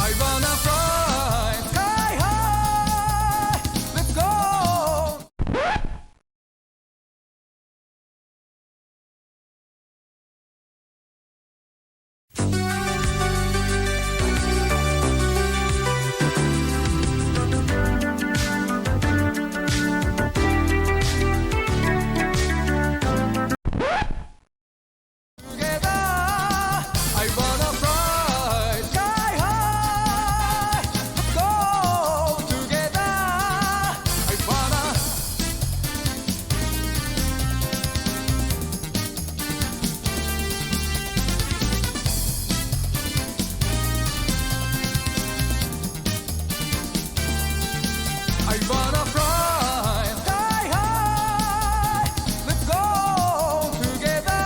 I wanna fly sky high. Let's go. I wanna fly sky high. Let's go together.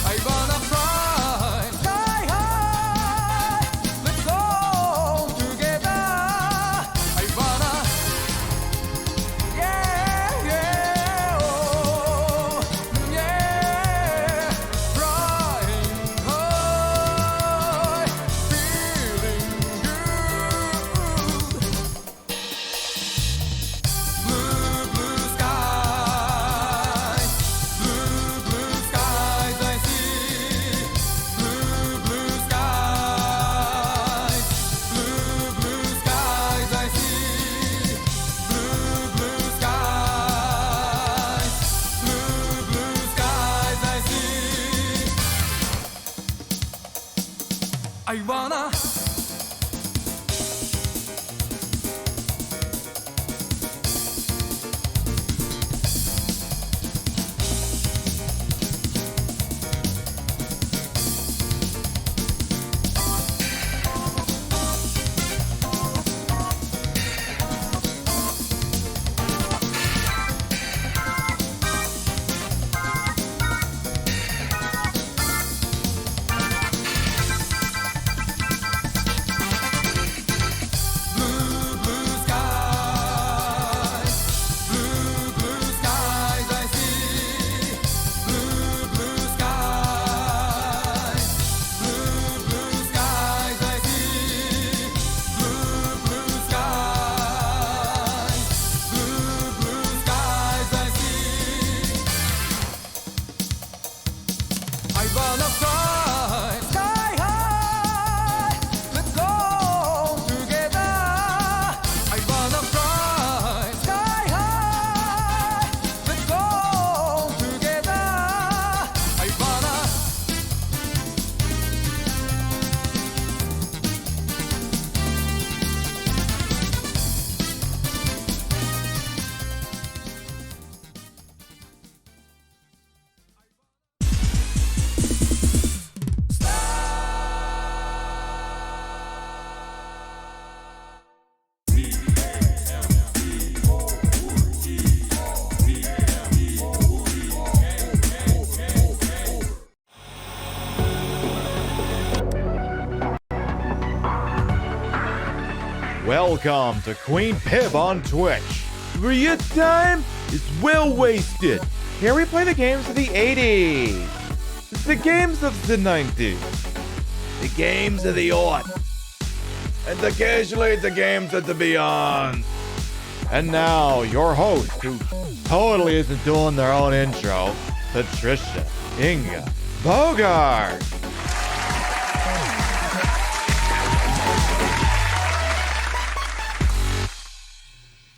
I wanna fly sky high. Let's go together. I wanna. Welcome to Queen Pib on Twitch, where your time is well wasted. Here we play the games of the 80s, the games of the 90s, the games of the aughts, and occasionally the games of the beyond. And now, your host, who totally isn't doing their own intro, Patricia Inga Bogart.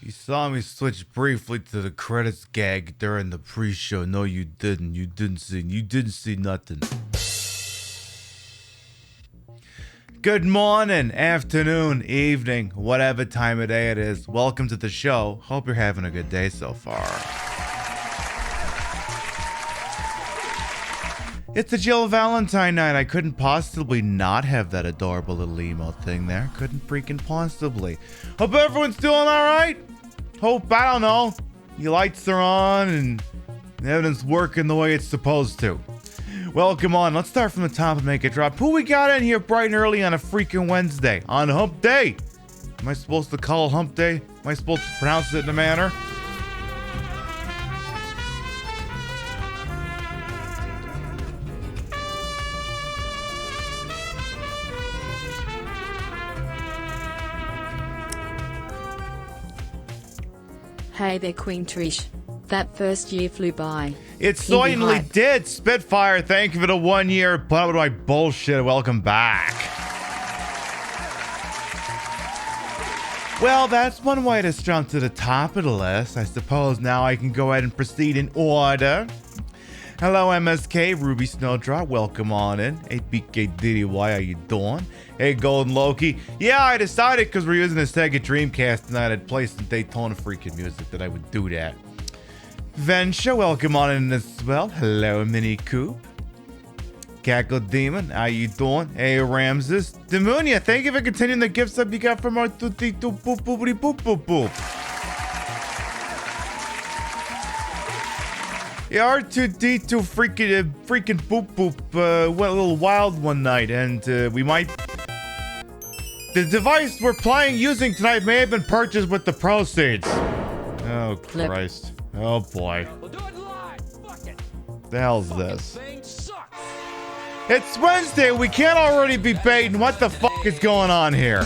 You saw me switch briefly to the credits gag during the pre-show. No, you didn't. You didn't see nothing. Good morning, afternoon, evening, whatever time of day it is. Welcome to the show. Hope you're having a good day so far. It's a Jill Valentine night. I couldn't possibly not have that adorable little emote thing there. Couldn't freaking possibly. Hope everyone's doing alright. Hope, I don't know, your lights are on and everything's working the way it's supposed to. Well, come on, let's start from the top and make it drop. Who we got in here bright and early on a freaking Wednesday? On Hump Day? Am I supposed to call it Hump Day? Am I supposed to pronounce it in a manner? Hey there, Queen Trish. That first year flew by. It certainly did. Spitfire, thank you for the 1 year. Put up with my bullshit. Welcome back. Well, that's one way to jump to the top of the list. I suppose now I can go ahead and proceed in order. Hello, MSK, Ruby Snowdrop, welcome on in. Hey, BKDDY, how you doing? Hey, Golden Loki. Yeah, I decided because we're using the Sega Dreamcast tonight, I'd play some Daytona freaking music that I would do that. Vensha, welcome on in as well. Hello, Mini Coop. Cackle Demon, how you doing? Hey, Ramses. Demunia, thank you for continuing the gift sub you got from our boop boopity boop boop boop. Yeah, R2D2 freaking boop boop went a little wild one night, and we might. The device we're playing using tonight may have been purchased with the proceeds. Oh Christ! Oh boy! We'll do it live. Fuck it. The hell's this? Thing sucks. It's Wednesday. We can't already be baiting. What the fuck is going on here?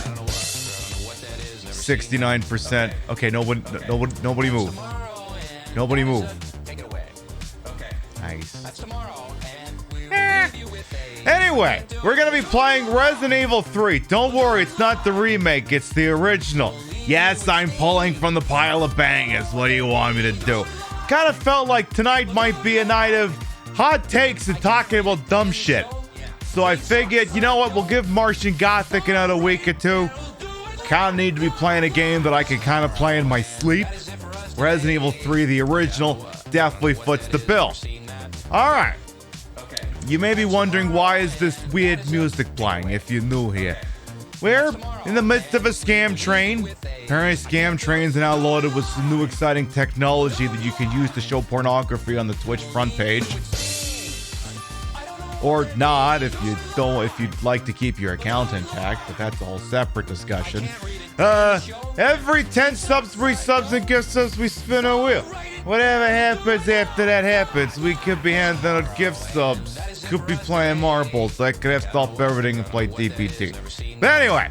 69%. Okay, nobody move. Nobody move. Nice. Anyway, we're gonna be playing Resident Evil 3. Don't worry, it's not the remake, it's the original. Yes, I'm pulling from the pile of bangers. What do you want me to do? Kind of felt like tonight might be a night of hot takes and talking about dumb shit. So I figured, you know what, we'll give Martian Gothic another week or two. Kind of need to be playing a game that I can kind of play in my sleep. Resident Evil 3, the original, definitely foots the bill. Alright. You may be wondering, why is this weird music playing if you're new here? We're in the midst of a scam train. Apparently scam trains are now loaded with some new exciting technology that you can use to show pornography on the Twitch front page. Or not, if you'd like to keep your account intact, but that's a whole separate discussion. Every 10 subs, resubs, and gift subs, we spin a wheel. Whatever happens after that happens. We could be handing out gift subs. Could be playing marbles. I could have stopped everything and play DPT. But anyway,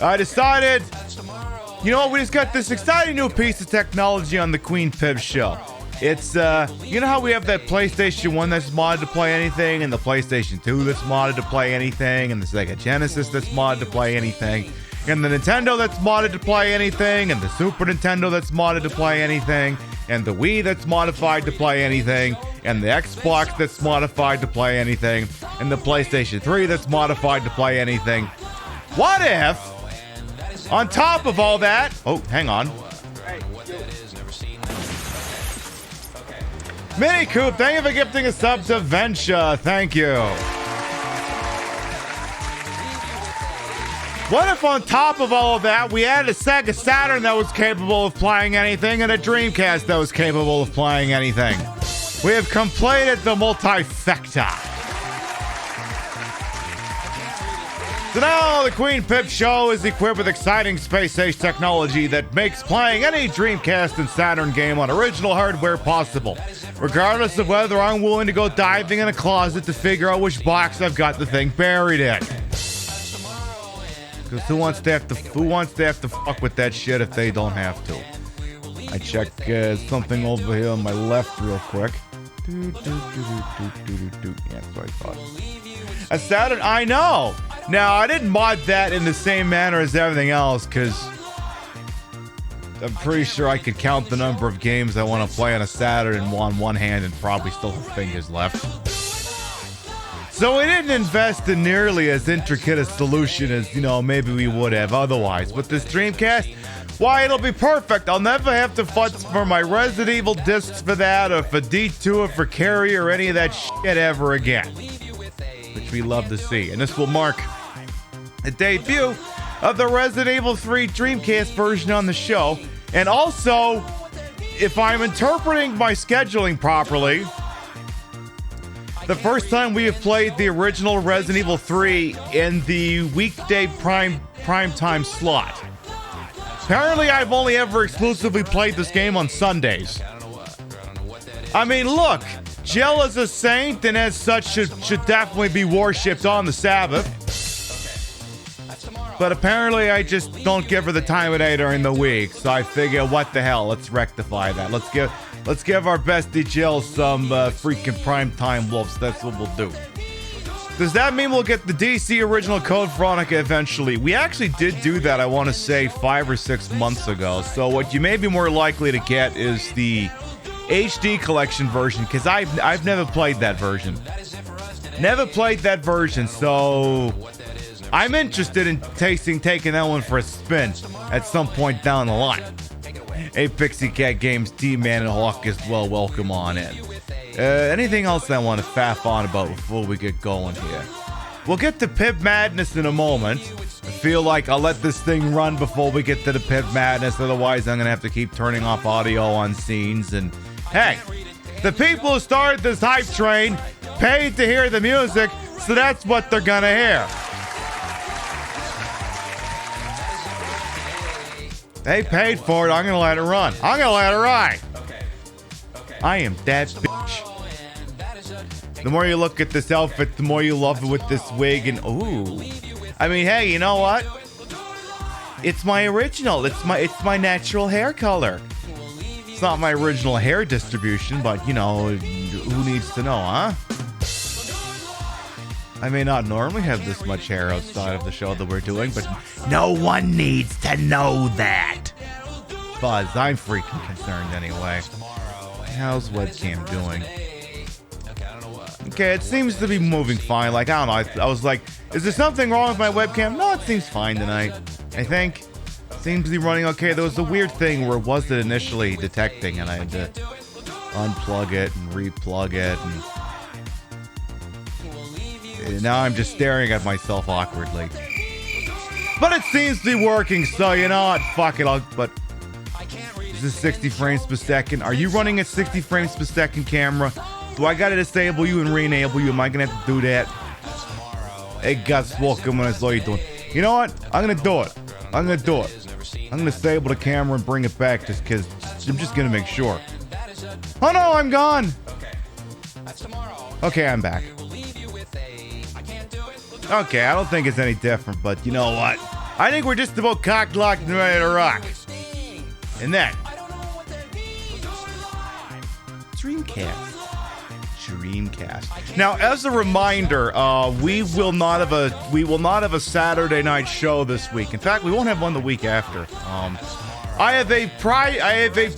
I decided, you know what, we just got this exciting new piece of technology on the Queen Pib show. It's, you know how we have that PlayStation 1 that's modded to play anything, and the PlayStation 2 that's modded to play anything, and the Sega Genesis that's modded to play anything, and the Nintendo that's modded to play anything, and the Super Nintendo that's modded to play anything, and the Wii that's modified to play anything, and the Xbox that's modified to play anything, and the PlayStation 3 that's modified to play anything. What if, on top of all that, oh, hang on. Mini Coop, thank you for gifting a sub to Vensha. Thank you. What if on top of all of that, we had a Sega Saturn that was capable of playing anything and a Dreamcast that was capable of playing anything? We have completed the multifecta. So now the Queen Pip show is equipped with exciting space-age technology that makes playing any Dreamcast and Saturn game on original hardware possible, regardless of whether I'm willing to go diving in a closet to figure out which box I've got the thing buried in. Because who wants to have to fuck with that shit if they don't have to? I check something over here on my left real quick. Yeah, that's what I thought. A Saturn, I know. Now, I didn't mod that in the same manner as everything else, because I'm pretty sure I could count the number of games I want to play on a Saturn on one hand and probably still have fingers left. So we didn't invest in nearly as intricate a solution as, you know, maybe we would have otherwise. With this Dreamcast, why, it'll be perfect. I'll never have to futz for my Resident Evil discs for that, or for D2, or for Carry, or any of that shit ever again. Which we love to see. And this will mark the debut of the Resident Evil 3 Dreamcast version on the show. And also, if I'm interpreting my scheduling properly, the first time we have played the original Resident Evil 3 in the weekday prime time slot. Apparently, I've only ever exclusively played this game on Sundays. I mean, look, Jill is a saint, and as such should definitely be worshipped on the Sabbath. but apparently I just don't give her the time of day during the week. So I figure, what the hell? Let's rectify that. Let's give our bestie Jill some freaking primetime wolves. That's what we'll do. Does that mean we'll get the DC original Code Veronica eventually? We actually did do that, I want to say, 5 or 6 months ago. So what you may be more likely to get is the HD collection version, because I've never played that version. Never played that version, so I'm interested in taking that one for a spin at some point down the line. Hey, Pixie Cat Games, T-Man and Hawk is welcome on in. Anything else I want to faff on about before we get going here? We'll get to Pib Madness in a moment. I feel like I'll let this thing run before we get to the Pib Madness, otherwise I'm going to have to keep turning off audio on scenes. And hey, the people who started this hype train paid to hear the music, so that's what they're going to hear. They paid for it, I'm going to let it run. I'm going to let it ride. I am that bitch. The more you look at this outfit, the more you love it with this wig and ooh. I mean, hey, you know what? It's my original. It's my natural hair color. It's not my original hair distribution, but you know, who needs to know, huh? I may not normally have this much hair outside of the show that we're doing, but no one needs to know that. Buzz, I'm freaking concerned anyway. How's webcam doing? Okay, it seems to be moving fine. Like, I don't know. I was like, is there something wrong with my webcam? No, it seems fine tonight. I think. Seems to be running okay. There was a weird thing where it wasn't initially detecting, and I had to unplug it and replug it. And now I'm just staring at myself awkwardly. But it seems to be working, so you know what? Fuck it. But is this 60 frames per second? Are you running at 60 frames per second, camera? Do I gotta disable you and re-enable you? Am I gonna have to do that? Hey, Gus, welcome when I saw you doing. You know what? I'm gonna do it. I'm gonna disable the camera and bring it back just because I'm just gonna make sure. Oh no, I'm gone! Okay, I'm back. Okay, I don't think it's any different, but you know what? I think we're just about cock-locked and ready to rock. And then Dreamcast. Now, as a reminder, we will not have a Saturday night show this week. In fact, we won't have one the week after. I have a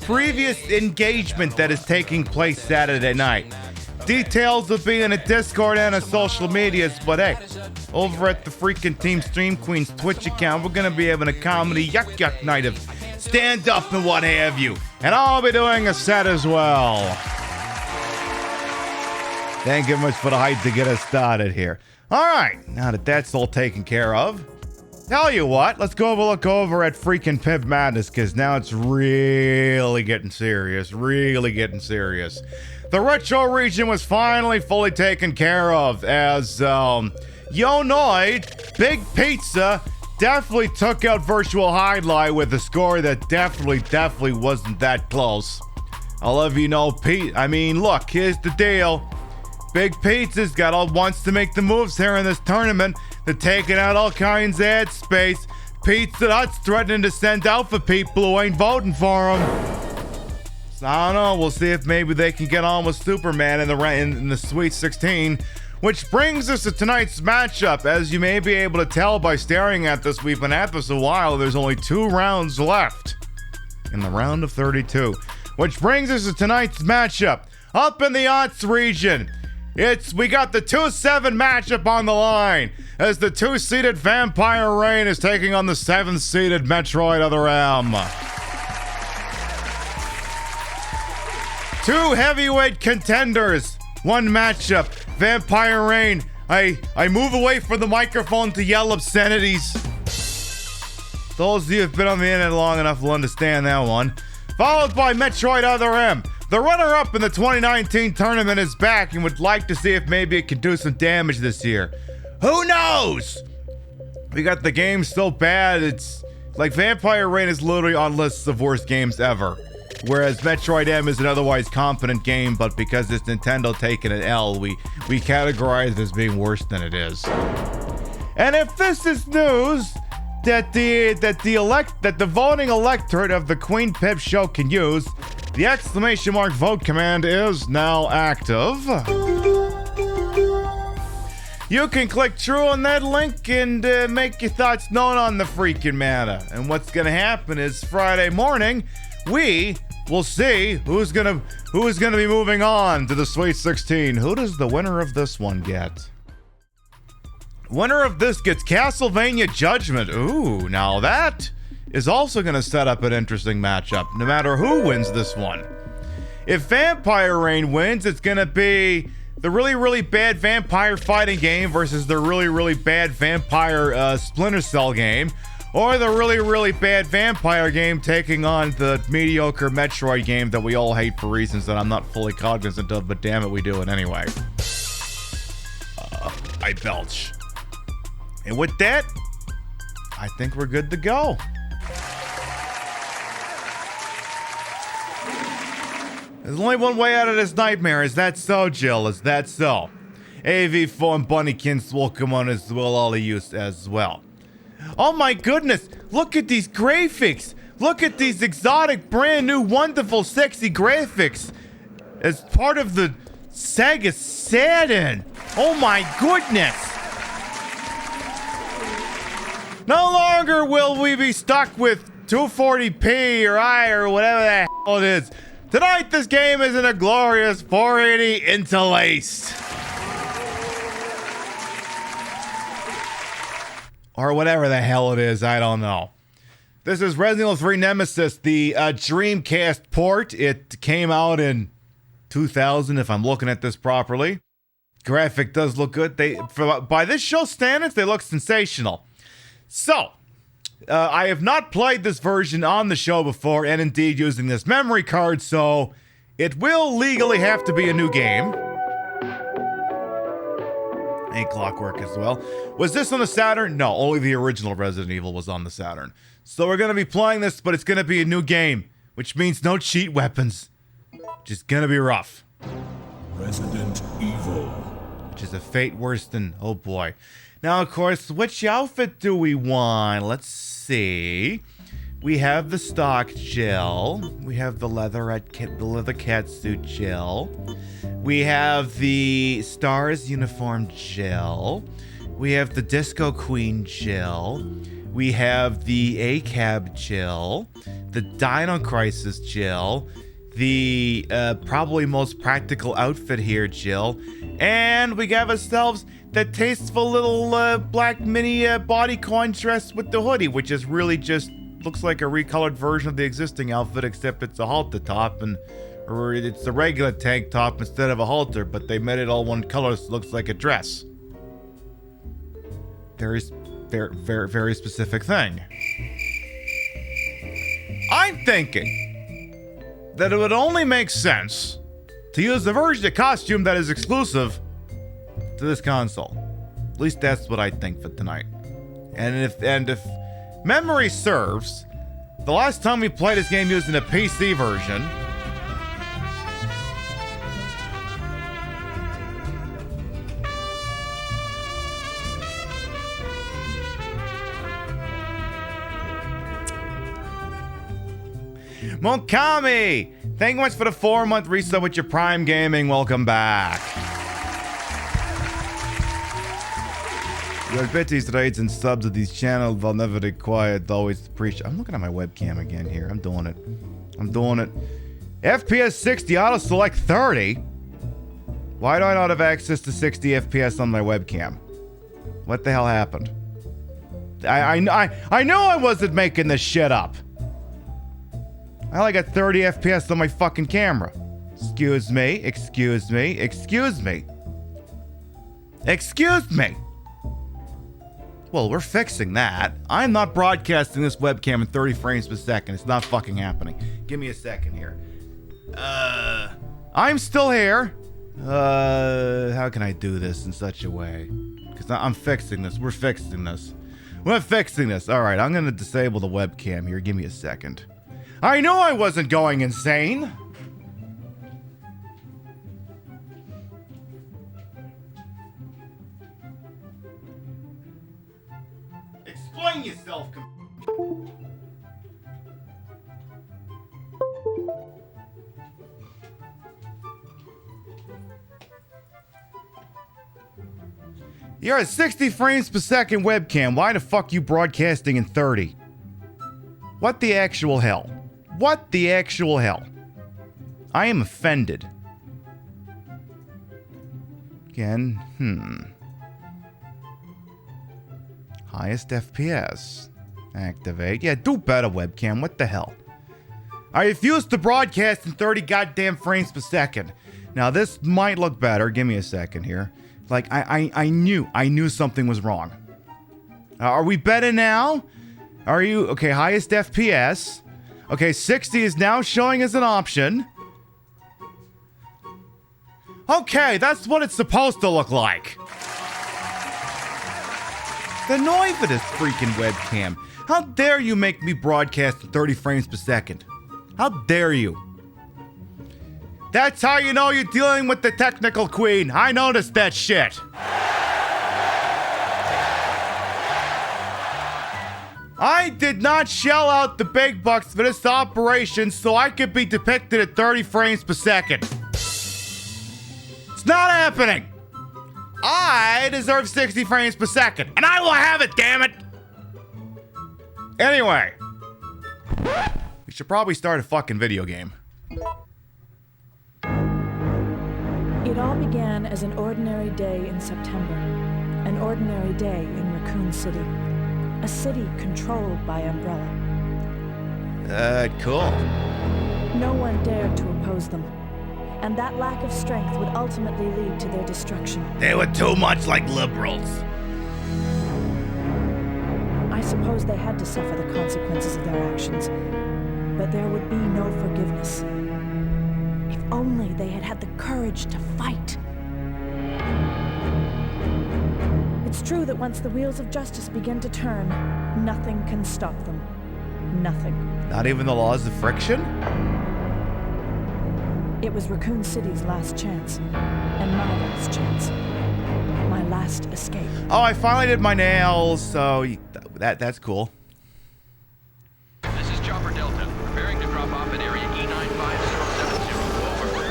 previous engagement that is taking place Saturday night. Details will be in a Discord and a social medias, but hey, over at the freaking Team Stream Queen's Twitch account, we're gonna be having a comedy yuck night of stand up and what have you, and I'll be doing a set as well. Thank you much for the hype to get us started here. All right, now that that's all taken care of, tell you what, let's go look over at freaking Pib Madness, because now it's really getting serious. The retro region was finally fully taken care of as Yonoid Big Pizza definitely took out Virtual Highlight with a score that definitely wasn't that close. I'll let you know, Pete. I mean, look, here's the deal. Big Pizza's wants to make the moves here in this tournament. They're taking out all kinds of ad space. Pizza Hut's threatening to send out for people who ain't voting for them. So I don't know. We'll see if maybe they can get on with Superman in the Sweet 16. Which brings us to tonight's matchup. As you may be able to tell by staring at this, we've been at this a while. There's only 2 rounds left in the round of 32. Which brings us to tonight's matchup. Up in the odds region, we got the 2-7 matchup on the line as the 2-seeded Vampire Rain is taking on the 7-seeded Metroid Other M. 2 heavyweight contenders, 1 matchup. Vampire Rain, I move away from the microphone to yell obscenities. Those of you who've been on the internet long enough will understand that one. Followed by Metroid Other M. The runner-up in the 2019 tournament is back and would like to see if maybe it can do some damage this year. Who knows? We got the game so bad, it's like Vampire Rain is literally on lists of worst games ever. Whereas Metroid M is an otherwise competent game, but because it's Nintendo taking an L, we categorize it as being worse than it is. And if this is news, that the voting electorate of the Queen Pip show can use, the exclamation mark vote command is now active. You can click true on that link and make your thoughts known on the freaking matter. And what's gonna happen is Friday morning, we will see who's gonna be moving on to the Sweet 16. Who does the winner of this one get? Winner of this gets Castlevania Judgment. Ooh, now that is also gonna set up an interesting matchup, no matter who wins this one. If Vampire Reign wins, it's gonna be the really, really bad vampire fighting game versus the really, really bad vampire Splinter Cell game, or the really, really bad vampire game taking on the mediocre Metroid game that we all hate for reasons that I'm not fully cognizant of, but damn it, we do it anyway. I belch. And with that, I think we're good to go. There's only one way out of this nightmare. Is that so, Jill? Is that so? AV4 and Bunnykins will come on as well, all of you as well. Oh my goodness! Look at these graphics! Look at these exotic, brand new, wonderful, sexy graphics as part of the Sega Saturn. Oh my goodness! No longer will we be stuck with 240p or whatever the hell it is. Tonight, this game is in a glorious 480 interlaced. Or whatever the hell it is, I don't know. This is Resident Evil 3 Nemesis, the Dreamcast port. It came out in 2000, if I'm looking at this properly. Graphic does look good. By this show standards, they look sensational. So, I have not played this version on the show before, and indeed using this memory card, so it will legally have to be a new game. A Clockwork as well. Was this on the Saturn? No, only the original Resident Evil was on the Saturn. So we're going to be playing this, but it's going to be a new game, which means no cheat weapons. Which is going to be rough. Resident Evil. Which is a fate worse than, oh boy. Now, of course, which outfit do we want? Let's see. We have the stock Jill. We have the leather catsuit Jill. We have the Stars uniform Jill. We have the Disco Queen Jill. We have the A-Cab Jill. The Dino Crisis Jill. The probably most practical outfit here Jill. And we got ourselves that tasteful little black mini bodycon dress with the hoodie, which is really just looks like a recolored version of the existing outfit, except it's a halter top or it's a regular tank top instead of a halter, but they made it all one color, so it looks like a dress. Very specific thing. I'm thinking that it would only make sense to use the version of costume that is exclusive to this console. At least that's what I think for tonight. And if memory serves, the last time we played this game using a PC version, Mokami! Thank you much for the 4-month resub with your Prime Gaming. Welcome back. Your bitties, raids, and subs of these channels will never be quiet. Always appreciate. I'm looking at my webcam again here. I'm doing it. FPS 60, auto select 30. Why do I not have access to 60 FPS on my webcam? What the hell happened? I know I wasn't making this shit up. I only got 30 FPS on my fucking camera. Excuse me. Well, we're fixing that. I'm not broadcasting this webcam in 30 frames per second. It's not fucking happening. Give me a second here. I'm still here. How can I do this in such a way? Because I'm fixing this. We're fixing this. All right, I'm going to disable the webcam here. Give me a second. I knew I wasn't going insane. Explain yourself. You're at 60 frames per second webcam. Why the fuck you broadcasting in 30? What the actual hell? What the actual hell? I am offended. Again, Highest FPS. Activate. Yeah, do better, webcam. What the hell? I refuse to broadcast in 30 goddamn frames per second. Now, this might look better. Give me a second here. Like, I knew something was wrong. Are we better now? Are you... Okay, highest FPS. Okay, 60 is now showing as an option. Okay, that's what it's supposed to look like. The noise of this freaking webcam. How dare you make me broadcast in 30 frames per second? How dare you? That's how you know you're dealing with the technical queen. I noticed that shit. I did not shell out the big bucks for this operation so I could be depicted at 30 frames per second. It's not happening. I deserve 60 frames per second, and I will have it, damn it. Anyway, we should probably start a fucking video game. It all began as an ordinary day in September. An ordinary day in Raccoon City. A city controlled by Umbrella. Cool. No one dared to oppose them. And that lack of strength would ultimately lead to their destruction. They were too much like liberals. I suppose they had to suffer the consequences of their actions. But there would be no forgiveness. If only they had had the courage to fight. It's true that once the wheels of justice begin to turn, nothing can stop them. Nothing. Not even the laws of friction? It was Raccoon City's last chance. And my last chance. My last escape. Oh, I finally did my nails, so that's cool. This is Chopper Delta, preparing to drop off at area E95070. Over.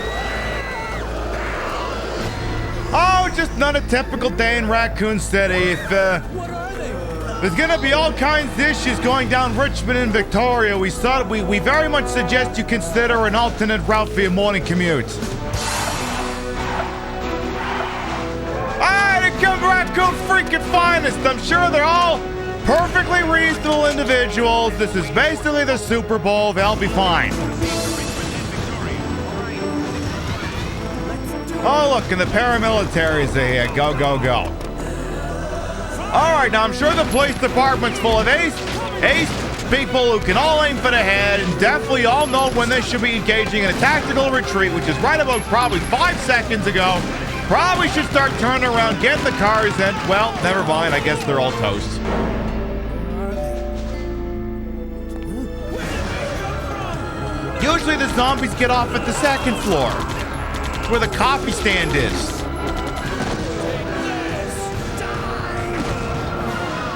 Oh, just not a typical day in Raccoon City. If, What are they? there's gonna be all kinds of issues going down Richmond and Victoria. We very much suggest you consider an alternate route for your morning commute. Alright, here come Raccoon freaking finest. I'm sure they're all perfectly reasonable individuals. This is basically the Super Bowl. They'll be fine. Oh, look, and the paramilitaries are here. Go, go, go. Alright, now I'm sure the police department's full of ace people who can all aim for the head and definitely all know when they should be engaging in a tactical retreat, which is right about probably 5 seconds ago. Probably should start turning around, getting the cars, and, well, never mind. I guess they're all toast. Usually the zombies get off at the second floor, where the coffee stand is.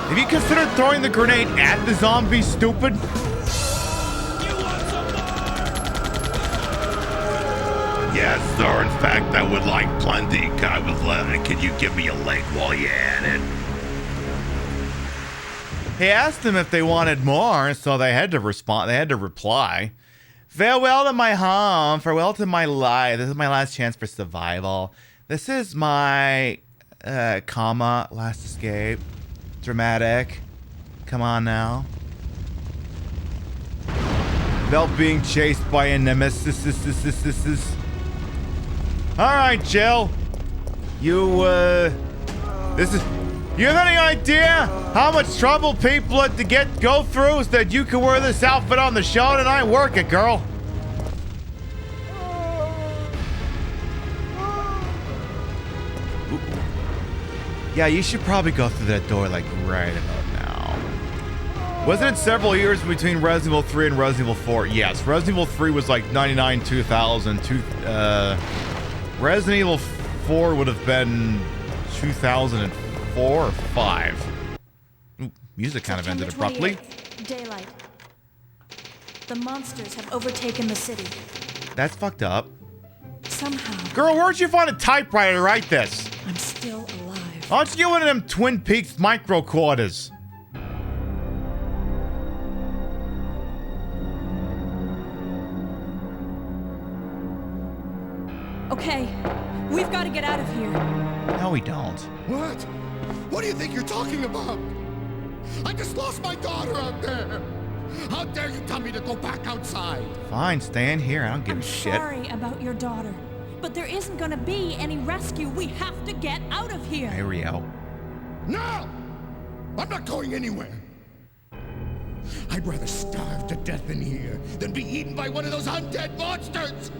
Have you considered throwing the grenade at the zombies, stupid? Yes, sir. In fact, I would like plenty. Can you give me a leg while you're at it? He asked them if they wanted more, so they had to respond. They had to reply. Farewell to my home. Farewell to my life. This is my last chance for survival. This is my, last escape. Dramatic. Come on now. Without being chased by a nemesis. Alright, Jill. You have any idea how much trouble people had to go through so that you can wear this outfit on the show tonight? Work it, girl. Ooh. Yeah, you should probably go through that door like right about now. Wasn't it several years between Resident Evil 3 and Resident Evil 4? Yes, Resident Evil 3 was like 99, 2000. Resident Evil 4 would have been 2004 or 5. Ooh, music kind of ended September abruptly. 28th, daylight. The monsters have overtaken the city. That's fucked up. Somehow, Girl, where'd you find a typewriter to write this? I'm still alive. Why don't you get one of them Twin Peaks microcorders? Okay, we've got to get out of here. No, we don't. What? What do you think you're talking about? I just lost my daughter out there. How dare you tell me to go back outside? Fine, stay in here. I don't give I'm a shit. sorry about your daughter, but there isn't gonna be any rescue. We have to get out of here. Ariel. No! I'm not going anywhere. I'd rather starve to death in here than be eaten by one of those undead monsters.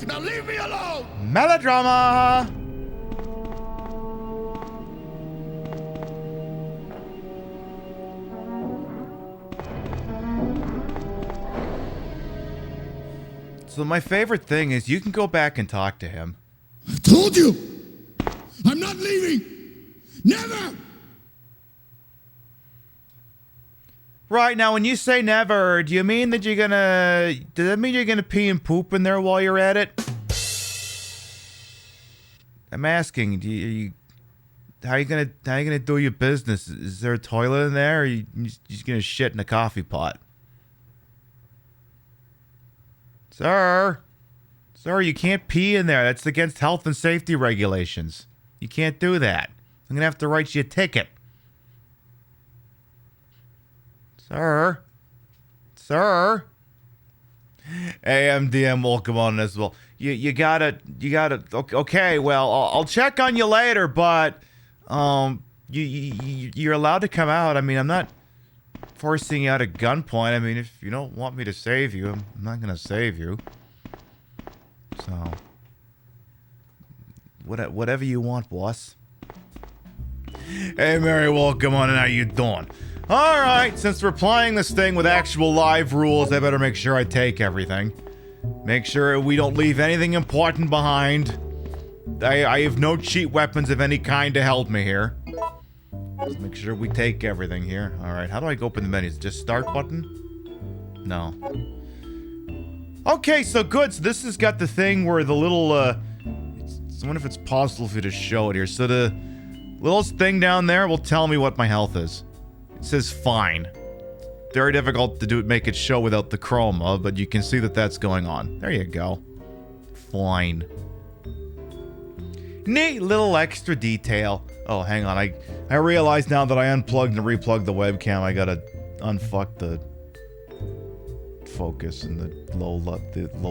Now leave me alone! Melodrama! So my favorite thing is you can go back and talk to him. I told you! I'm not leaving! Never! Right, now when you say never, do you mean that does that mean you're gonna pee and poop in there while you're at it? I'm asking, how you gonna do your business? Is there a toilet in there, or are you just gonna shit in a coffee pot? Sir, you can't pee in there. That's against health and safety regulations. You can't do that. I'm gonna have to write you a ticket. Sir. AMDM will come on as well. You gotta, okay, well, I'll check on you later, but, you're allowed to come out. I mean, I'm not forcing you out at gunpoint. I mean, if you don't want me to save you, I'm not gonna save you. So, whatever you want, boss. Hey, Mary, welcome on, and how you doing? Alright, since we're playing this thing with actual live rules, I better make sure I take everything. Make sure we don't leave anything important behind. I have no cheat weapons of any kind to help me here. Let's make sure we take everything here. Alright, how do I open the menus? Just start button? No. Okay, so good. So this has got the thing where the little, I wonder if it's possible for you to show it here. So the little thing down there will tell me what my health is. It says fine. Very difficult to make it show without the chroma, but you can see that that's going on. There you go. Fine. Neat little extra detail. Oh, hang on. I realize now that I unplugged and replugged the webcam, I gotta unfuck the focus and the low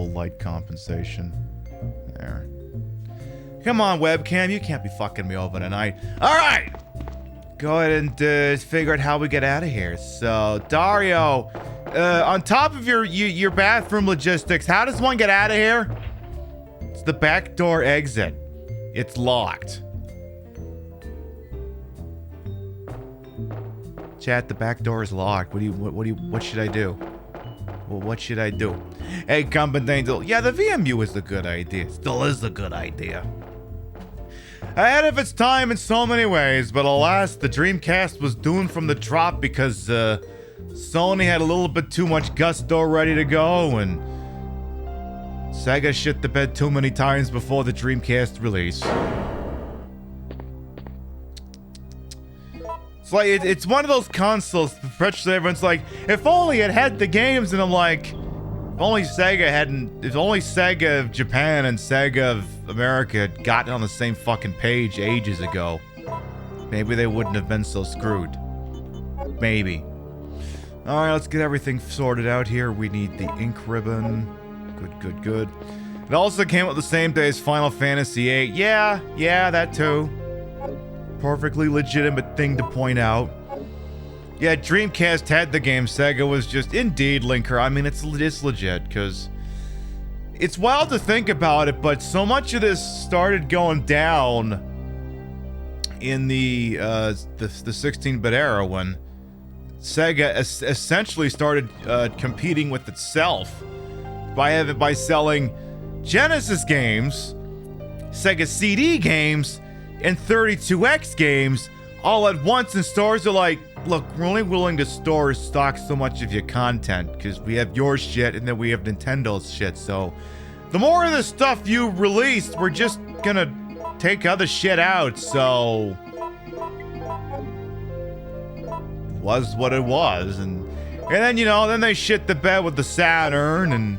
light compensation. There. Come on, webcam. You can't be fucking me over tonight. All right. Go ahead and figure out how we get out of here. So, Dario, on top of your bathroom logistics, how does one get out of here? It's the back door exit. It's locked. Chat, the back door is locked. What should I do? Well, what should I do? Hey, Competent Angel. Yeah, the VMU is a good idea. Still is a good idea. Ahead of its time in so many ways, but alas, the Dreamcast was doomed from the drop because Sony had a little bit too much gusto ready to go, and Sega shit the bed too many times before the Dreamcast release. It's like, it's one of those consoles, perpetually everyone's like, if only it had the games, and I'm like, if only Sega of Japan and Sega of America had gotten on the same fucking page ages ago, maybe they wouldn't have been so screwed. Maybe. Alright, let's get everything sorted out here. We need the ink ribbon. Good. It also came out the same day as Final Fantasy VIII. Yeah, that too. Perfectly legitimate thing to point out. Yeah, Dreamcast had the game. Sega was just... Indeed, Linker. I mean, it's legit, because... It's wild to think about it, but so much of this started going down in the 16-bit era when Sega essentially started competing with itself by selling Genesis games, Sega CD games, and 32X games all at once, and stores are like, look, we're only willing to stock so much of your content, because we have your shit and then we have Nintendo's shit, so the more of the stuff you release, we're just gonna take other shit out, so it was what it was, and then, you know, then they shit the bed with the Saturn, and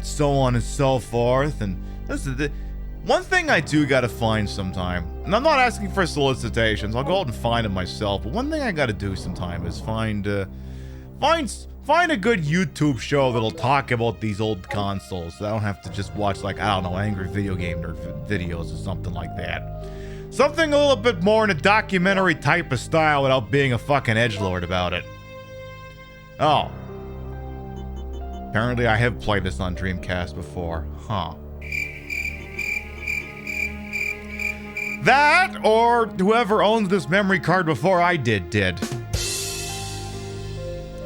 so on and so forth, and this is the one thing I do gotta find sometime, and I'm not asking for solicitations, I'll go out and find it myself, but one thing I gotta do sometime is find a good YouTube show that'll talk about these old consoles, so I don't have to just watch, like, I don't know, angry video game nerd videos or something like that. Something a little bit more in a documentary type of style without being a fucking edgelord about it. Oh. Apparently I have played this on Dreamcast before. Huh. That, or whoever owns this memory card before I did.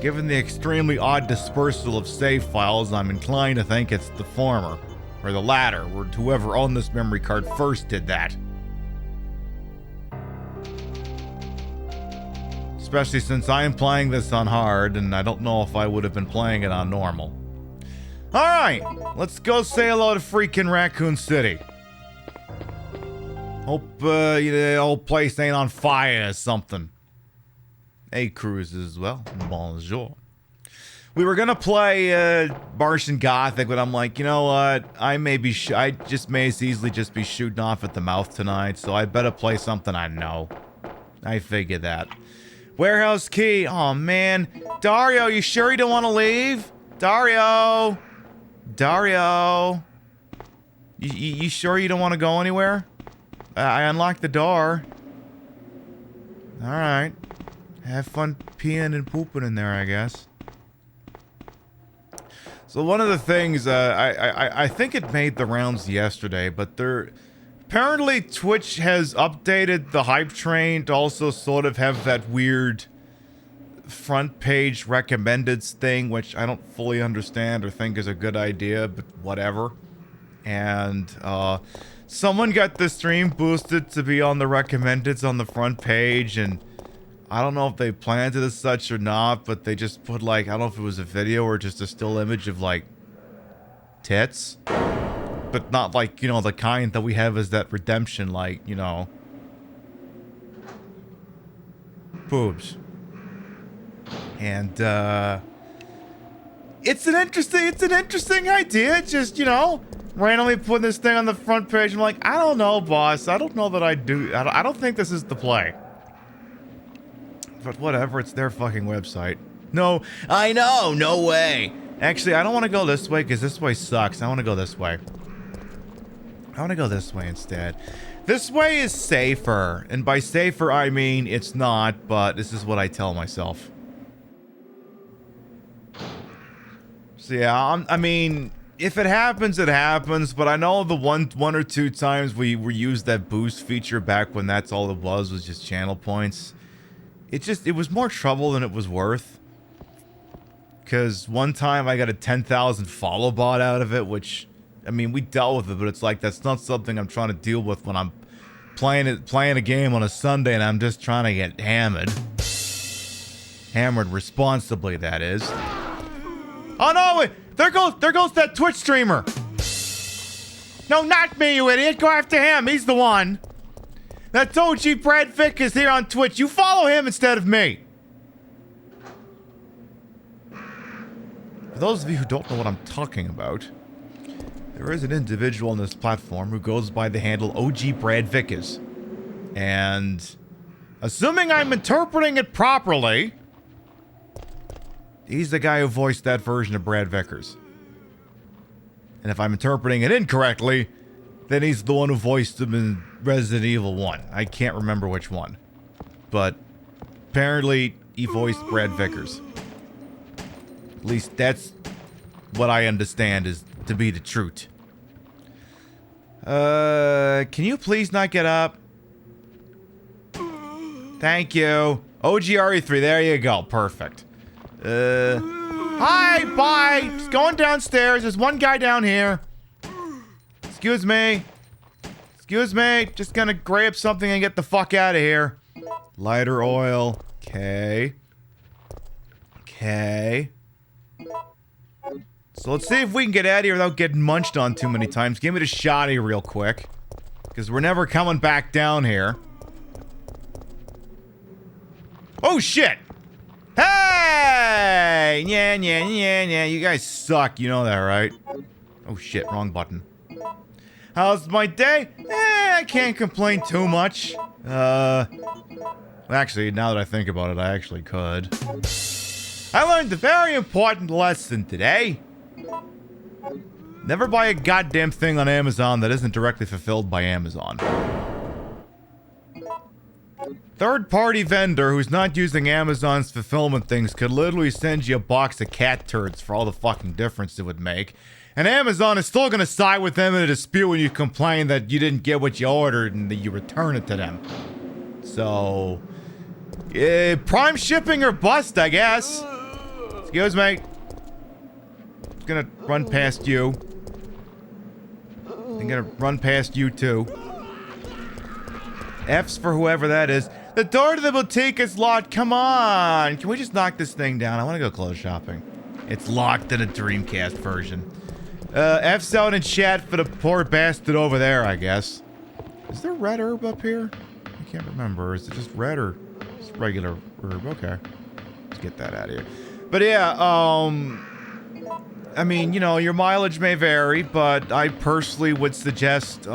Given the extremely odd dispersal of save files, I'm inclined to think it's the former, or the latter, where whoever owned this memory card first did that. Especially since I am playing this on hard, and I don't know if I would have been playing it on normal. Alright, let's go say hello to freaking Raccoon City. Hope the old place ain't on fire or something. Hey, Cruz as well. Bonjour. We were gonna play Martian Gothic, but I'm like, you know what? I just may as easily just be shooting off at the mouth tonight, so I better play something I know. I figured that. Warehouse key. Oh man, Dario, you sure you don't want to leave? Dario, you sure you don't want to go anywhere? I unlocked the door. All right. Have fun peeing and pooping in there, I guess. So one of the things, I think it made the rounds yesterday, but apparently Twitch has updated the hype train to also sort of have that weird front page recommended thing, which I don't fully understand or think is a good idea, but whatever. And, someone got the stream boosted to be on the recommendeds on the front page, and I don't know if they planned it as such or not, but they just put, like, I don't know if it was a video or just a still image of, like, tits. But not, like, you know, the kind that we have as that redemption, like, you know, boobs. And, it's an interesting idea, just, you know, randomly putting this thing on the front page. I'm like, I don't know, boss. I don't know that I don't think this is the play. But whatever, it's their fucking website. No, I know, no way. Actually, I don't want to go this way because this way sucks. I want to go this way. I want to go this way instead. This way is safer. And by safer, I mean it's not, but this is what I tell myself. So yeah, I mean, if it happens, it happens. But I know the one or two times we used that boost feature back when that's all it was just channel points. It was more trouble than it was worth. Because one time I got a 10,000 follow bot out of it, which, I mean, we dealt with it, but it's like, that's not something I'm trying to deal with when I'm playing a game on a Sunday and I'm just trying to get hammered. Hammered responsibly, that is. Oh no, there goes that Twitch streamer. No, not me, you idiot. Go after him. He's the one. That OG Brad Vick is here on Twitch. You follow him instead of me. For those of you who don't know what I'm talking about, there is an individual on this platform who goes by the handle OG Brad Vickers. And assuming I'm interpreting it properly, he's the guy who voiced that version of Brad Vickers. And if I'm interpreting it incorrectly, then he's the one who voiced him in Resident Evil 1. I can't remember which one. But apparently he voiced Brad Vickers. At least that's what I understand is to be the truth. Can you please not get up? Thank you. OGRE3, there you go. Perfect. Hi, bye. Just going downstairs. There's one guy down here. Excuse me. Excuse me. Just gonna grab something and get the fuck out of here. Lighter oil. Okay. Okay. So let's see if we can get out of here without getting munched on too many times. Give me the shotty real quick. Because we're never coming back down here. Oh, shit! Hey! Yeah. You guys suck. You know that, right? Oh, shit. Wrong button. How's my day? I can't complain too much. Actually, now that I think about it, I actually could. I learned a very important lesson today. Never buy a goddamn thing on Amazon that isn't directly fulfilled by Amazon. Third-party vendor who's not using Amazon's fulfillment things could literally send you a box of cat turds for all the fucking difference it would make. And Amazon is still gonna side with them in a dispute when you complain that you didn't get what you ordered and that you return it to them. So... prime shipping or bust, I guess. Excuse me. Just gonna run past you. I'm gonna run past you too. F's for whoever that is. The door to the boutique is locked. Come on. Can we just knock this thing down? I want to go clothes shopping. It's locked in a Dreamcast version. F's out in chat for the poor bastard over there, I guess. Is there red herb up here? I can't remember. Is it just red or just regular herb? Okay. Let's get that out of here. But yeah, I mean, you know, your mileage may vary, but I personally would suggest,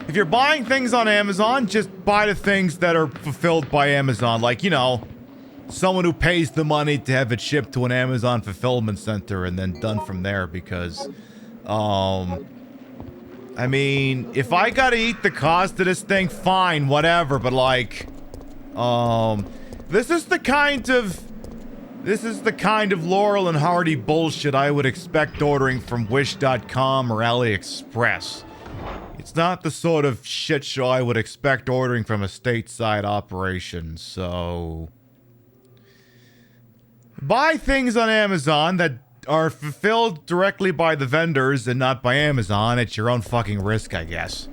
if you're buying things on Amazon, just buy the things that are fulfilled by Amazon. Like, you know, someone who pays the money to have it shipped to an Amazon fulfillment center and then done from there, because, I mean, if I gotta eat the cost of this thing, fine, whatever, but like, this is the kind of Laurel and Hardy bullshit I would expect ordering from Wish.com or AliExpress. It's not the sort of shit show I would expect ordering from a stateside operation, so... Buy things on Amazon that are fulfilled directly by the vendors and not by Amazon at your own fucking risk, I guess.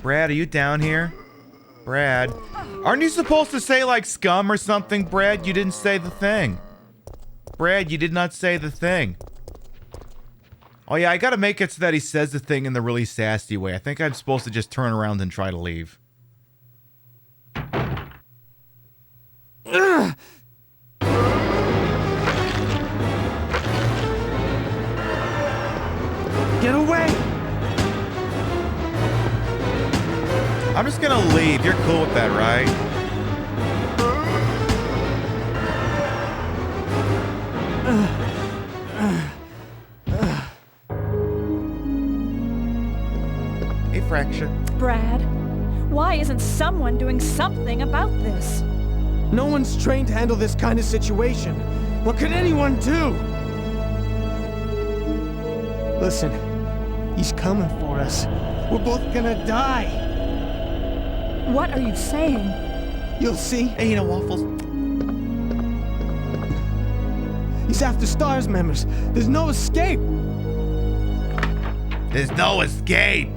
Brad, are you down here? Brad. Aren't you supposed to say, like, scum or something, Brad? You didn't say the thing. Brad, you did not say the thing. Oh, yeah, I gotta make it so that he says the thing in the really sassy way. I think I'm supposed to just turn around and try to leave. Get away! I'm just gonna leave. You're cool with that, right? A fraction. Brad, why isn't someone doing something about this? No one's trained to handle this kind of situation. What could anyone do? Listen, he's coming for us. We're both gonna die. What are you saying? You'll see. Hey, you know, waffles. He's after STARS members. There's no escape. There's no escape.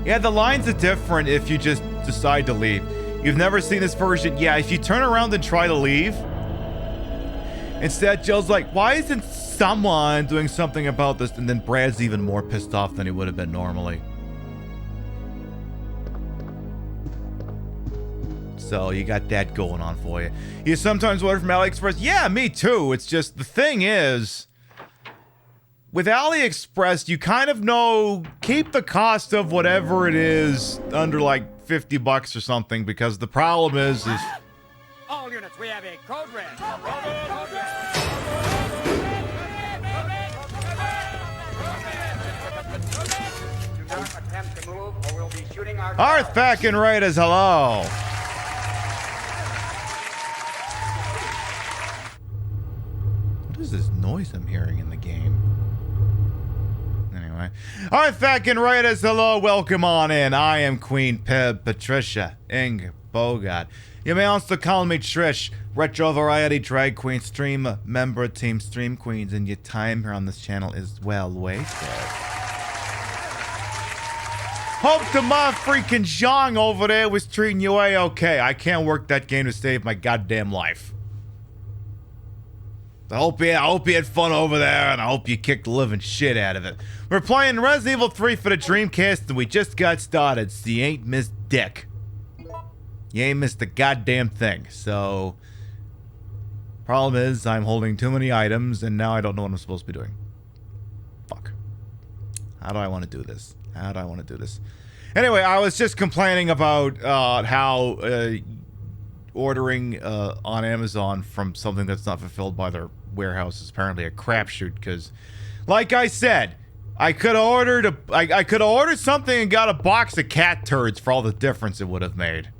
Yeah, the lines are different if you just decide to leave. You've never seen this version. Yeah, if you turn around and try to leave, instead Joe's like, why isn't someone doing something about this? And then Brad's even more pissed off than he would have been normally. So you got that going on for you. You sometimes order from AliExpress. Yeah, me too. It's just, the thing is, with AliExpress, you kind of know, keep the cost of whatever it is under like 50 bucks or something, because the problem is all units, we have a code red. Do not attempt to move or we'll be shooting our Arthak and Raiders, hello. What is this noise I'm hearing in the game? Anyway. Arthak and Raiders, hello, welcome on in. I am Queen Pib, Patricia, Ing, Bogart. You may also call me Trish, retro variety drag queen streamer, member of Team Stream Queens, and your time here on this channel is well wasted. Hope the ma freaking Zhang over there was treating you A-okay. I can't work that game to save my goddamn life. I hope you had fun over there, and I hope you kicked the living shit out of it. We're playing Resident Evil 3 for the Dreamcast, and we just got started, so you ain't missed dick. You ain't missed a goddamn thing, so... Problem is, I'm holding too many items, and now I don't know what I'm supposed to be doing. Fuck. How do I want to do this? How do I want to do this? Anyway, I was just complaining about how ordering on Amazon from something that's not fulfilled by their warehouse is apparently a crapshoot, because, like I said, I could have ordered I could have ordered something and got a box of cat turds for all the difference it would have made.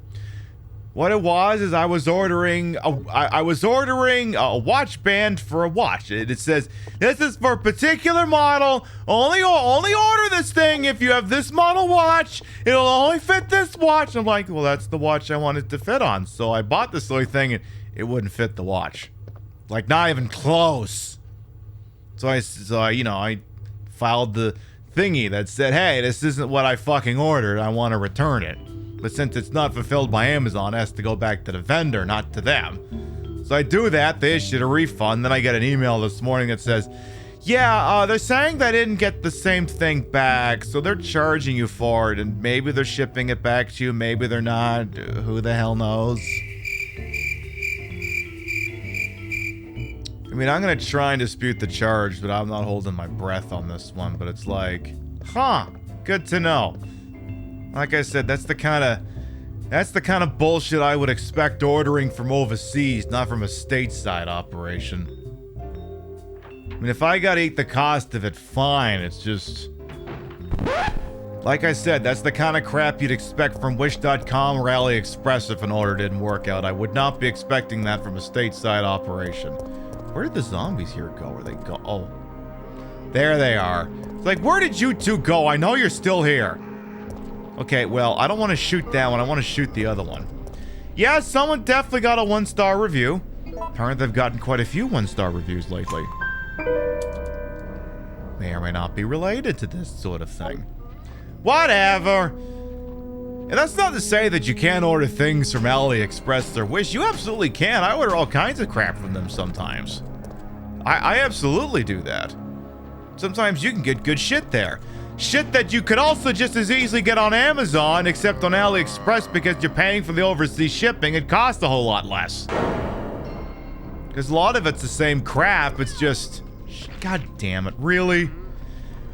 What it was is I was ordering a watch band for a watch. It says, this is for a particular model. Only order this thing if you have this model watch. It'll only fit this watch. I'm like, well, that's the watch I wanted to fit on. So I bought this silly thing and it wouldn't fit the watch. Like, not even close. So I filed the thingy that said, hey, this isn't what I fucking ordered. I want to return it. But since it's not fulfilled by Amazon, it has to go back to the vendor, not to them. So I do that, they issued a refund, then I get an email this morning that says, yeah, they're saying they didn't get the same thing back, so they're charging you for it, and maybe they're shipping it back to you, maybe they're not, who the hell knows? I mean, I'm gonna try and dispute the charge, but I'm not holding my breath on this one, but it's like, huh, good to know. Like I said, that's the kind of bullshit I would expect ordering from overseas, not from a stateside operation. I mean, if I gotta eat the cost of it, fine. It's just... Like I said, that's the kind of crap you'd expect from Wish.com or AliExpress if an order didn't work out. I would not be expecting that from a stateside operation. Where did the zombies here go? Where they go? Oh. There they are. It's like, where did you two go? I know you're still here. Okay, well, I don't want to shoot that one. I want to shoot the other one. Yeah, someone definitely got a 1-star review. Apparently, they've gotten quite a few 1-star reviews lately. May or may not be related to this sort of thing. Whatever. And that's not to say that you can't order things from AliExpress or Wish. You absolutely can. I order all kinds of crap from them sometimes. I absolutely do that. Sometimes you can get good shit there. Shit that you could also just as easily get on Amazon, except on AliExpress because you're paying for the overseas shipping, it costs a whole lot less. Because a lot of it's the same crap, it's just... God damn it, really?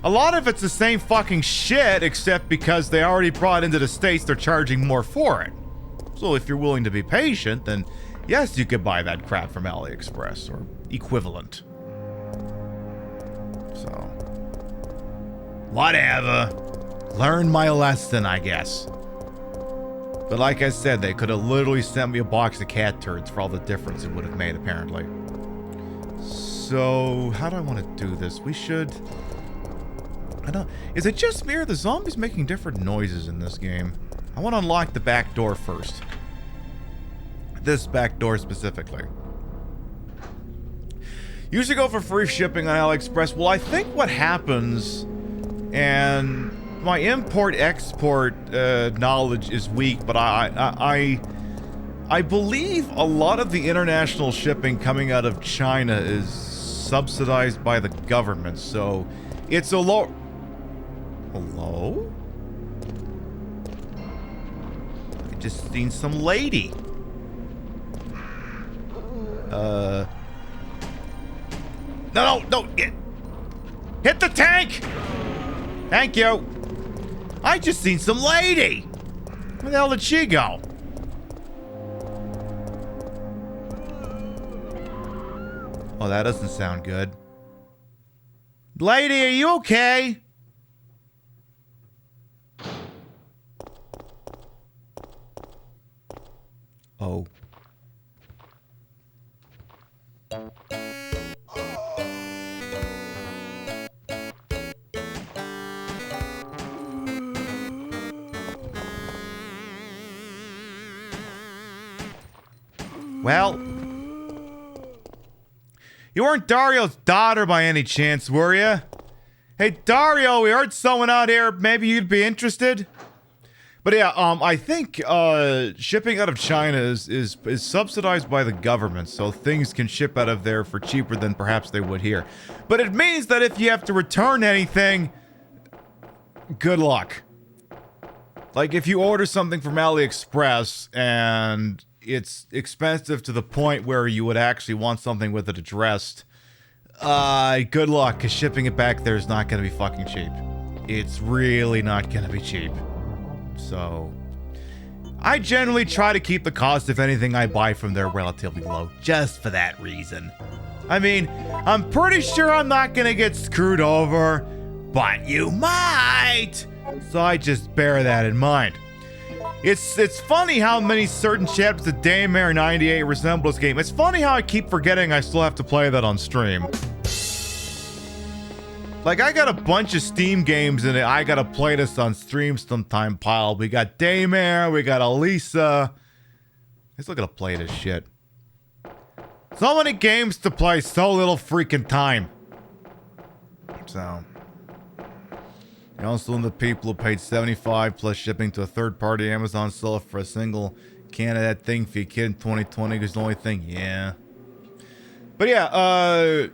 A lot of it's the same fucking shit, except because they already brought into the States, they're charging more for it. So if you're willing to be patient, then yes, you could buy that crap from AliExpress, or equivalent. So... whatever. Learned my lesson, I guess. But like I said, they could have literally sent me a box of cat turds for all the difference it would have made, apparently. So, how do I want to do this? We should... I don't... Is it just me or are the zombies making different noises in this game? I want to unlock the back door first. This back door specifically. Usually go for free shipping on AliExpress. Well, I think what happens... and my import-export knowledge is weak, but I believe a lot of the international shipping coming out of China is subsidized by the government, so it's a low... Hello? I just seen some lady. No, hit the tank! Thank you. I just seen some lady. Where the hell did she go? Oh, that doesn't sound good. Lady, are you okay? Oh. Well, you weren't Dario's daughter by any chance, were you? Hey, Dario, we heard someone out here. Maybe you'd be interested? But yeah, I think shipping out of China is subsidized by the government, so things can ship out of there for cheaper than perhaps they would here. But it means that if you have to return anything, good luck. Like if you order something from AliExpress and it's expensive to the point where you would actually want something with it addressed, good luck, because shipping it back there is not going to be fucking cheap. It's really not going to be cheap. So, I generally try to keep the cost of anything I buy from there relatively low, just for that reason. I mean, I'm pretty sure I'm not gonna get screwed over, but you might! So I just bear that in mind. It's funny how many certain chapters of Daymare 98 resemble this game. It's funny how I keep forgetting I still have to play that on stream. Like, I got a bunch of Steam games in it. I gotta play this on stream sometime, pal. We got Daymare, we got Elisa. I still gotta play this shit. So many games to play, so little freaking time. So, you're also in the people who paid $75 plus shipping to a third-party Amazon seller for a single can of that thing for your kid in 2020 is the only thing. Yeah. But yeah,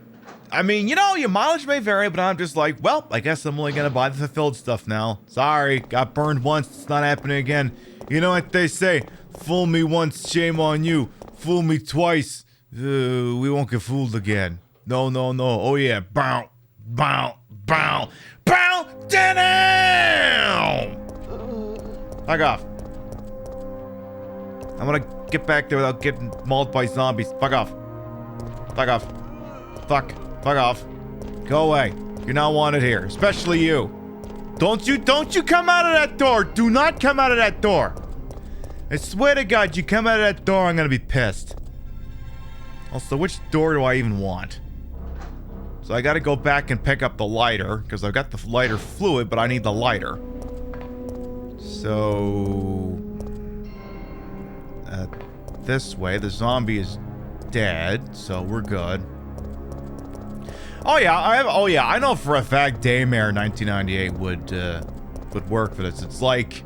I mean, you know, your mileage may vary, but I'm just like, well, I guess I'm only gonna buy the fulfilled stuff now. Sorry, got burned once, it's not happening again. You know what they say, fool me once, shame on you. Fool me twice, we won't get fooled again. No, no, no, oh yeah, bow, bow, bow, bow, down! Fuck off. I'm gonna get back there without getting mauled by zombies. Fuck off. Fuck off. Fuck. Fuck off. Go away. You're not wanted here. Especially you. Don't you come out of that door. Do not come out of that door. I swear to God, you come out of that door, I'm gonna be pissed. Also, which door do I even want? So I gotta go back and pick up the lighter, because I've got the lighter fluid, but I need the lighter. So... this way. The zombie is dead, so we're good. Oh yeah, I know for a fact Daymare 1998 would work for this. It's like,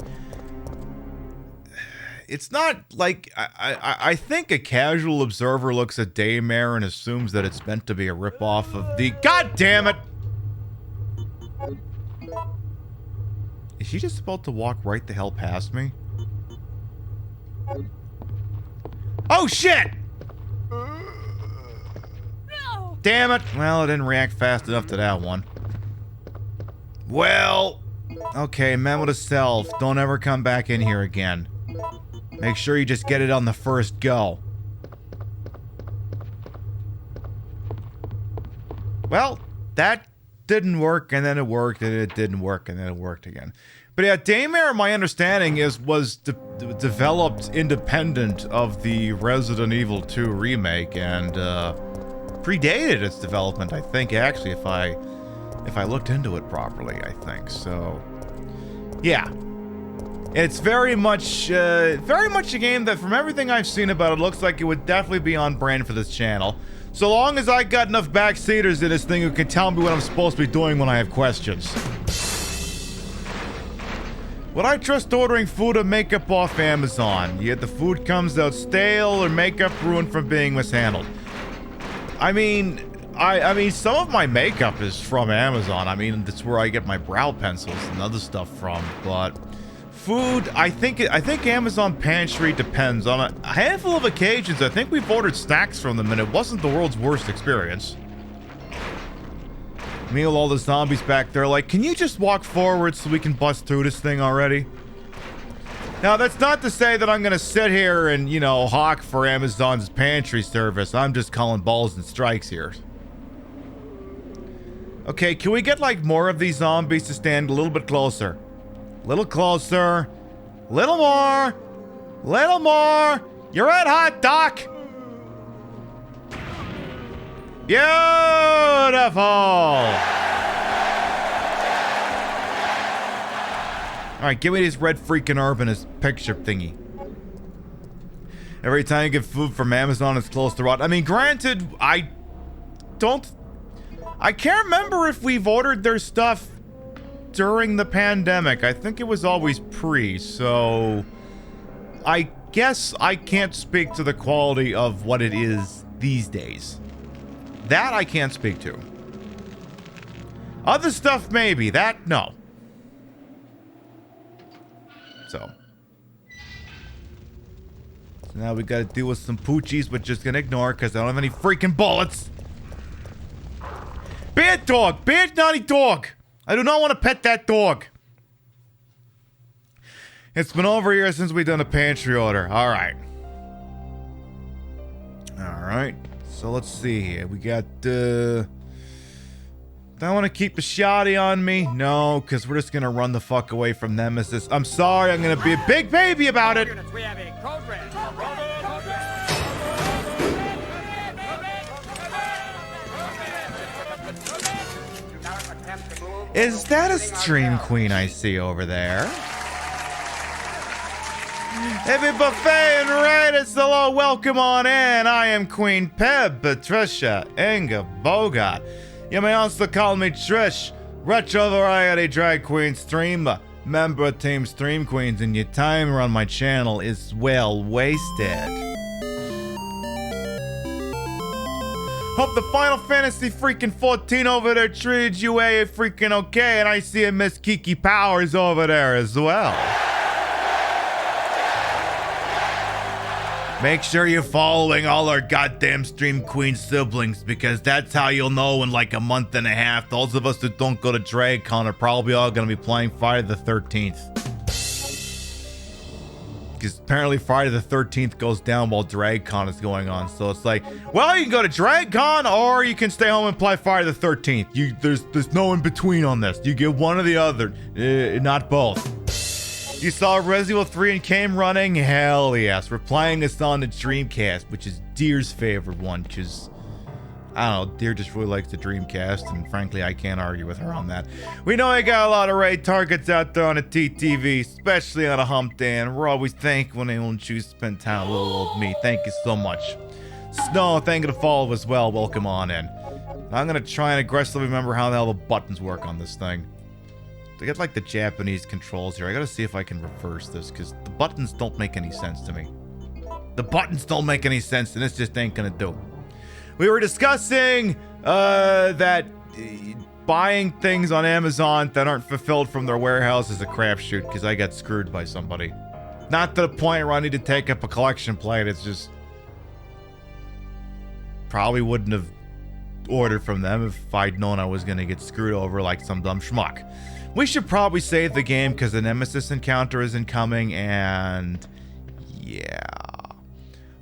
it's not like, I think a casual observer looks at Daymare and assumes that it's meant to be a ripoff of the, God damn it! Is she just about to walk right the hell past me? Oh shit! Damn it! Well, I didn't react fast enough to that one. Well, okay, memo to self. Don't ever come back in here again. Make sure you just get it on the first go. Well, that didn't work, and then it worked, and it didn't work, and then it worked again. But yeah, Daymare, my understanding is, was developed independent of the Resident Evil 2 remake, and predated its development, I think, actually, if I looked into it properly, I think. So, yeah. It's very much a game that, from everything I've seen about it, looks like it would definitely be on brand for this channel. So long as I got enough backseaters in this thing who can tell me what I'm supposed to be doing when I have questions. Would I trust ordering food or makeup off Amazon? Yet the food comes out stale or makeup ruined from being mishandled. I mean, some of my makeup is from Amazon. I mean, that's where I get my brow pencils and other stuff from. But food, I think Amazon Pantry depends. On a handful of occasions, I think we've ordered snacks from them, and it wasn't the world's worst experience. Meanwhile, all the zombies back there are like, can you just walk forward so we can bust through this thing already? Now, that's not to say that I'm gonna sit here and, you know, hawk for Amazon's pantry service. I'm just calling balls and strikes here. Okay, can we get, like, more of these zombies to stand a little bit closer? Little closer. Little more. Little more. You're red hot, Doc. Beautiful. Alright, give me this red freaking urbanist picture thingy. Every time you get food from Amazon, it's close to rot. I mean, granted, I can't remember if we've ordered their stuff during the pandemic. I think it was always pre, so I guess I can't speak to the quality of what it is these days. That I can't speak to. Other stuff, maybe. That, no. So now we gotta deal with some poochies, which just gonna ignore because I don't have any freaking bullets. Bad dog! Bad naughty dog! I do not want to pet that dog. It's been over a year since we've done a pantry order. Alright. Alright. So let's see here. We got, do I want to keep the shotty on me? No, because we're just going to run the fuck away from Nemesis. I'm sorry, I'm going to be a big baby about it. We have a code red. Is that a stream queen I see over there? Every buffet and Raiders, hello, welcome on in. I am Queen Peb, Patricia, Inga, Bogart. You may also call me Trish, retro variety drag queen streamer, member of Team Stream Queens, and your time on my channel is well wasted. Hope the Final Fantasy freaking 14 over there treated you a freaking okay, and I see a Miss Kiki Powers over there as well. Make sure you're following all our goddamn Stream Queen siblings, because that's how you'll know in like a month and a half. Those of us who don't go to DragCon are probably all going to be playing Friday the 13th. Because apparently Friday the 13th goes down while DragCon is going on. So it's like, well, you can go to DragCon or you can stay home and play Friday the 13th. There's no in between on this. You get one or the other, not both. You saw Resident Evil 3 and came running? Hell yes. We're playing this on the Dreamcast, which is Deer's favorite one, because, I don't know, Deer just really likes the Dreamcast, and frankly, I can't argue with her on that. We know I got a lot of raid targets out there on the TTV, especially on a hump day, and we're always thankful when anyone chooses to spend time with little old me. Thank you so much. Snow, thank you to follow as well. Welcome on in. I'm going to try and aggressively remember how the hell the buttons work on this thing. I get like the Japanese controls here. I gotta see if I can reverse this, because the buttons don't make any sense to me. The buttons don't make any sense, and this just ain't gonna do. We were discussing that buying things on Amazon that aren't fulfilled from their warehouse is a crapshoot, because I got screwed by somebody. Not to the point where I need to take up a collection plate. It's just probably wouldn't have ordered from them if I'd known I was gonna get screwed over like some dumb schmuck. We should probably save the game because the Nemesis encounter isn't coming, and yeah.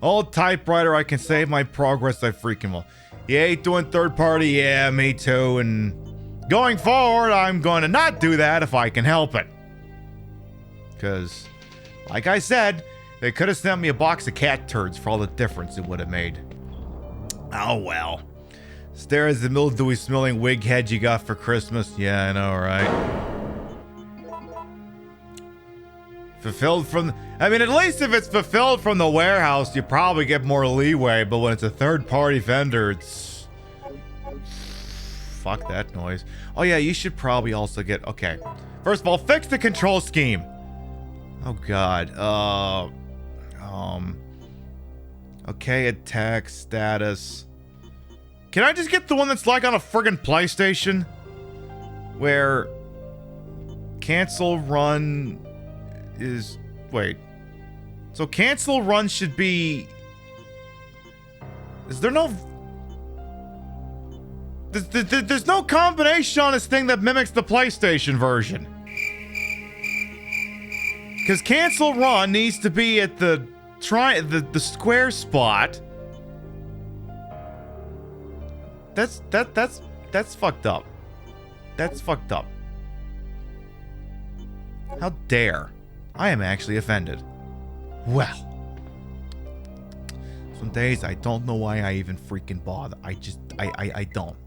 Old typewriter, I can save my progress, I freaking will. You hate doing third party? Yeah, me too, and going forward, I'm going to not do that if I can help it. Because, like I said, they could have sent me a box of cat turds for all the difference it would have made. Oh well. Stare at the mildewy smelling wig head you got for Christmas. Yeah, I know, right? Fulfilled from... I mean, at least if it's fulfilled from the warehouse, you probably get more leeway. But when it's a third-party vendor, it's... Fuck that noise. Oh, yeah, you should probably also get... Okay. First of all, fix the control scheme. Oh, God. Okay, attack status... Can I just get the one that's like on a friggin' PlayStation? Where cancel run is... Wait. So cancel run should be... Is there no... There's no combination on this thing that mimics the PlayStation version. Because cancel run needs to be at the square spot. That's fucked up. That's fucked up. How dare. I am actually offended. Well. Some days I don't know why I even freaking bother. I don't.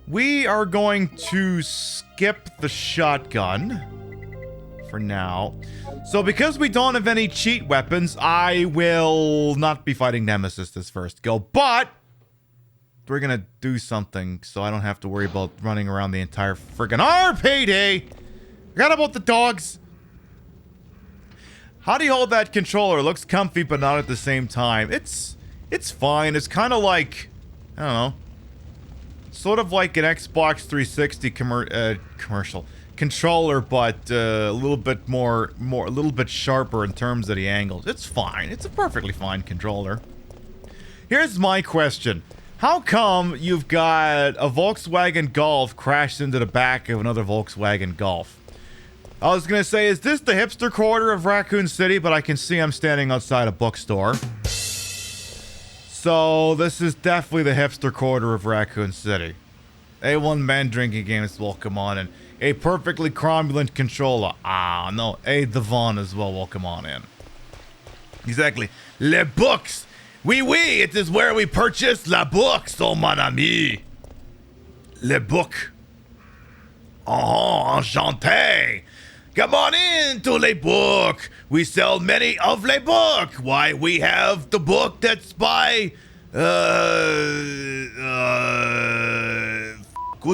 We are going to skip the shotgun for now. So because we don't have any cheat weapons, I will not be fighting Nemesis this first go, but gonna do something so I don't have to worry about running around the entire friggin' RPD. Forgot about the dogs. How do you hold that controller? It looks comfy, but not at the same time. It's fine. It's kind of like, I don't know, sort of like an Xbox 360 commercial controller, but a little bit a little bit sharper in terms of the angles. It's fine. It's a perfectly fine controller. Here's my question. How come you've got a Volkswagen Golf crashed into the back of another Volkswagen Golf? I was gonna say, is this the hipster quarter of Raccoon City? But I can see I'm standing outside a bookstore. So this is definitely the hipster quarter of Raccoon City. A1 man drinking games will come on in. A perfectly cromulent controller. Ah, no. A Devon as well will come on in. Exactly. Les books. Oui, oui, it is where we purchase la books, oh mon ami. Le book. Oh, enchanté. Come on in to les book. We sell many of les book. Why, we have the book that's by, who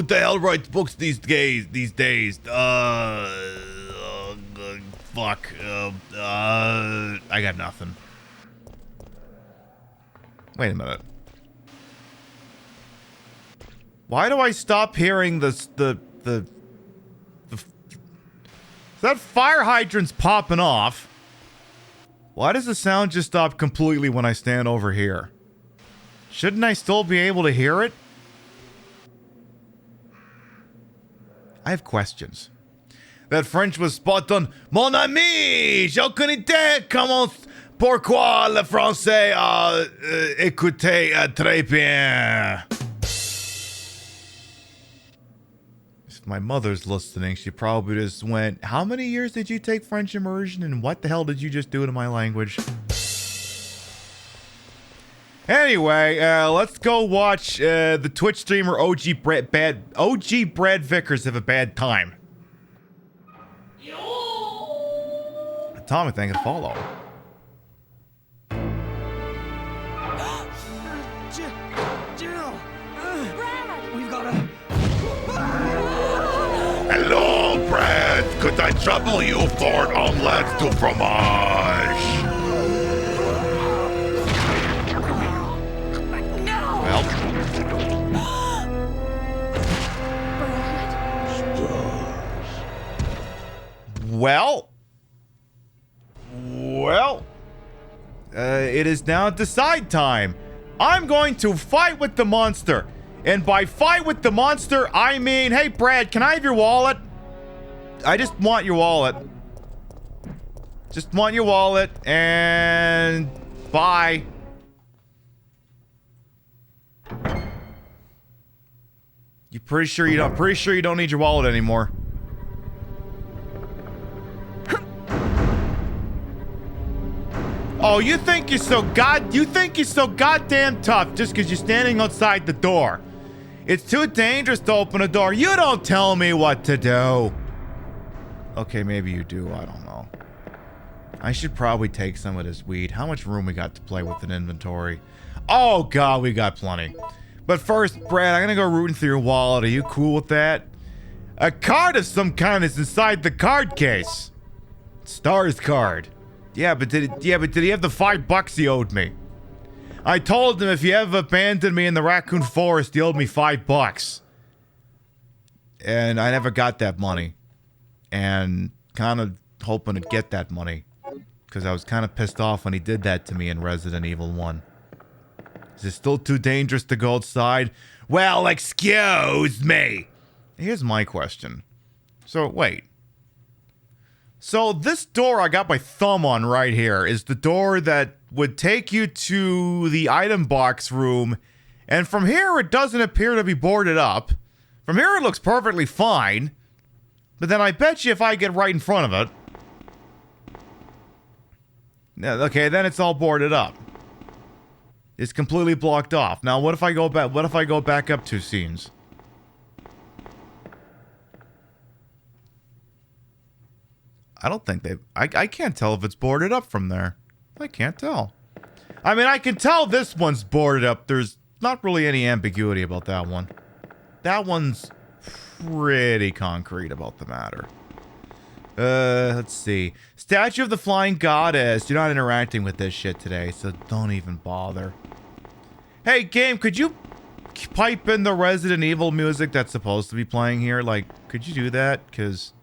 the hell writes books these days? Fuck. I got nothing. Wait a minute. Why do I stop hearing this, that fire hydrant's popping off? Why does the sound just stop completely when I stand over here? Shouldn't I still be able to hear it? I have questions. That French was spot on. Mon ami, je connais comment, pourquoi le français écoutez très bien. If my mother's listening, she probably just went, how many years did you take French immersion and what the hell did you just do to my language? Anyway, let's go watch the Twitch streamer OG Brad Vickers have a bad time. Tommy, thank you to follow. Jill! Brad! We've got a... Hello, Brad. Could I trouble you for an omelette du fromage? Well, it is now decide time. I'm going to fight with the monster. And by fight with the monster, I mean, hey, Brad, can I have your wallet? I just want your wallet. Just want your wallet, and bye. You're pretty sure you don't need your wallet anymore. Oh, you think you're so goddamn tough just because you're standing outside the door. It's too dangerous to open a door. You don't tell me what to do. Okay, maybe you do. I don't know. I should probably take some of this weed. How much room we got to play with in inventory? Oh, God, we got plenty. But first, Brad, I'm gonna go rooting through your wallet. Are you cool with that? A card of some kind is inside the card case. Star's card. Yeah, but did he have the $5 he owed me? I told him if he ever abandoned me in the raccoon forest, he owed me $5. And I never got that money. And kind of hoping to get that money. Because I was kind of pissed off when he did that to me in Resident Evil 1. Is it still too dangerous to go outside? Well, excuse me. Here's my question. So, wait. So, this door I got my thumb on right here is the door that would take you to the item box room. And from here, it doesn't appear to be boarded up. From here, it looks perfectly fine. But then I bet you if I get right in front of it... Okay, then it's all boarded up. It's completely blocked off. Now, what if I go back? What if I go back up 2 scenes? I don't think they... I can't tell if it's boarded up from there. I can't tell. I mean, I can tell this one's boarded up. There's not really any ambiguity about that one. That one's pretty concrete about the matter. Let's see. Statue of the Flying Goddess. You're not interacting with this shit today, so don't even bother. Hey, game, could you pipe in the Resident Evil music that's supposed to be playing here? Like, could you do that? Because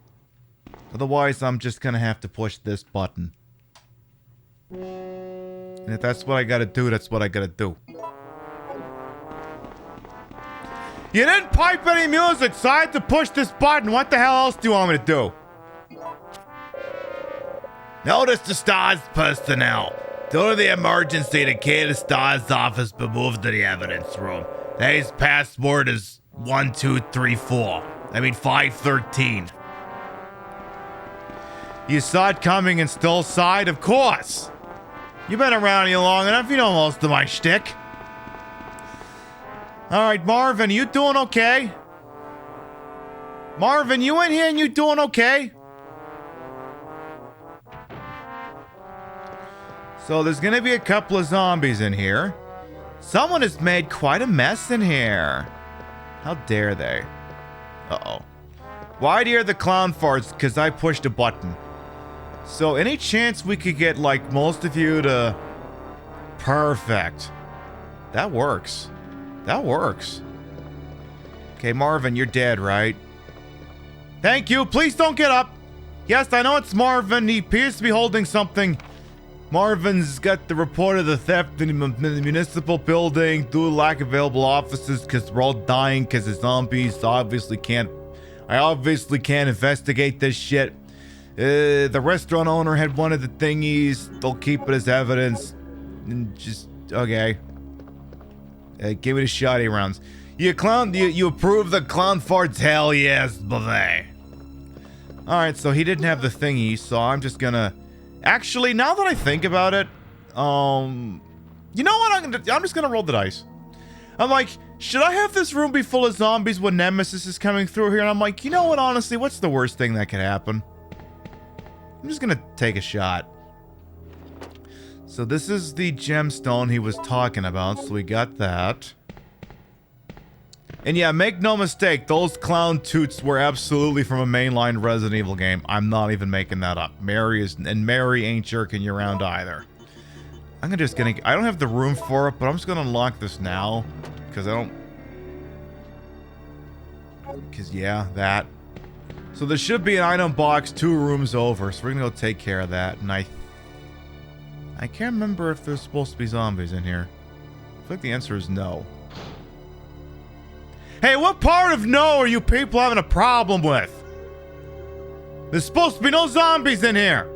otherwise, I'm just gonna have to push this button. And if that's what I gotta do, that's what I gotta do. You didn't pipe any music, so I had to push this button. What the hell else do you want me to do? Notice the STARS personnel. Due to the emergency, the key to STARS office be moved to the evidence room. Today's password is 1234. 513. You saw it coming and still sighed? Of course. You've been around here long enough. You know most of my shtick. Alright, Marvin, you doing okay? Marvin, you in here and you doing okay? So there's gonna be a couple of zombies in here. Someone has made quite a mess in here. How dare they? Uh-oh. Why do you hear the clown farts? Because I pushed a button. So any chance we could get, like, most of you to... Perfect. That works. That works. Okay, Marvin, you're dead, right? Thank you. Please don't get up. Yes, I know it's Marvin. He appears to be holding something. Marvin's got the report of the theft in the municipal building due to lack of available officers because we're all dying because the zombies obviously can't... I obviously can't investigate this shit. The restaurant owner had one of the thingies. They'll keep it as evidence. And just... Okay. Give it a shotty rounds. You approve the clown farts? Hell yes, buffet. Alright, so he didn't have the thingy, so I'm just gonna... Actually, now that I think about it, you know what? I'm just gonna roll the dice. I'm like, should I have this room be full of zombies when Nemesis is coming through here? And I'm like, you know what? Honestly, what's the worst thing that could happen? I'm just gonna take a shot. So this is the gemstone he was talking about, so we got that. And yeah, make no mistake, those clown toots were absolutely from a mainline Resident Evil game. I'm not even making that up. Mary ain't jerking you around either. I don't have the room for it, but I'm just gonna unlock this now. Yeah, that. So there should be an item box 2 rooms over, so we're gonna go take care of that. And I can't remember if there's supposed to be zombies in here. I think the answer is no. Hey, what part of no are you people having a problem with? There's supposed to be no zombies in here.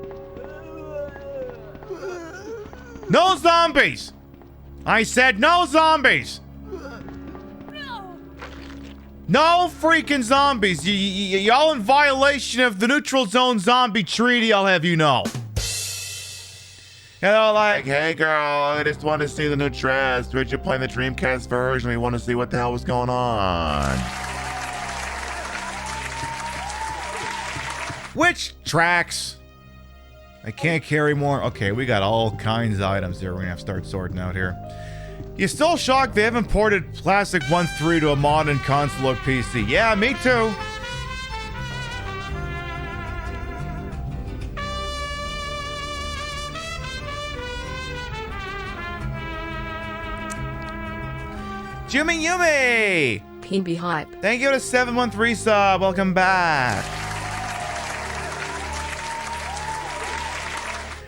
No zombies. I said no zombies. No freaking zombies. Y'all in violation of the Neutral Zone Zombie Treaty, I'll have you know. You know, like, hey girl, I just want to see the new dress. Would you play the Dreamcast version? We want to see what the hell was going on. Which tracks? I can't carry more. Okay, we got all kinds of items here. We're gonna have to start sorting out here. You still shocked they haven't ported Classic 1.3 to a modern console or PC? Yeah, me too. Jimmy Yumi! PB Hype. Thank you to 713 sub. Welcome back.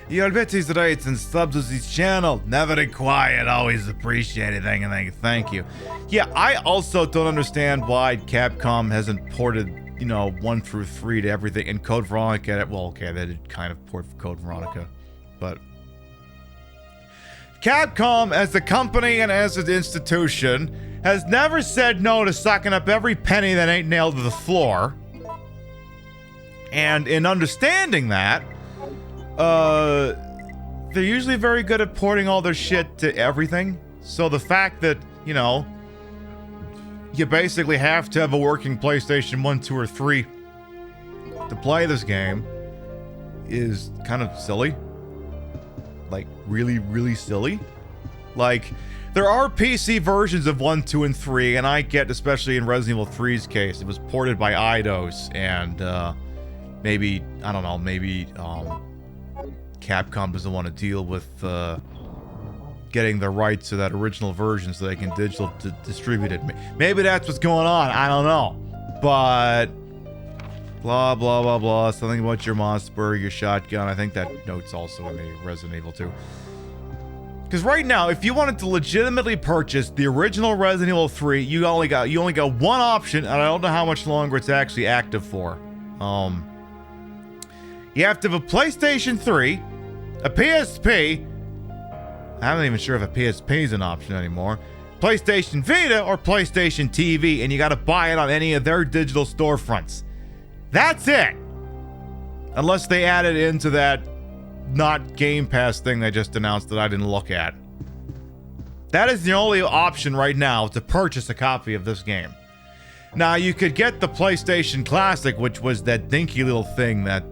Your Betty's rates and subs to this channel. Never required. Always appreciate it. Thank you. Yeah, I also don't understand why Capcom hasn't ported, 1 through 3 to everything. And Code Veronica, well, okay, they did kind of port for Code Veronica. But Capcom, as a company and as an institution, has never said no to sucking up every penny that ain't nailed to the floor. And in understanding that, they're usually very good at porting all their shit to everything. So the fact that, you basically have to have a working PlayStation 1, 2, or 3 to play this game is kind of silly. Like, really, really silly. Like, There are PC versions of 1, 2, and 3, and I get, especially in Resident Evil 3's case, it was ported by Eidos, and maybe, I don't know, maybe Capcom doesn't want to deal with getting the rights to that original version so they can digital distribute it. Maybe that's what's going on, I don't know. But, blah, blah, blah, blah, something about your Mossberg, your shotgun. I think that note's also in the Resident Evil 2. Because right now, if you wanted to legitimately purchase the original Resident Evil 3, you only got one option, and I don't know how much longer it's actually active for. You have to have a PlayStation 3, a PSP. I'm not even sure if a PSP is an option anymore. PlayStation Vita or PlayStation TV, and you got to buy it on any of their digital storefronts. That's it. Unless they add it into that not Game Pass thing they just announced that I didn't look at. That is the only option right now to purchase a copy of this game. Now, you could get the PlayStation Classic, which was that dinky little thing that,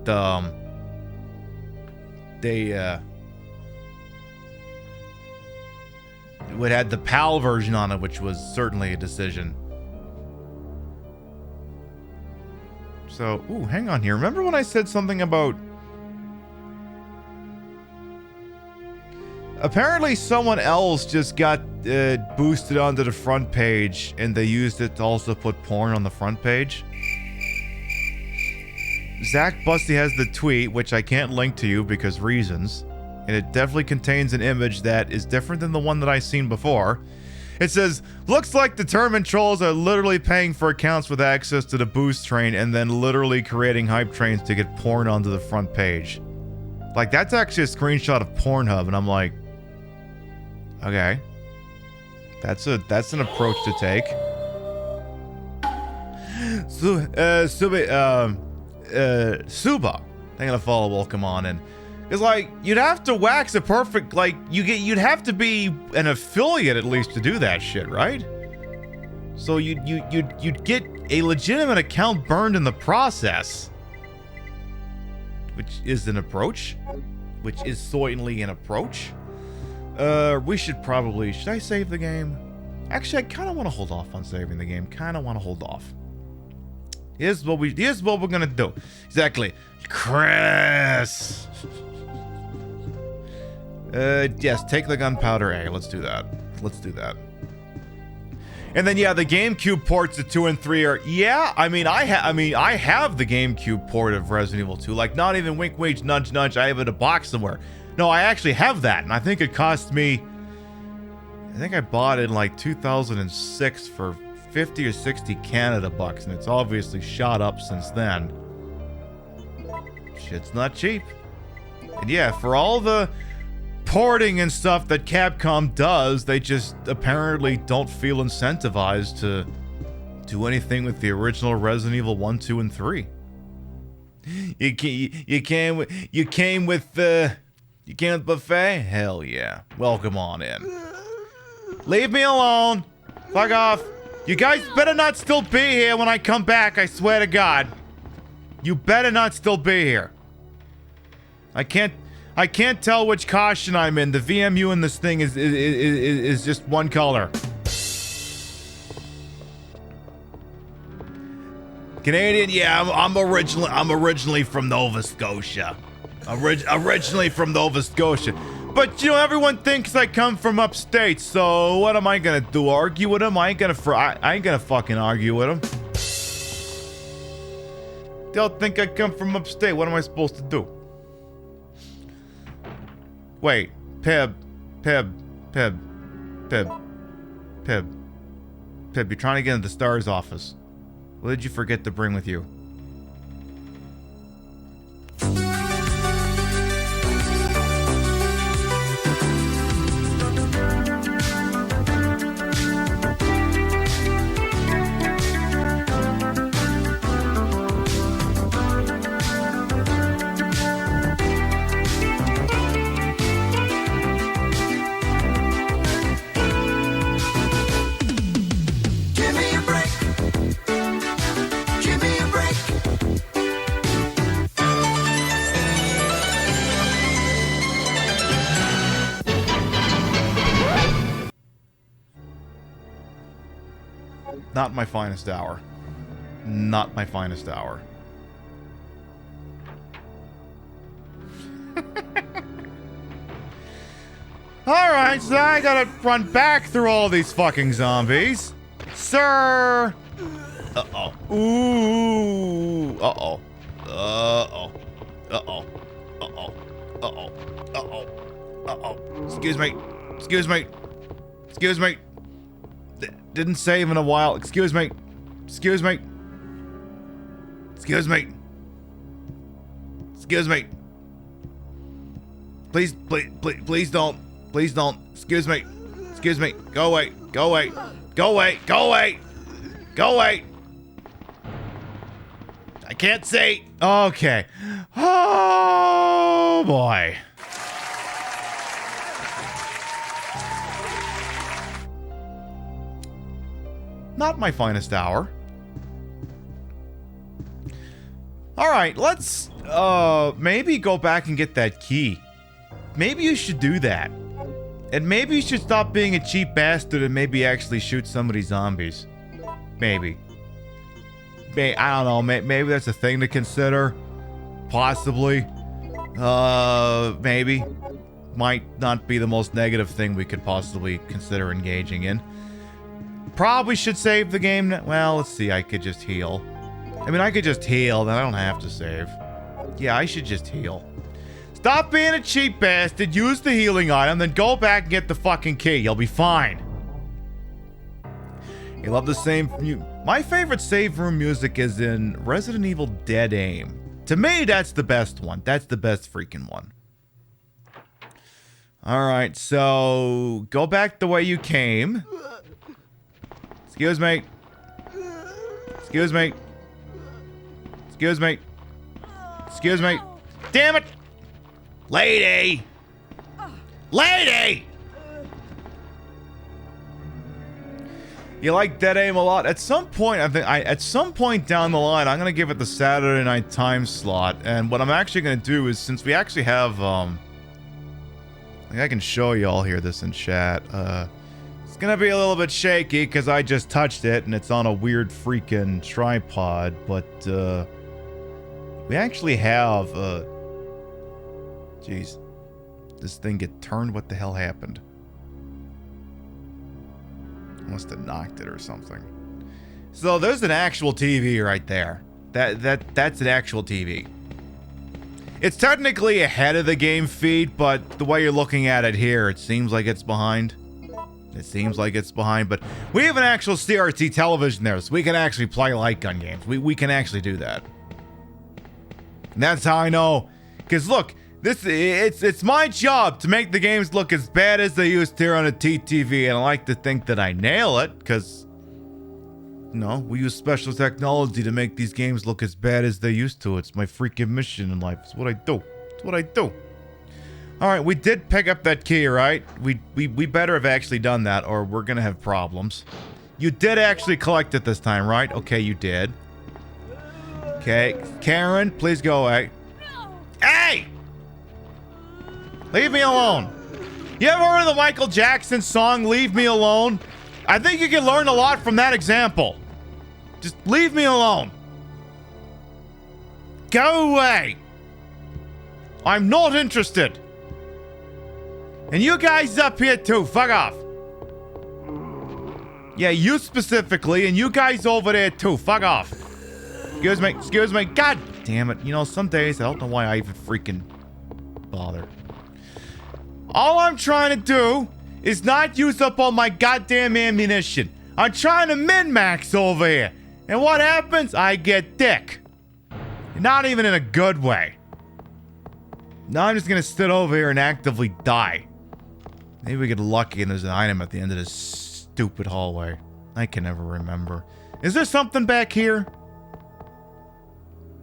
it had the PAL version on it, which was certainly a decision. So, ooh, hang on here. Remember when I said something about... Apparently someone else just got boosted onto the front page, and they used it to also put porn on the front page. Zach Busty has the tweet, which I can't link to you because reasons. And it definitely contains an image that is different than the one that I've seen before. It says, looks like determined trolls are literally paying for accounts with access to the boost train and then literally creating hype trains to get porn onto the front page. Like, that's actually a screenshot of Pornhub, and I'm like, okay. That's an approach to take. Suba, I'm gonna follow welcome on in. It's like, you'd have to wax a perfect, like, you'd have to be an affiliate at least to do that shit, right? So you'd get a legitimate account burned in the process. Which is an approach. Which is certainly an approach. We should I save the game? Actually, I kind of want to hold off on saving the game. Here's what we're gonna do. Exactly. Chris! Yes, take the gunpowder A. Let's do that. And then, yeah, the GameCube ports of 2 and 3 are... Yeah, I have the GameCube port of Resident Evil 2. Like, not even wink, wink, nudge, nudge. I have it in a box somewhere. No, I actually have that. And I think it cost me... I think I bought it in, like, 2006 for 50 or 60 Canada bucks. And it's obviously shot up since then. Shit's not cheap. And yeah, for all the porting and stuff that Capcom does, they just apparently don't feel incentivized to do anything with the original Resident Evil 1, 2, and 3. You came with buffet? Hell yeah. Welcome on in. Leave me alone. Fuck off. You guys better not still be here when I come back, I swear to God. You better not still be here. I can't tell which caution I'm in. The VMU in this thing is just one color. Canadian, yeah, I'm originally from Nova Scotia. Originally from Nova Scotia. But, you know, everyone thinks I come from upstate, so what am I gonna do? Argue with them? I ain't gonna fucking argue with them. They'll think I come from upstate. What am I supposed to do? Wait, Pib, you're trying to get into the STARS office. What did you forget to bring with you? Give me a break. Not my finest hour. Not my finest hour. Alright, so I gotta run back through all these fucking zombies. Sir! Uh-oh. Ooh. Uh-oh. Uh-oh. Uh-oh. Uh-oh. Uh-oh. Uh-oh. Uh-oh. Excuse me. Excuse me. Excuse me. Didn't save in a while. Excuse me. Excuse me. Excuse me. Excuse me. Please, please don't. Please don't. Excuse me. Excuse me. Go away. Go away. Go away. Go away. Go away. I can't see. Okay. Oh, boy. Not my finest hour. Alright, let's, maybe go back and get that key. Maybe you should do that. And maybe you should stop being a cheap bastard and maybe actually shoot some of these zombies. Maybe. I don't know, maybe that's a thing to consider. Possibly. Maybe. Might not be the most negative thing we could possibly consider engaging in. Probably should save the game. Well, let's see, I could just heal. I mean, I could just heal, then I don't have to save. Yeah, I should just heal. Stop being a cheap bastard, use the healing item, then go back and get the fucking key. You'll be fine. You love the same... My favorite save room music is in Resident Evil Dead Aim. To me, that's the best one. That's the best freaking one. Alright, so... Go back the way you came. Excuse me. Excuse me. Excuse me. Excuse me. Damn it! Lady! Lady! You like Dead Aim a lot. At some point, at some point down the line, I'm gonna give it the Saturday night time slot. And what I'm actually gonna do is, since we actually have, I think I can show you all here this in chat. It's gonna be a little bit shaky because I just touched it and it's on a weird freaking tripod. But we actually have, jeez, this thing get turned. What the hell happened? Must have knocked it or something. So there's an actual TV right there. That's an actual TV. It's technically ahead of the game feed, but the way you're looking at it here, it seems like it's behind. It seems like it's behind, but we have an actual CRT television there, so we can actually play light gun games. We can actually do that. And that's how I know. Because look, it's my job to make the games look as bad as they used to here on a TTV, and I like to think that I nail it, because, you know, we use special technology to make these games look as bad as they used to. It's my freaking mission in life. It's what I do. It's what I do. Alright, we did pick up that key, right? We better have actually done that, or we're gonna have problems. You did actually collect it this time, right? Okay, you did. Okay, Karen, please go away. Hey! Leave me alone. You ever heard of the Michael Jackson song, Leave Me Alone? I think you can learn a lot from that example. Just leave me alone. Go away. I'm not interested. And you guys up here too, fuck off. Yeah, you specifically, and you guys over there too, fuck off. Excuse me, god damn it. You know, some days I don't know why I even freaking bother. All I'm trying to do is not use up all my goddamn ammunition. I'm trying to min-max over here. And what happens? I get dick. Not even in a good way. Now I'm just gonna sit over here and actively die. Maybe we get lucky and there's an item at the end of this stupid hallway. I can never remember. Is there something back here?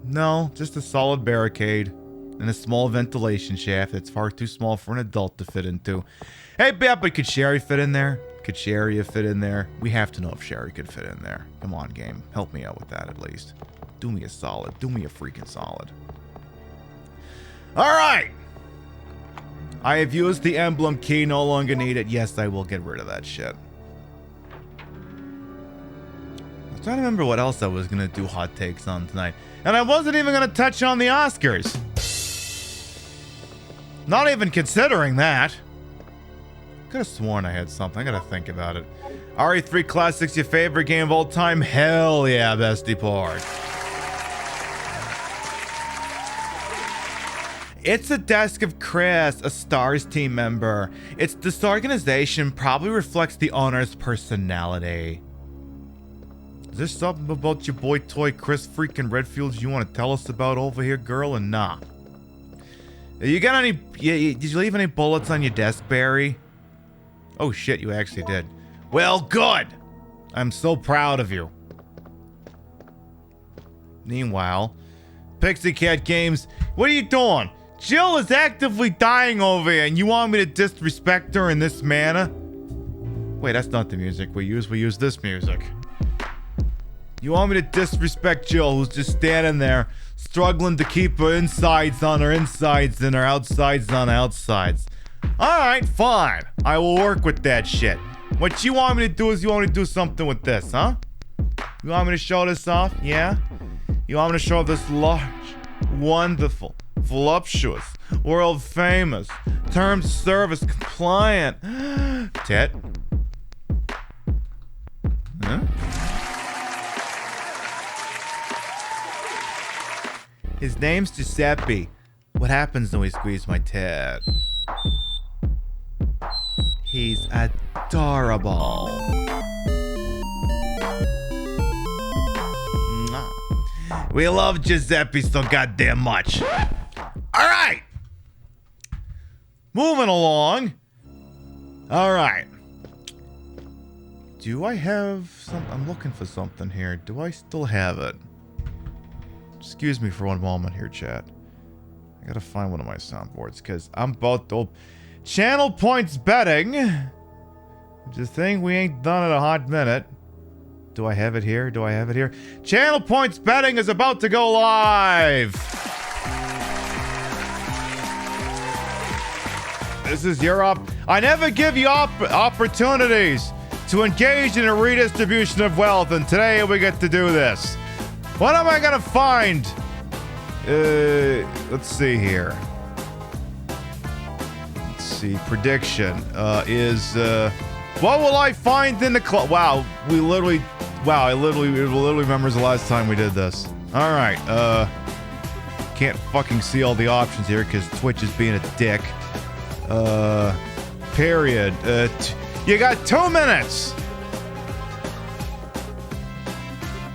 No, just a solid barricade. And a small ventilation shaft that's far too small for an adult to fit into. Hey, but could Sherry fit in there? Could Sherry fit in there? We have to know if Sherry could fit in there. Come on, game. Help me out with that at least. Do me a solid. Do me a freaking solid. Alright! I have used the emblem key. No longer need it. Yes, I will get rid of that shit. trying to remember what else I was gonna do hot takes on tonight. And I wasn't even gonna touch on the Oscars. Not even considering that. Could have sworn I had something. I gotta think about it. RE3 Classic's your favorite game of all time? Hell yeah, bestie port. It's a desk of Chris, a STARS team member. It's this organization probably reflects the owner's personality. Is there something about your boy toy Chris freaking Redfield you want to tell us about over here, girl, or nah? You got any, did you leave any bullets on your desk, Barry? Oh shit, you actually did. Well, good! I'm so proud of you. Meanwhile, Pixie Cat Games, what are you doing? Jill is actively dying over here, and you want me to disrespect her in this manner? Wait, that's not the music we use this music. You want me to disrespect Jill, who's just standing there, struggling to keep her insides on her insides and her outsides on her outsides. Alright, fine. I will work with that shit. What you want me to do is you want me to do something with this, huh? You want me to show this off? Yeah? You want me to show this large, wonderful, voluptuous, world famous, term service compliant tit? Huh? His name's Giuseppe. What happens when we squeeze my tit? He's adorable. Mwah. We love Giuseppe so goddamn much. Alright. Moving along. Alright. Do I have some? I'm looking for something here. Do I still have it? Excuse me for one moment here, chat. I gotta find one of my soundboards because I'm about to. Channel points betting. It's a thing we ain't done in a hot minute. Do I have it here? Do I have it here? Channel points betting is about to go live. This is your I never give you opportunities to engage in a redistribution of wealth, and today we get to do this. What am I gonna find? Let's see here. Let's see. Prediction is what will I find in the club? Wow, I literally remembers the last time we did this. All right, can't fucking see all the options here because Twitch is being a dick. Period. You got 2 minutes.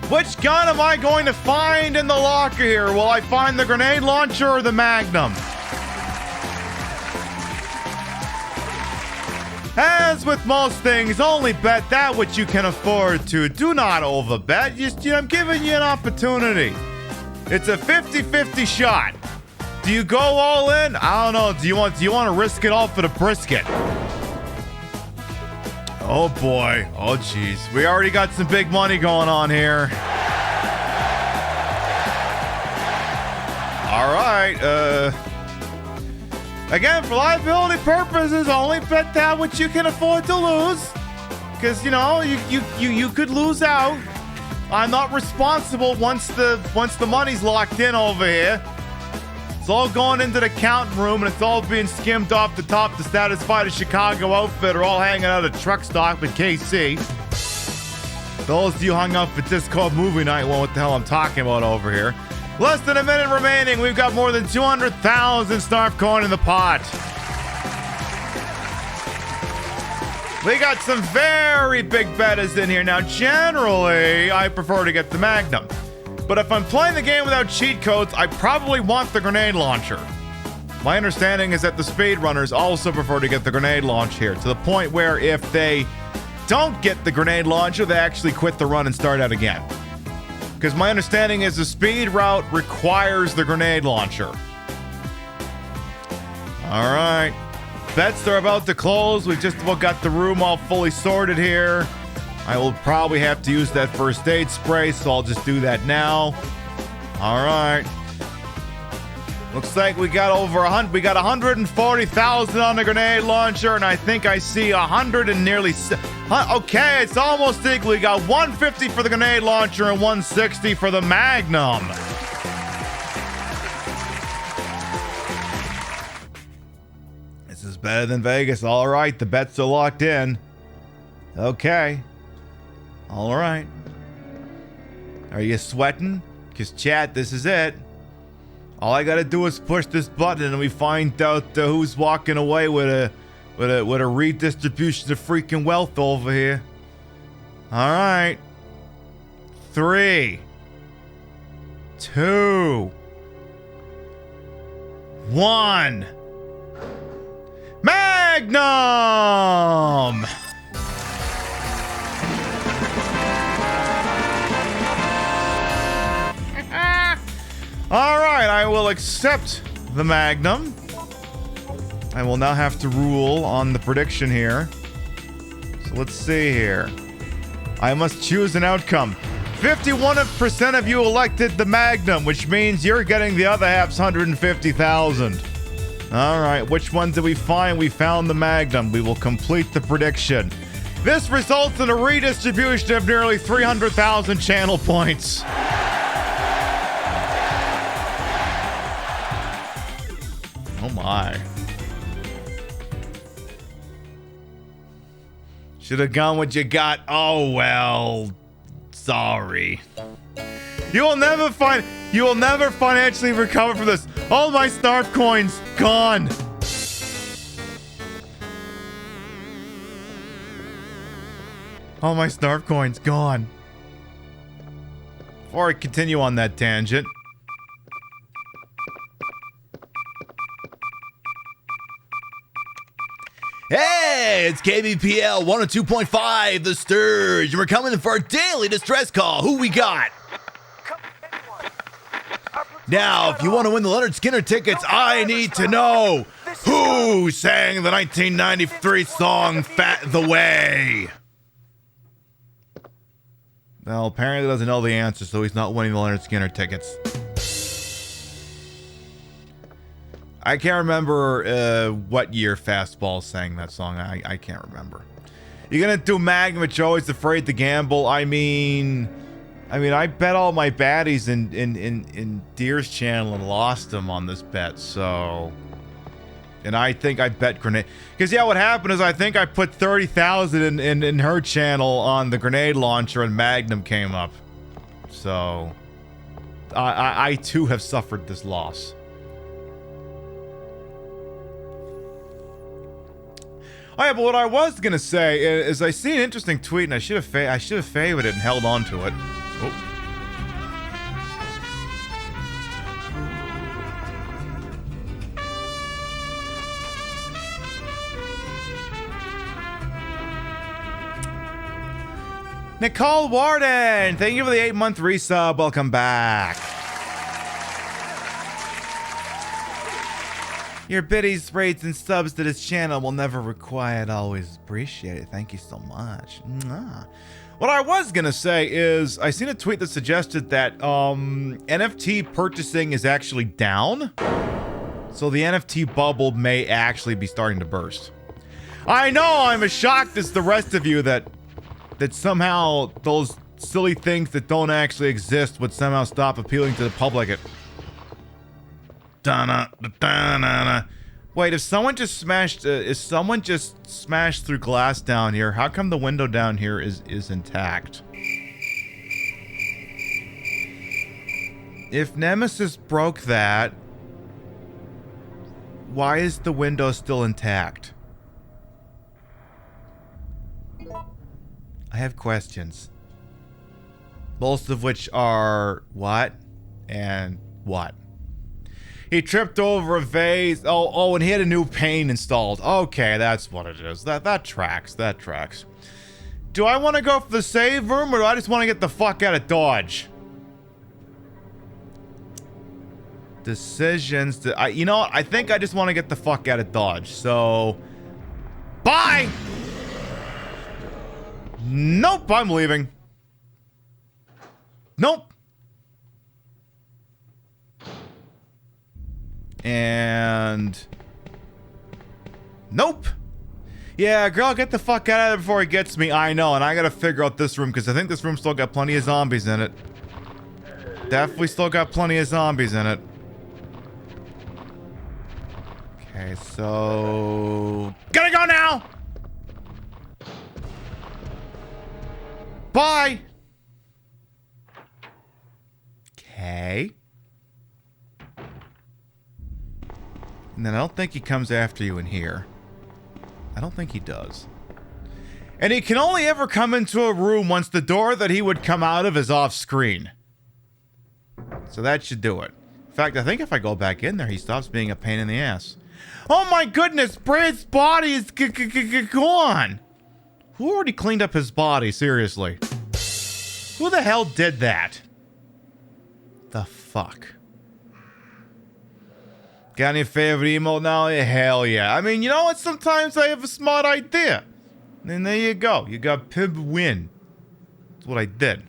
Which gun am I going to find in the locker here? Will I find the grenade launcher or the Magnum? As with most things, only bet that which you can afford to. Do not overbet. Just, I'm giving you an opportunity. It's a 50-50 shot. Do you go all in? I don't know. Do you want to risk it all for the brisket? Oh boy. Oh jeez. We already got some big money going on here. All right. Again, for liability purposes, only bet that which you can afford to lose. Because, you know, you could lose out. I'm not responsible once the money's locked in over here. It's all going into the counting room, and it's all being skimmed off the top to satisfy the Chicago outfitter, all hanging out of truck stop with KC. Those of you hung up for Discord movie night won't know what the hell I'm talking about over here. Less than a minute remaining. We've got more than 200,000 Snarf coin in the pot. We got some very big betters in here. Now, generally, I prefer to get the Magnum. But if I'm playing the game without cheat codes, I probably want the grenade launcher. My understanding is that the speedrunners also prefer to get the grenade launch here, to the point where if they don't get the grenade launcher, they actually quit the run and start out again. Because my understanding is the speed route requires the grenade launcher. All right. Bets are about to close. We've just about got the room all fully sorted here. I will probably have to use that first aid spray, so I'll just do that now. All right. Looks like we got over 100. We got 140,000 on the grenade launcher, and I think I see 100 and nearly. Okay, it's almost equal. We got 150 for the grenade launcher and 160 for the Magnum. This is better than Vegas. All right, the bets are locked in. Okay. All right. Are you sweating? Because chat, this is it. All I gotta do is push this button and we find out who's walking away with a redistribution of freaking wealth over here. All right. 3, 2, 1. Magnum! All right, I will accept the Magnum. I will now have to rule on the prediction here. So let's see here. I must choose an outcome. 51% of you elected the Magnum, which means you're getting the other half's 150,000. All right, which one did we find? We found the Magnum. We will complete the prediction. This results in a redistribution of nearly 300,000 channel points. Oh my. Should have gone what you got. Oh well. Sorry. You will never financially recover from this. All my Snarf coins gone. All my Snarf coins gone. Before I continue on that tangent, hey, it's KBPL 102.5, The Sturge, and we're coming in for our daily distress call. Who we got? Now, if you want to win the Leonard Skinner tickets, I need to know who sang the 1993 song Fat the Way. Well, apparently doesn't know the answer, so he's not winning the Leonard Skinner tickets. I can't remember what year Fastball sang that song. I can't remember. You're gonna do Magnum, which you're always afraid to gamble. I mean, I bet all my baddies in Deer's channel and lost them on this bet. So, and I think I bet grenade because yeah, what happened is I think I put 30,000 in her channel on the grenade launcher and Magnum came up. So, I too have suffered this loss. Oh yeah, but what I was gonna say is I see an interesting tweet and I should have favored it and held on to it. Oh. Nicole Warden, thank you for the 8-month resub. Welcome back. Your biddies, rates, and subs to this channel will never require it. Always appreciate it. Thank you so much. Mwah. What I was gonna say is I seen a tweet that suggested that NFT purchasing is actually down. So the NFT bubble may actually be starting to burst. I know I'm as shocked as the rest of you that somehow those silly things that don't actually exist would somehow stop appealing to the public. Wait, if someone just smashed through glass down here, how come the window down here is intact? If Nemesis broke that, why is the window still intact? I have questions. Most of which are what and what. He tripped over a vase. Oh, and he had a new pane installed. Okay, that's what it is. That tracks. That tracks. Do I want to go for the save room or do I just want to get the fuck out of Dodge? Decisions. You know what? I think I just want to get the fuck out of Dodge. So, bye. Nope, I'm leaving. Nope. And... Nope. Yeah, girl, get the fuck out of there before he gets me. I know, and I gotta figure out this room, because I think this room still got plenty of zombies in it. Definitely still got plenty of zombies in it. Okay, so... Gotta go now! Bye! Okay. And then I don't think he comes after you in here. I don't think he does. And he can only ever come into a room once the door that he would come out of is off screen. So that should do it. In fact, I think if I go back in there, he stops being a pain in the ass. Oh my goodness, Brad's body is gone. Who already cleaned up his body, seriously? Who the hell did that? The fuck? Got any favorite emote now? Hell yeah. I mean, you know what? Sometimes I have a smart idea. And there you go. You got Pib win. That's what I did.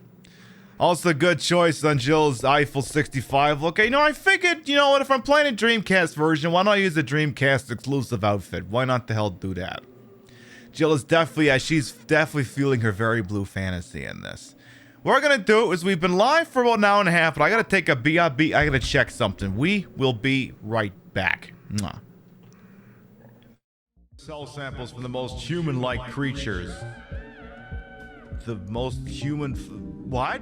Also, good choice on Jill's Eiffel 65 look. You know, I figured, you know what? If I'm playing a Dreamcast version, why not use a Dreamcast exclusive outfit? Why not the hell do that? Jill is definitely, she's definitely feeling her very blue fantasy in this. What we're gonna do is we've been live for about an hour and a half, but I gotta take a BRB. I gotta check something. We will be right back. Mwah. Cell samples from the most human-like creatures. The most human. What?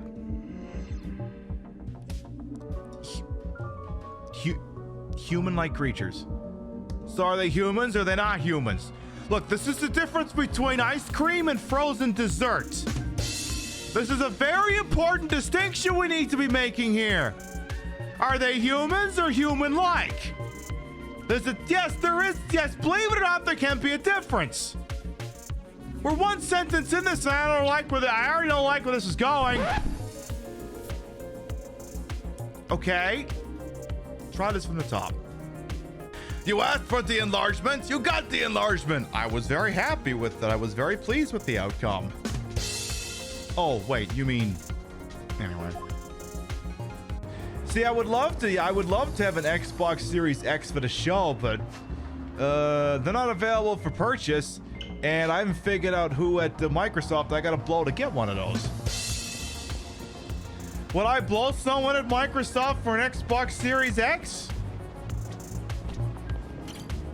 Human-like creatures. So are they humans or are they not humans? Look, this is the difference between ice cream and frozen dessert. This is a very important distinction we need to be making here. Are they humans or human-like? Yes, there is. Yes, believe it or not, there can be a difference. We're one sentence in this, and I already don't like where this is going. Okay. Try this from the top. You asked for the enlargement, you got the enlargement. I was very happy with it. I was very pleased with the outcome. Oh, wait, you mean... Anyway. See, I would love to have an Xbox Series X for the show, but they're not available for purchase, and I haven't figured out who at Microsoft I gotta blow to get one of those. Would I blow someone at Microsoft for an Xbox Series X?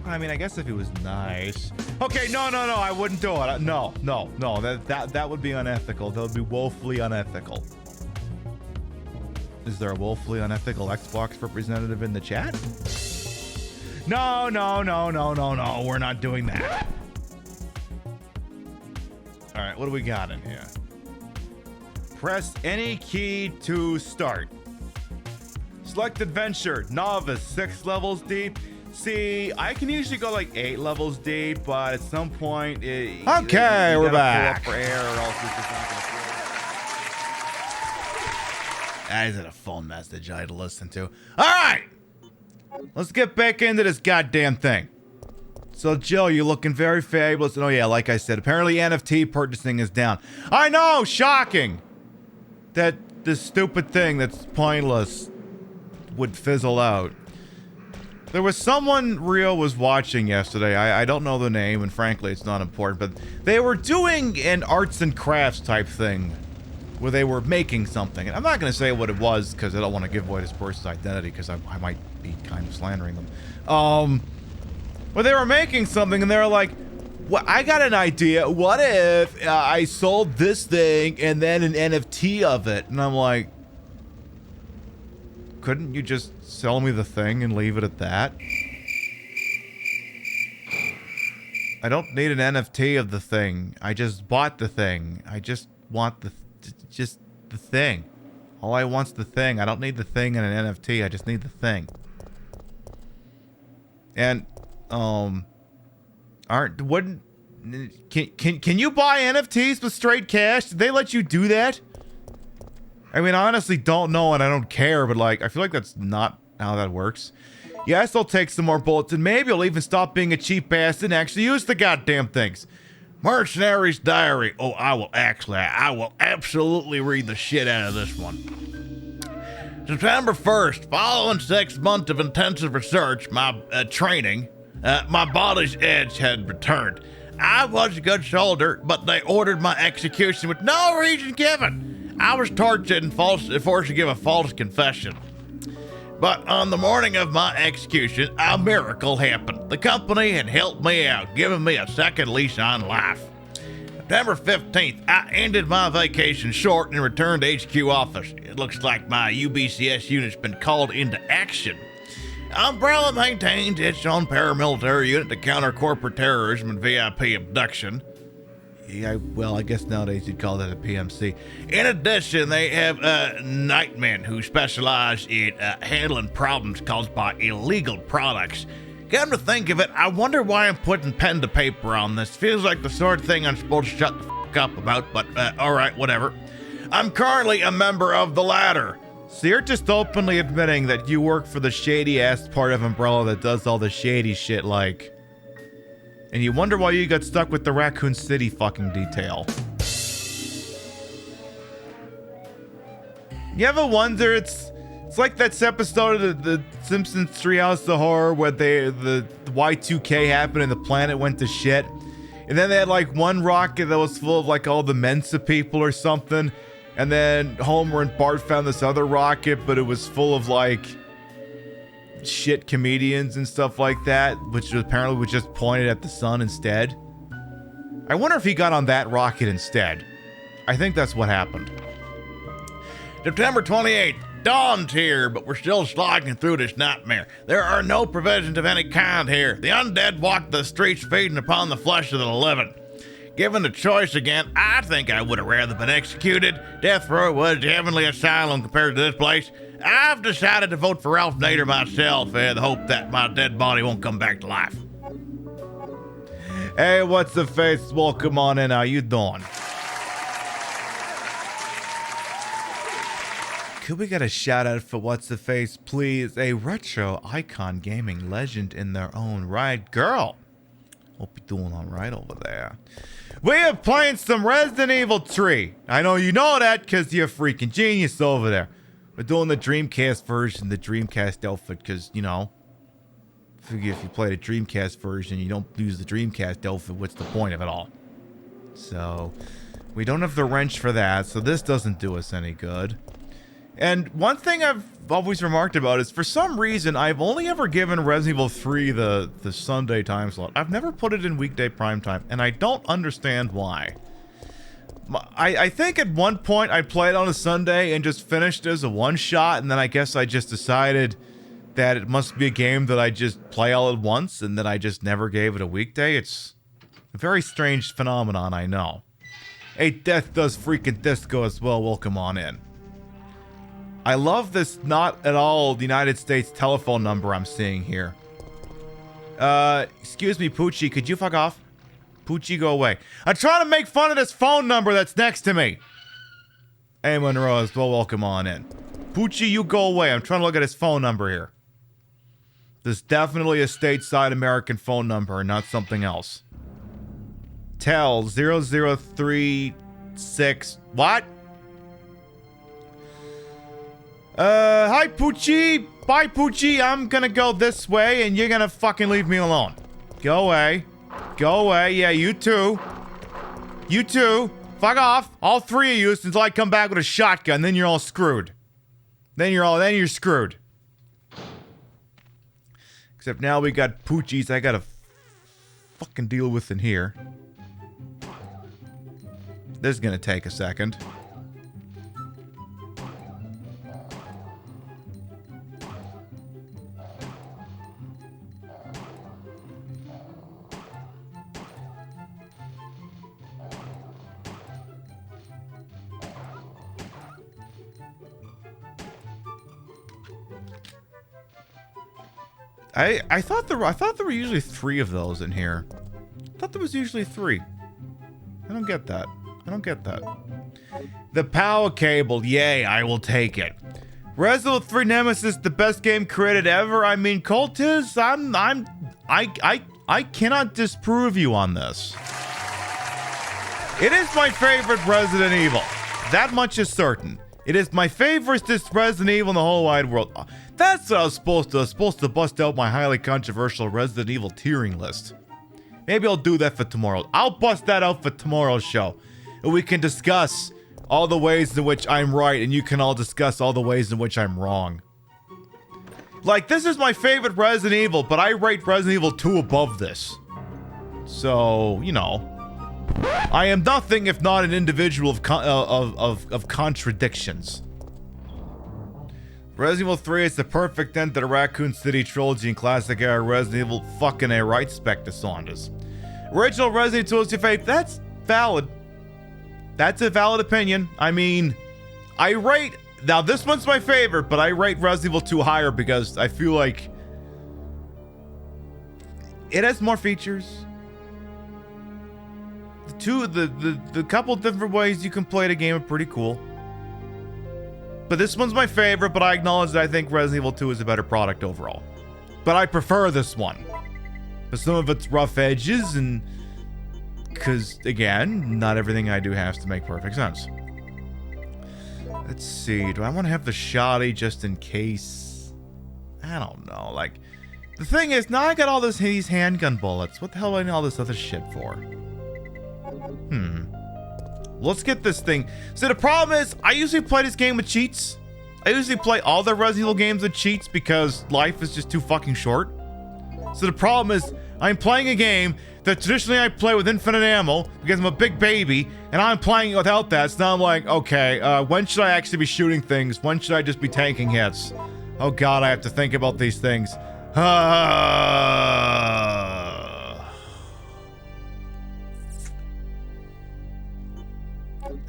I mean, I guess if he was nice. Okay, no, I wouldn't do it. No, that would be unethical. That would be woefully unethical. Is there a woefully unethical Xbox representative in the chat? No, we're not doing that. All right, what do we got in here? Press any key to start. Select adventure, novice, 6 levels deep. See, I can usually go like 8 levels deep, but at some point, okay, we're back. For air or else it's just not gonna that isn't a phone message I had to listen to. All right, let's get back into this goddamn thing. So, Jill, you're looking very fabulous. And oh yeah, like I said, apparently NFT purchasing is down. I know, shocking. That this stupid thing that's pointless would fizzle out. There was someone Rio was watching yesterday. I don't know the name, and frankly, it's not important, but they were doing an arts and crafts type thing where they were making something. And I'm not going to say what it was because I don't want to give away this person's identity because I might be kind of slandering them. But they were making something and they were like, well, I got an idea. What if I sold this thing and then an NFT of it? And I'm like, couldn't you just sell me the thing and leave it at that? I don't need an NFT of the thing. I just bought the thing. I just want the thing. All I want's the thing. I don't need the thing and an NFT. I just need the thing. And can you buy NFTs with straight cash? Did they let you do that? I mean, I honestly don't know and I don't care, but like, I feel like that's not how that works. Yes, I'll take some more bullets and maybe I'll even stop being a cheap bastard and actually use the goddamn things. Mercenary's Diary. Oh, I will absolutely read the shit out of this one. September 1st, following 6 months of intensive research, my training, my body's edge had returned. I was a good soldier, but they ordered my execution with no reason given. I was tortured and forced to give a false confession. But on the morning of my execution, a miracle happened. The company had helped me out, giving me a second lease on life. September 15th, I ended my vacation short and returned to HQ office. It looks like my UBCS unit's been called into action. Umbrella maintains its own paramilitary unit to counter corporate terrorism and VIP abduction. Yeah, well, I guess nowadays you'd call that a PMC. In addition, they have nightmen who specialize in handling problems caused by illegal products. Come to think of it, I wonder why I'm putting pen to paper on this. Feels like the sort of thing I'm supposed to shut the fuck up about, but alright, whatever. I'm currently a member of the latter. So you're just openly admitting that you work for the shady-ass part of Umbrella that does all the shady shit, like... And you wonder why you got stuck with the Raccoon City fucking detail. You ever wonder, it's like that episode of the Simpsons Treehouse of Horror where the Y2K happened and the planet went to shit. And then they had like one rocket that was full of like all the Mensa people or something. And then Homer and Bart found this other rocket, but it was full of like shit comedians and stuff like that, which apparently was just pointed at the sun instead. I wonder if he got on that rocket instead. I think that's what happened. September 28th, dawn's here, but we're still slogging through this nightmare. There are no provisions of any kind here. The undead walk the streets feeding upon the flesh of the living. Given the choice again, I think I would have rather been executed. Death row was the heavenly asylum compared to this place. I've decided to vote for Ralph Nader myself, the hope that my dead body won't come back to life. Hey, what's the face? Welcome on in. How you doing? Could we get a shout out for what's the face, please? A retro icon gaming legend in their own right. Girl, hope you're doing all right over there. We are playing some Resident Evil 3. I know you know that because you're a freaking genius over there. We're doing the Dreamcast version, the Dreamcast outfit, because, you know, if you play the Dreamcast version, you don't use the Dreamcast outfit, what's the point of it all? So, we don't have the wrench for that, so this doesn't do us any good. And one thing I've always remarked about is, for some reason, I've only ever given Resident Evil 3 the Sunday time slot. I've never put it in weekday prime time, and I don't understand why. I think at one point I played on a Sunday and just finished as a one-shot, and then I guess I just decided that it must be a game that I just play all at once, and then I just never gave it a weekday. It's a very strange phenomenon, I know. Hey, Death Does Freaking Disco as well, welcome on in. I love this not at all the United States telephone number I'm seeing here. Excuse me, Poochie, could you fuck off? Poochie, go away. I'm trying to make fun of this phone number that's next to me. Hey, Monroe, as well, welcome on in. Poochie, you go away. I'm trying to look at his phone number here. This is definitely a stateside American phone number and not something else. Tel 0036. What? Hi, Poochie. Bye, Poochie. I'm gonna go this way, and you're gonna fucking leave me alone. Go away. Go away. Yeah, you too. You too. Fuck off. All three of you until I come back with a shotgun. Then you're all screwed. Then you're screwed. Except now we got Poochies I gotta fucking deal with in here. This is gonna take a second. I thought there were usually 3 of those in here. I thought there was usually 3. I don't get that. I don't get that. The power cable, yay, I will take it. Resident Evil 3 Nemesis, the best game created ever. I mean, Cultists, I cannot disprove you on this. It is my favorite Resident Evil. That much is certain. It is my favoriteest Resident Evil in the whole wide world. That's what I was supposed to. I was supposed to bust out my highly controversial Resident Evil tiering list. Maybe I'll do that for tomorrow. I'll bust that out for tomorrow's show. And we can discuss all the ways in which I'm right, and you can all discuss all the ways in which I'm wrong. Like, this is my favorite Resident Evil, but I rate Resident Evil 2 above this. So, you know, I am nothing if not an individual of contradictions. Resident Evil 3 is the perfect end to the Raccoon City trilogy and classic era Resident Evil. Fucking A right, Spectre Saunders. Original Resident Evil 2 is your favorite. That's valid. That's a valid opinion. I mean, I rate... Now, this one's my favorite, but I rate Resident Evil 2 higher because I feel like it has more features. The couple different ways you can play the game are pretty cool. But this one's my favorite, but I acknowledge that I think Resident Evil 2 is a better product overall. But I prefer this one. For some of its rough edges and... Because, again, not everything I do has to make perfect sense. Let's see. Do I want to have the shoddy just in case? I don't know. Like, the thing is, now I got all these handgun bullets. What the hell do I need all this other shit for? Let's get this thing. So the problem is, I usually play this game with cheats. I usually play all the Resident Evil games with cheats because life is just too fucking short. So the problem is, I'm playing a game that traditionally I play with infinite ammo because I'm a big baby, and I'm playing it without that. So now I'm like, okay, when should I actually be shooting things? When should I just be tanking hits? Oh god, I have to think about these things.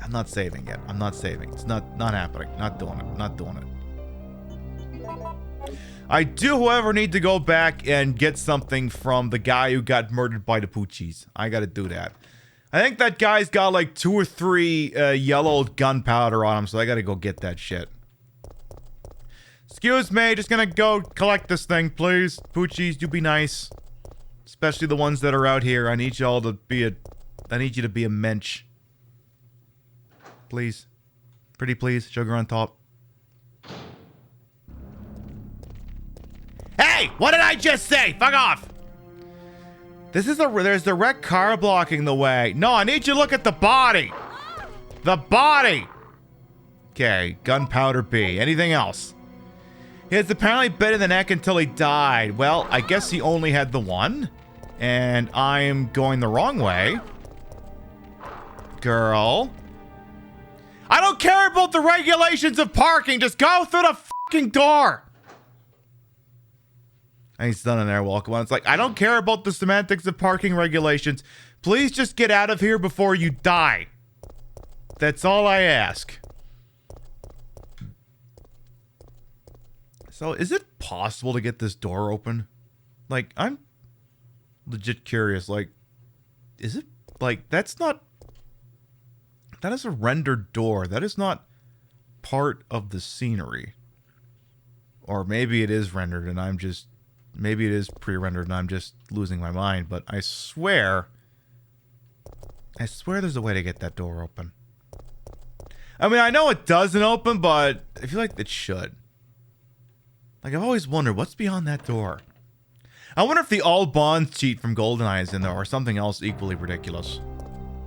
I'm not saving yet. I'm not saving. It's not happening. Not doing it. Not doing it. I do, however, need to go back and get something from the guy who got murdered by the Poochies. I gotta do that. I think that guy's got like 2 or 3 yellow gunpowder on him, so I gotta go get that shit. Excuse me, just gonna go collect this thing, please. Poochies, you be nice. Especially the ones that are out here. I need y'all to be a... I need you to be a mensch. Please. Pretty please. Sugar on top. Hey! What did I just say? Fuck off! There's the wrecked car blocking the way. No, I need you to look at the body. The body! Okay, gunpowder B. Anything else? He was apparently bit in the neck until he died. Well, I guess he only had the one. And I'm going the wrong way. Girl. I don't care about the regulations of parking. Just go through the fucking door. And he's done in there, walking on. It's like, I don't care about the semantics of parking regulations. Please just get out of here before you die. That's all I ask. So, is it possible to get this door open? Like, I'm legit curious. Like, is it, like, that's not... That is a rendered door. That is not part of the scenery. Or maybe it is rendered and I'm just... Maybe it is pre-rendered and I'm just losing my mind. But I swear there's a way to get that door open. I mean, I know it doesn't open, but I feel like it should. Like, I've always wondered, what's beyond that door? I wonder if the all bonds cheat from GoldenEye is in there or something else equally ridiculous.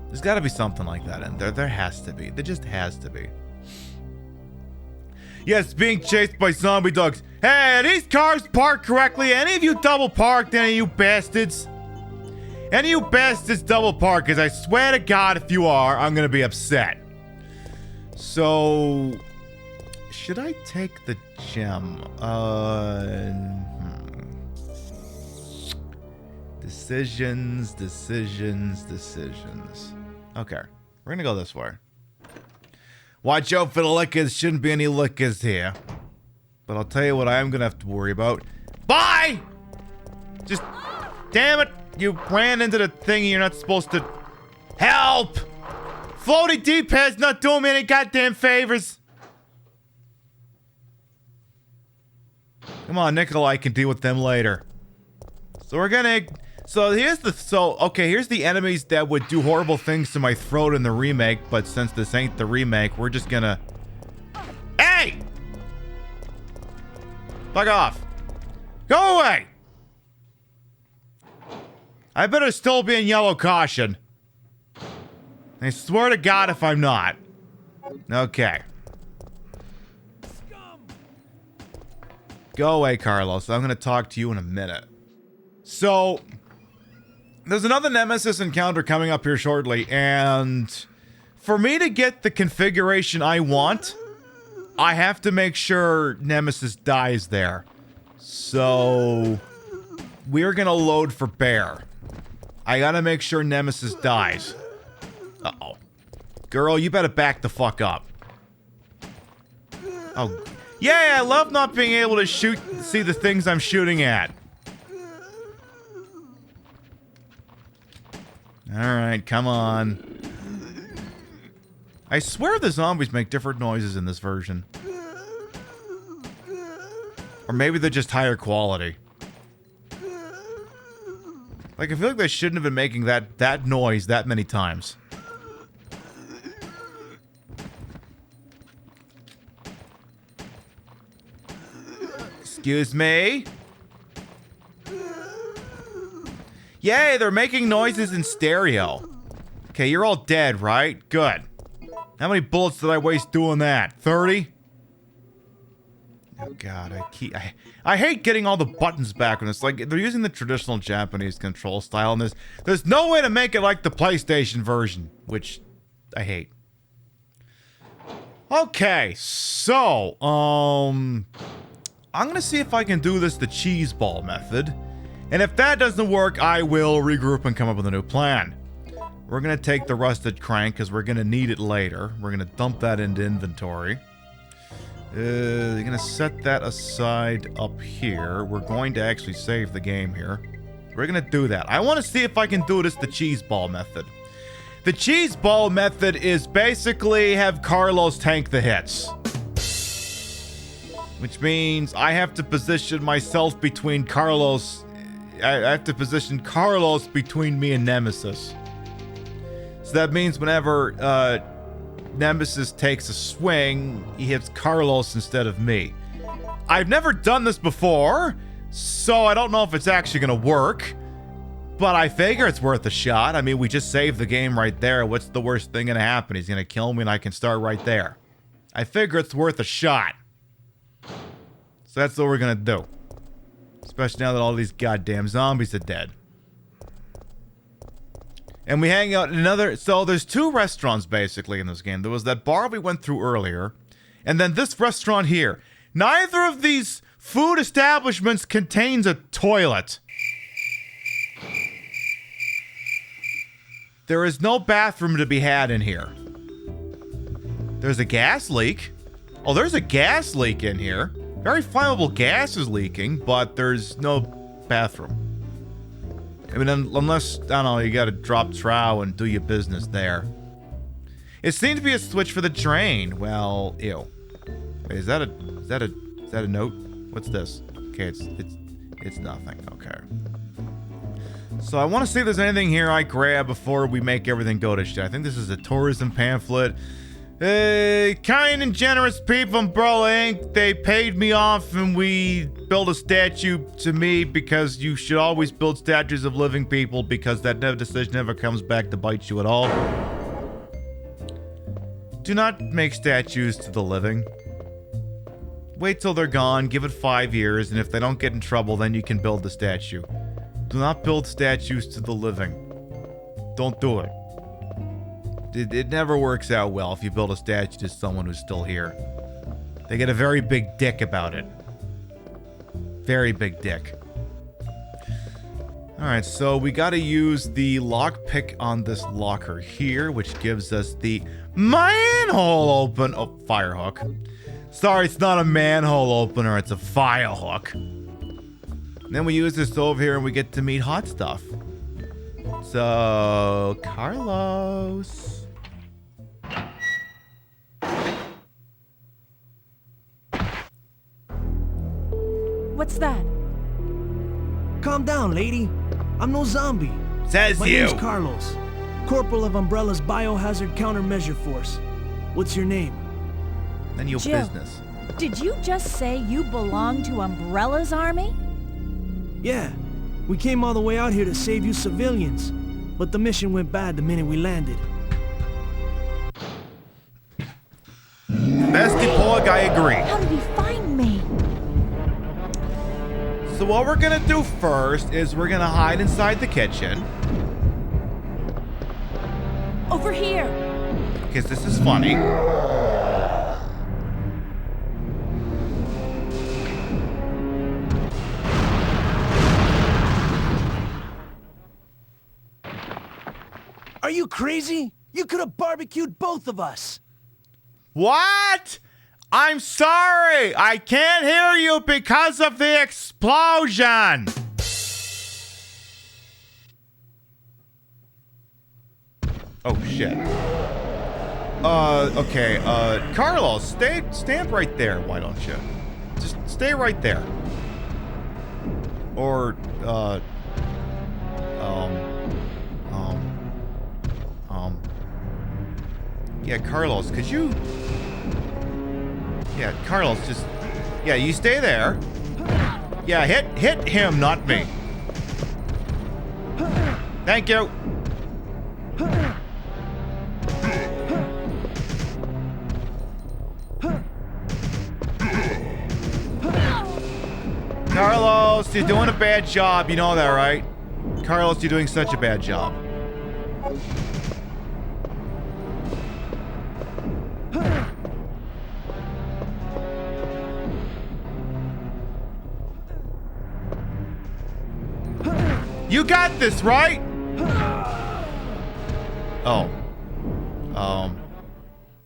There's got to be something like that in there. There has to be. There just has to be. Yes, being chased by zombie dogs. Hey, are these cars parked correctly? Any of you double parked? Any of you bastards? Any of you bastards double parked? Because I swear to God, if you are, I'm going to be upset. So, should I take the gem? Decisions. Okay, we're gonna go this way. Watch out for the lickers. Shouldn't be any lickers here. But I'll tell you what I am gonna have to worry about. Bye! Just, damn it. You ran into the thing you're not supposed to. Help! Floaty D-pad's not doing me any goddamn favors. Come on, Nikolai can deal with them later. So we're gonna... So here's the enemies that would do horrible things to my throat in the remake, but since this ain't the remake, we're just gonna Fuck off. Go away! I better still be in yellow caution. I swear to God if I'm not. Okay. Go away, Carlos. I'm going to talk to you in a minute. So, there's another Nemesis encounter coming up here shortly, and for me to get the configuration I want, I have to make sure Nemesis dies there. So, we're going to load for Bear. I got to make sure Nemesis dies. Uh-oh. Girl, you better back the fuck up. Oh, yeah, I love not being able to see the things I'm shooting at. Alright, come on. I swear the zombies make different noises in this version. Or maybe they're just higher quality. Like, I feel like they shouldn't have been making that noise that many times. Excuse me? Yay, they're making noises in stereo. Okay, you're all dead, right? Good. How many bullets did I waste doing that? 30? Oh god, I hate getting all the buttons back when it's like they're using the traditional Japanese control style, and there's no way to make it like the PlayStation version, which I hate. Okay, so I'm gonna see if I can do this the cheese ball method. And if that doesn't work, I will regroup and come up with a new plan. We're gonna take the rusted crank because we're gonna need it later. We're gonna dump that into inventory. You're gonna set that aside up here. We're going to actually save the game here. We're gonna do that. I want to see if I can do this the cheese ball method. The cheese ball method is basically have Carlos tank the hits. Which means I have to position myself between Carlos. I have to position Carlos between me and Nemesis. So that means whenever Nemesis takes a swing, he hits Carlos instead of me. I've never done this before, so I don't know if it's actually going to work. But I figure it's worth a shot. I mean, we just saved the game right there. What's the worst thing going to happen? He's going to kill me and I can start right there. I figure it's worth a shot. So that's what we're going to do. Especially now that all these goddamn zombies are dead. And we hang out in another... So there's two restaurants basically in this game. There was that bar we went through earlier. And then this restaurant here. Neither of these food establishments contains a toilet. There is no bathroom to be had in here. There's a gas leak. Oh, there's a gas leak in here. Very flammable gas is leaking, but there's no bathroom. I mean, unless, I don't know, you gotta drop trow and do your business there. It seemed to be a switch for the drain. Well, ew. Wait, is that a note? What's this? Okay, it's nothing. Okay. So I want to see if there's anything here I grab before we make everything go to shit. I think this is a tourism pamphlet. Kind and generous people from Umbrella Inc. They paid me off and we built a statue to me because you should always build statues of living people because that decision never comes back to bite you at all. Do not make statues to the living. Wait till they're gone, give it 5 years, and if they don't get in trouble, then you can build the statue. Do not build statues to the living. Don't do it. It never works out well if you build a statue to someone who's still here. They get a very big dick about it. Very big dick. Alright, so we gotta use the lockpick on this locker here, which gives us the manhole open... Oh, fire hook. Sorry, it's not a manhole opener, it's a fire hook. And then we use this over here and we get to meet hot stuff. So, Carlos... What's that? Calm down, lady. I'm no zombie. Says My you. name's Carlos, Corporal of Umbrella's Biohazard Countermeasure Force. What's your name? None of your Jill. business. Did you just say you belong to Umbrella's army? Yeah, we came all the way out here to save you civilians. But the mission went bad the minute we landed. Bestie Pog, I agree. How did he find me? So what we're gonna do first is we're gonna hide inside the kitchen. Over here. Because this is funny. Are you crazy? You could have barbecued both of us. What? I'm sorry. I can't hear you because of the explosion. Oh shit. Okay. Carlos, stand right there. Why don't you? Just stay right there. Or yeah, Carlos, could you? Yeah, Carlos, just, yeah, you stay there. Yeah, hit him, not me. Thank you. Carlos, you're doing a bad job. You know that, right? Carlos, you're doing such a bad job. You got this, right? Oh.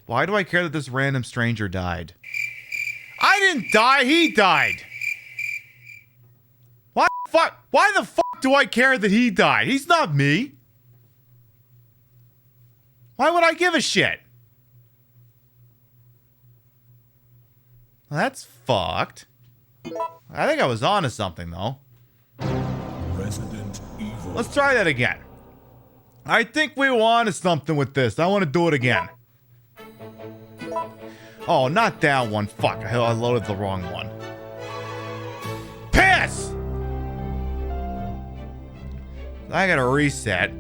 Why do I care that this random stranger died? I didn't die, he died. Why the fuck do I care that he died? He's not me. Why would I give a shit? Well, that's fucked. I think I was onto something, though. Resident Evil. Let's try that again. I think we were onto something with this. I want to do it again. Oh, not that one. Fuck, I loaded the wrong one. Piss! I gotta reset.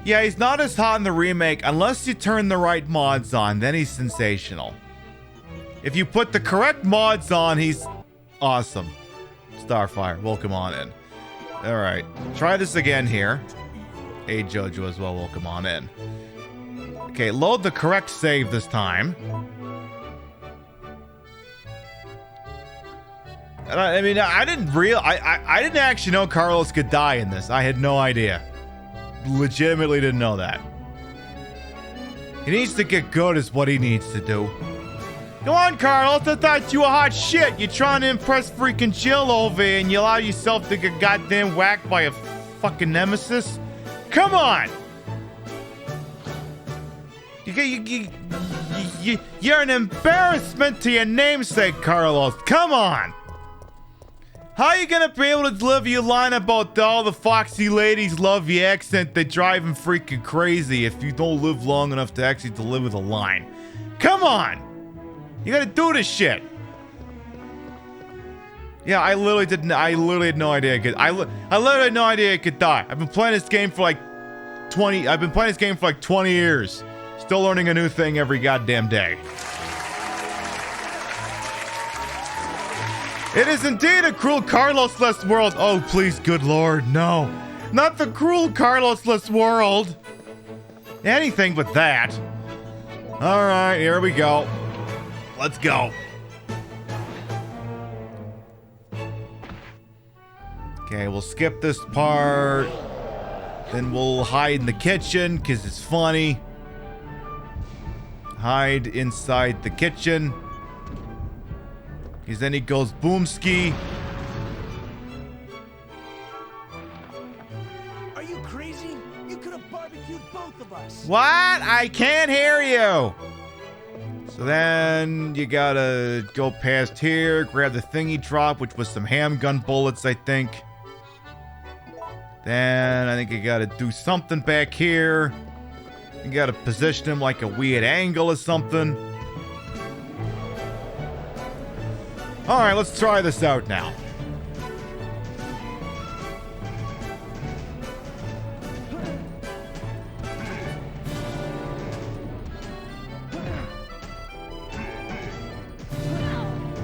Yeah, he's not as hot in the remake unless you turn the right mods on. Then he's sensational. If you put the correct mods on, he's awesome. Starfire, welcome on in. Alright, try this again here. Hey, Jojo as well, welcome on in. Okay, load the correct save this time. And I mean, I didn't actually know Carlos could die in this. I had no idea. Legitimately didn't know that. He needs to get good is what he needs to do. Come on, Carlos, I thought you were hot shit. You're trying to impress freaking Jill over here and you allow yourself to get goddamn whacked by a fucking nemesis? Come on! You're an embarrassment to your namesake, Carlos. Come on! How are you gonna be able to deliver your line about all the foxy ladies love your accent that drive them freaking crazy if you don't live long enough to actually deliver the line? Come on! You gotta do this shit. Yeah, I literally had no idea I literally had no idea I could die. I've been playing this game for like 20 years. Still learning a new thing every goddamn day. It is indeed a cruel Carlos-less world. Oh, please, good lord, no. Not the cruel Carlos-less world. Anything but that. Alright, here we go. Let's go. Okay, we'll skip this part. Then we'll hide in the kitchen, because it's funny. Hide inside the kitchen. Because then he goes boomski. Are you crazy? You could have barbecued both of us. What? I can't hear you. So then you gotta go past here, grab the thingy drop, which was some handgun bullets, I think. Then I think you gotta do something back here. You gotta position him like a weird angle or something. Alright, let's try this out now.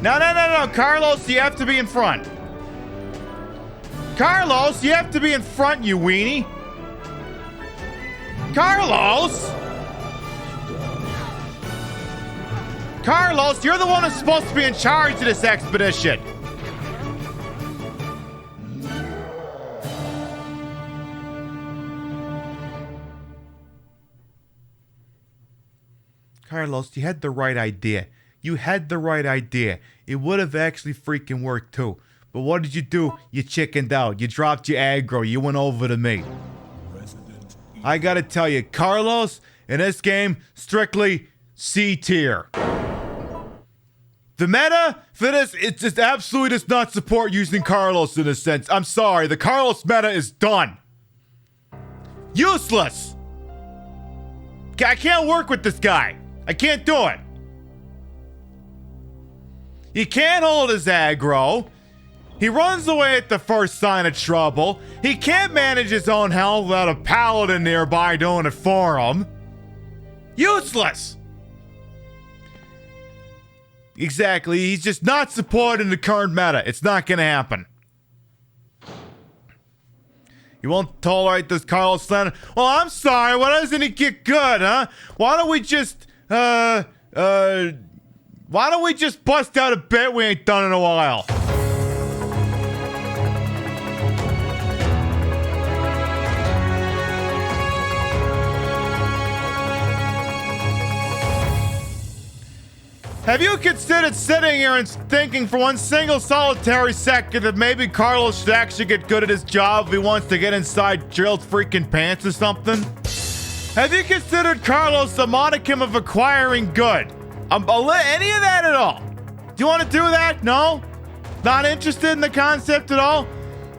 No, Carlos, you have to be in front. Carlos, you have to be in front, you weenie. Carlos! Carlos, you're the one who's supposed to be in charge of this expedition. Carlos, you had the right idea. You had the right idea. It would have actually freaking worked too. But what did you do? You chickened out. You dropped your aggro. You went over to me. I gotta tell you, Carlos, in this game, strictly C tier. The meta for this, it just absolutely does not support using Carlos in a sense. I'm sorry, the Carlos meta is done. Useless. I can't work with this guy. I can't do it. He can't hold his aggro. He runs away at the first sign of trouble. He can't manage his own health without a paladin nearby doing it for him. Useless. Exactly. He's just not supporting the current meta. It's not gonna happen. You won't tolerate this Carlos slander? Well, I'm sorry. Why doesn't he get good, huh? Why don't we just, why don't we just bust out a bit we ain't done in a while? Have you considered sitting here and thinking for one single solitary second that maybe Carlos should actually get good at his job if he wants to get inside Jill's freaking pants or something? Have you considered Carlos a modicum of acquiring good? Any of that at all? Do you want to do that? No? Not interested in the concept at all?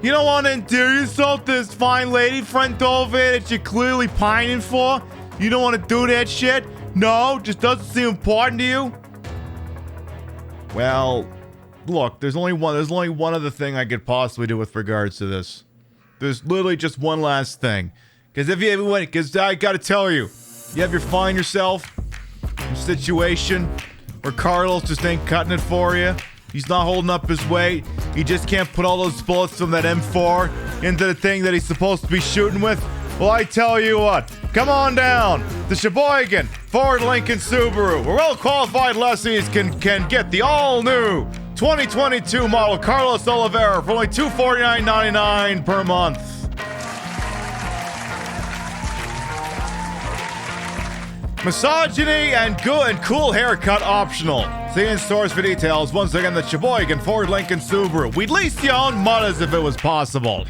You don't want to endear yourself to this fine lady friend over here that you're clearly pining for? You don't want to do that shit? No? Just doesn't seem important to you? Well, look, there's only one other thing I could possibly do with regards to this. There's literally just one last thing. Because I gotta tell you, you find yourself in a situation where Carlos just ain't cutting it for you. He's not holding up his weight. He just can't put all those bullets from that M4 into the thing that he's supposed to be shooting with. Well, I tell you what, come on down to Sheboygan, Ford Lincoln Subaru, where well-qualified lessees can get the all-new 2022 model Carlos Oliveira for only $249.99 per month. Misogyny and good and cool haircut optional. See in stores for details. Once again, the Sheboygan Ford Lincoln Subaru. We'd lease your own mutters if it was possible.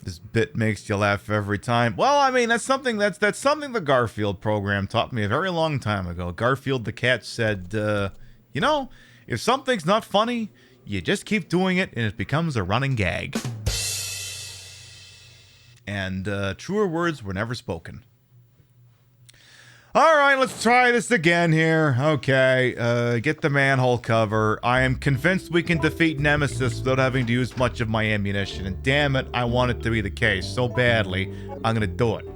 This bit makes you laugh every time. Well, I mean, that's something the Garfield program taught me a very long time ago. Garfield the cat said, you know, if something's not funny, you just keep doing it and it becomes a running gag. And truer words were never spoken. All right, let's try this again here. Okay, get the manhole cover. I am convinced we can defeat Nemesis without having to use much of my ammunition. And damn it, I want it to be the case so badly, I'm gonna do it.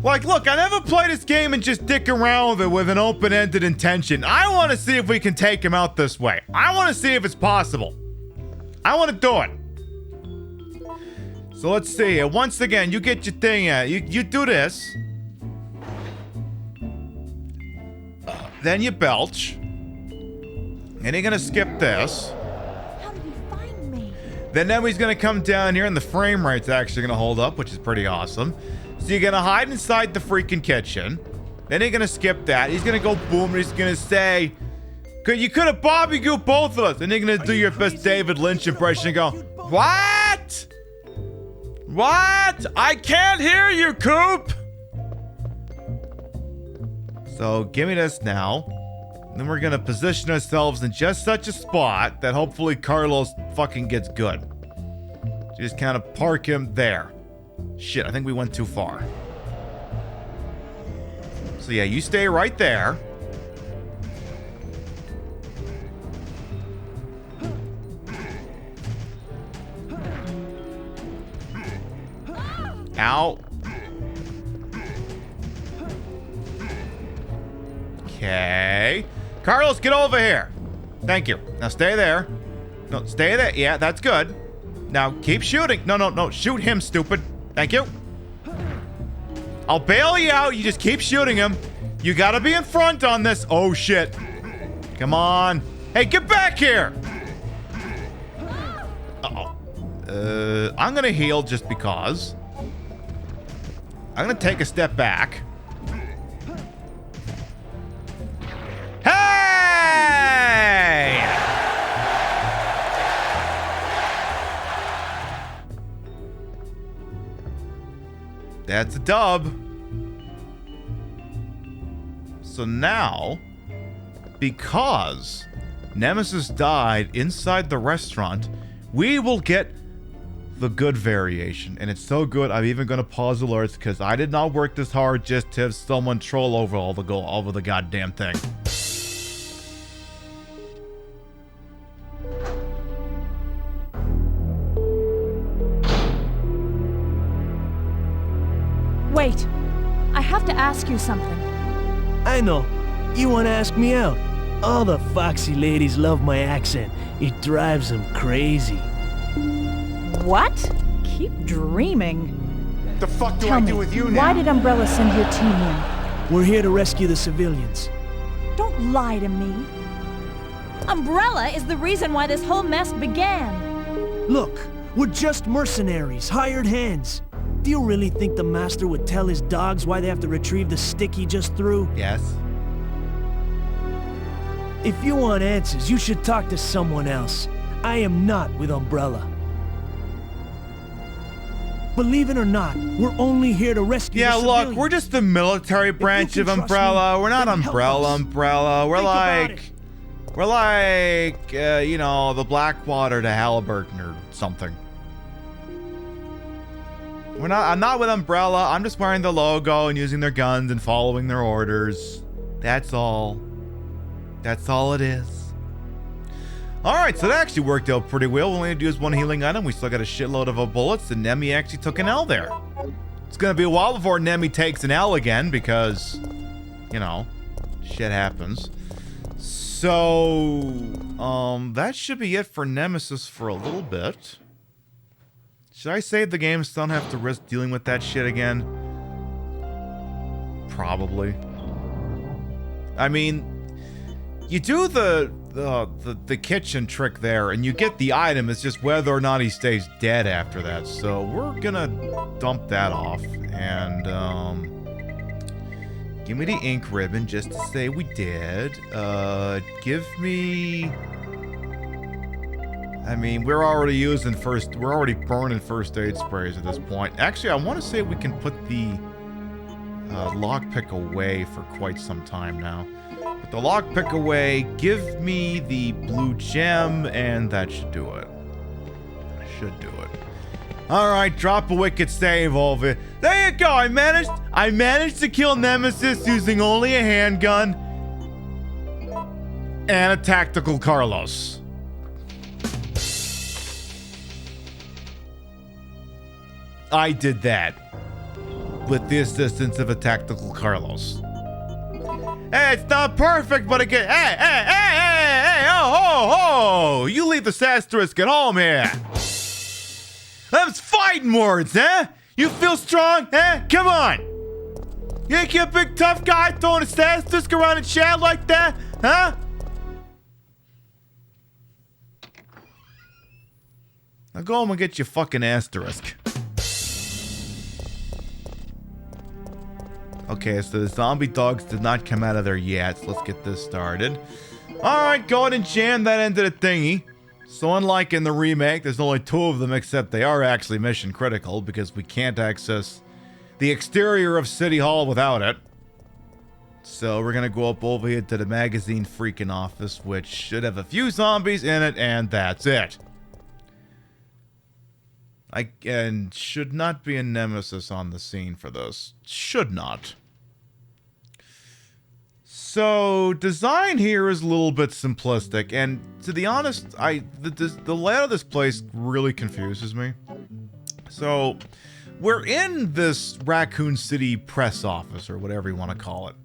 Like, look, I never play this game and just dick around with it with an open-ended intention. I want to see if we can take him out this way. I want to see if it's possible. I want to do it. So let's see here. Once again, you get your thing out. You do this. Then you belch. And you're gonna skip this. How did he find me? Then he's gonna come down here and the frame rate's actually gonna hold up, which is pretty awesome. So you're gonna hide inside the freaking kitchen. Then you're gonna skip that. He's gonna go boom and he's gonna say, you could have Bobby Goop both of us. And you're gonna do your best David Lynch impression and go, what? What? I can't hear you, Coop. So give me this now. Then we're gonna position ourselves in just such a spot that hopefully Carlos fucking gets good. Just kind of park him there. Shit, I think we went too far. So yeah, you stay right there. Ow. Okay. Carlos, get over here. Thank you. Now stay there. No, stay there. Yeah, that's good. Now keep shooting. No. Shoot him, stupid. Thank you. I'll bail you out. You just keep shooting him. You gotta be in front on this. Oh, shit. Come on. Hey, get back here. Uh-oh. I'm gonna heal just because. I'm gonna take a step back. Hey! That's a dub. So now, because Nemesis died inside the restaurant, we will get the good variation. And it's so good, I'm even going to pause alerts because I did not work this hard just to have someone troll over over the goddamn thing. Wait, I have to ask you something. I know. You want to ask me out? All the foxy ladies love my accent. It drives them crazy. What? Keep dreaming. The fuck do Tell I me, do with you now? why did Umbrella send your team in? We're here to rescue the civilians. Don't lie to me. Umbrella is the reason why this whole mess began. Look, we're just mercenaries, hired hands. Do you really think the master would tell his dogs why they have to retrieve the stick he just threw? Yes. If you want answers, you should talk to someone else. I am not with Umbrella. Believe it or not, we're only here to rescue the civilians. Look, we're just the military branch of Umbrella. We're not Umbrella. We're like, you know, the Blackwater to Halliburton or something. I'm not with Umbrella. I'm just wearing the logo and using their guns and following their orders. That's all. That's all it is. Alright, so that actually worked out pretty well. We only had to use one healing item. We still got a shitload of bullets, and Nemi actually took an L there. It's gonna be a while before Nemi takes an L again because, you know, shit happens. So, that should be it for Nemesis for a little bit. Should I save the game so I don't have to risk dealing with that shit again? Probably. I mean, you do the kitchen trick there and you get the item. It's just whether or not he stays dead after that. So we're gonna dump that off and give me the ink ribbon just to say we did. Give me. I mean, we're already burning first aid sprays at this point. Actually, I want to say we can put the lockpick away for quite some time now. Put the lockpick away, give me the blue gem, and that should do it. Should do it. Alright, drop a wicked save over. There you go, I managed to kill Nemesis using only a handgun and a tactical Carlos. I did that with the assistance of a tactical Carlos. Hey, it's not perfect, but again, hey, oh, you leave the asterisk at home here. Them's fighting words, eh? You feel strong, eh? Come on. You think you're a big tough guy throwing a asterisk around and chat like that, huh? Now go home and get your fucking asterisk. Okay, so the zombie dogs did not come out of there yet, so let's get this started. Alright, go ahead and jam that into the thingy. So unlike in the remake, there's only 2 of them, except they are actually mission critical because we can't access the exterior of City Hall without it. So we're gonna go up over here to the magazine freaking office, which should have a few zombies in it, and that's it. And should not be a nemesis on the scene for this. Should not. So, design here is a little bit simplistic, and to be honest, the layout of this place really confuses me. So, we're in this Raccoon City press office, or whatever you want to call it,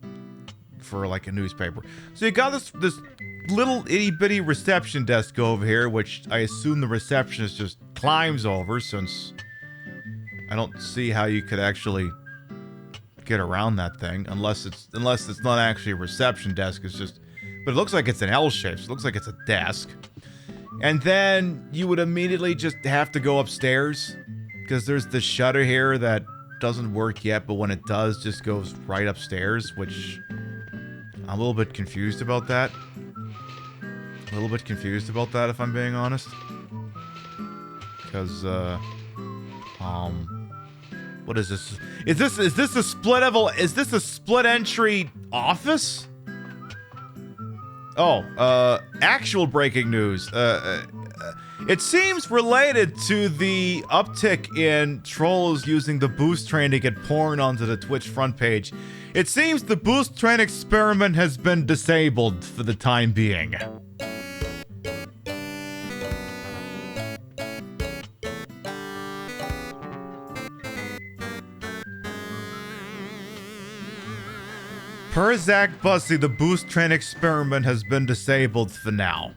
for like a newspaper. So you got this little itty-bitty reception desk over here, which I assume the receptionist just climbs over, since I don't see how you could actually get around that thing, unless it's not actually a reception desk. It's just, but it looks like it's an L shape, so it looks like it's a desk. And then you would immediately just have to go upstairs, because there's this shutter here that doesn't work yet, but when it does, just goes right upstairs, which I'm a little bit confused about that. A little bit confused about that, if I'm being honest. Because, what is this? Is this a split level? Is this a split entry office? Oh, actual breaking news. It seems related to the uptick in trolls using the boost train to get porn onto the Twitch front page. It seems the boost train experiment has been disabled for the time being. Per Zach Bussy, the boost train experiment has been disabled for now.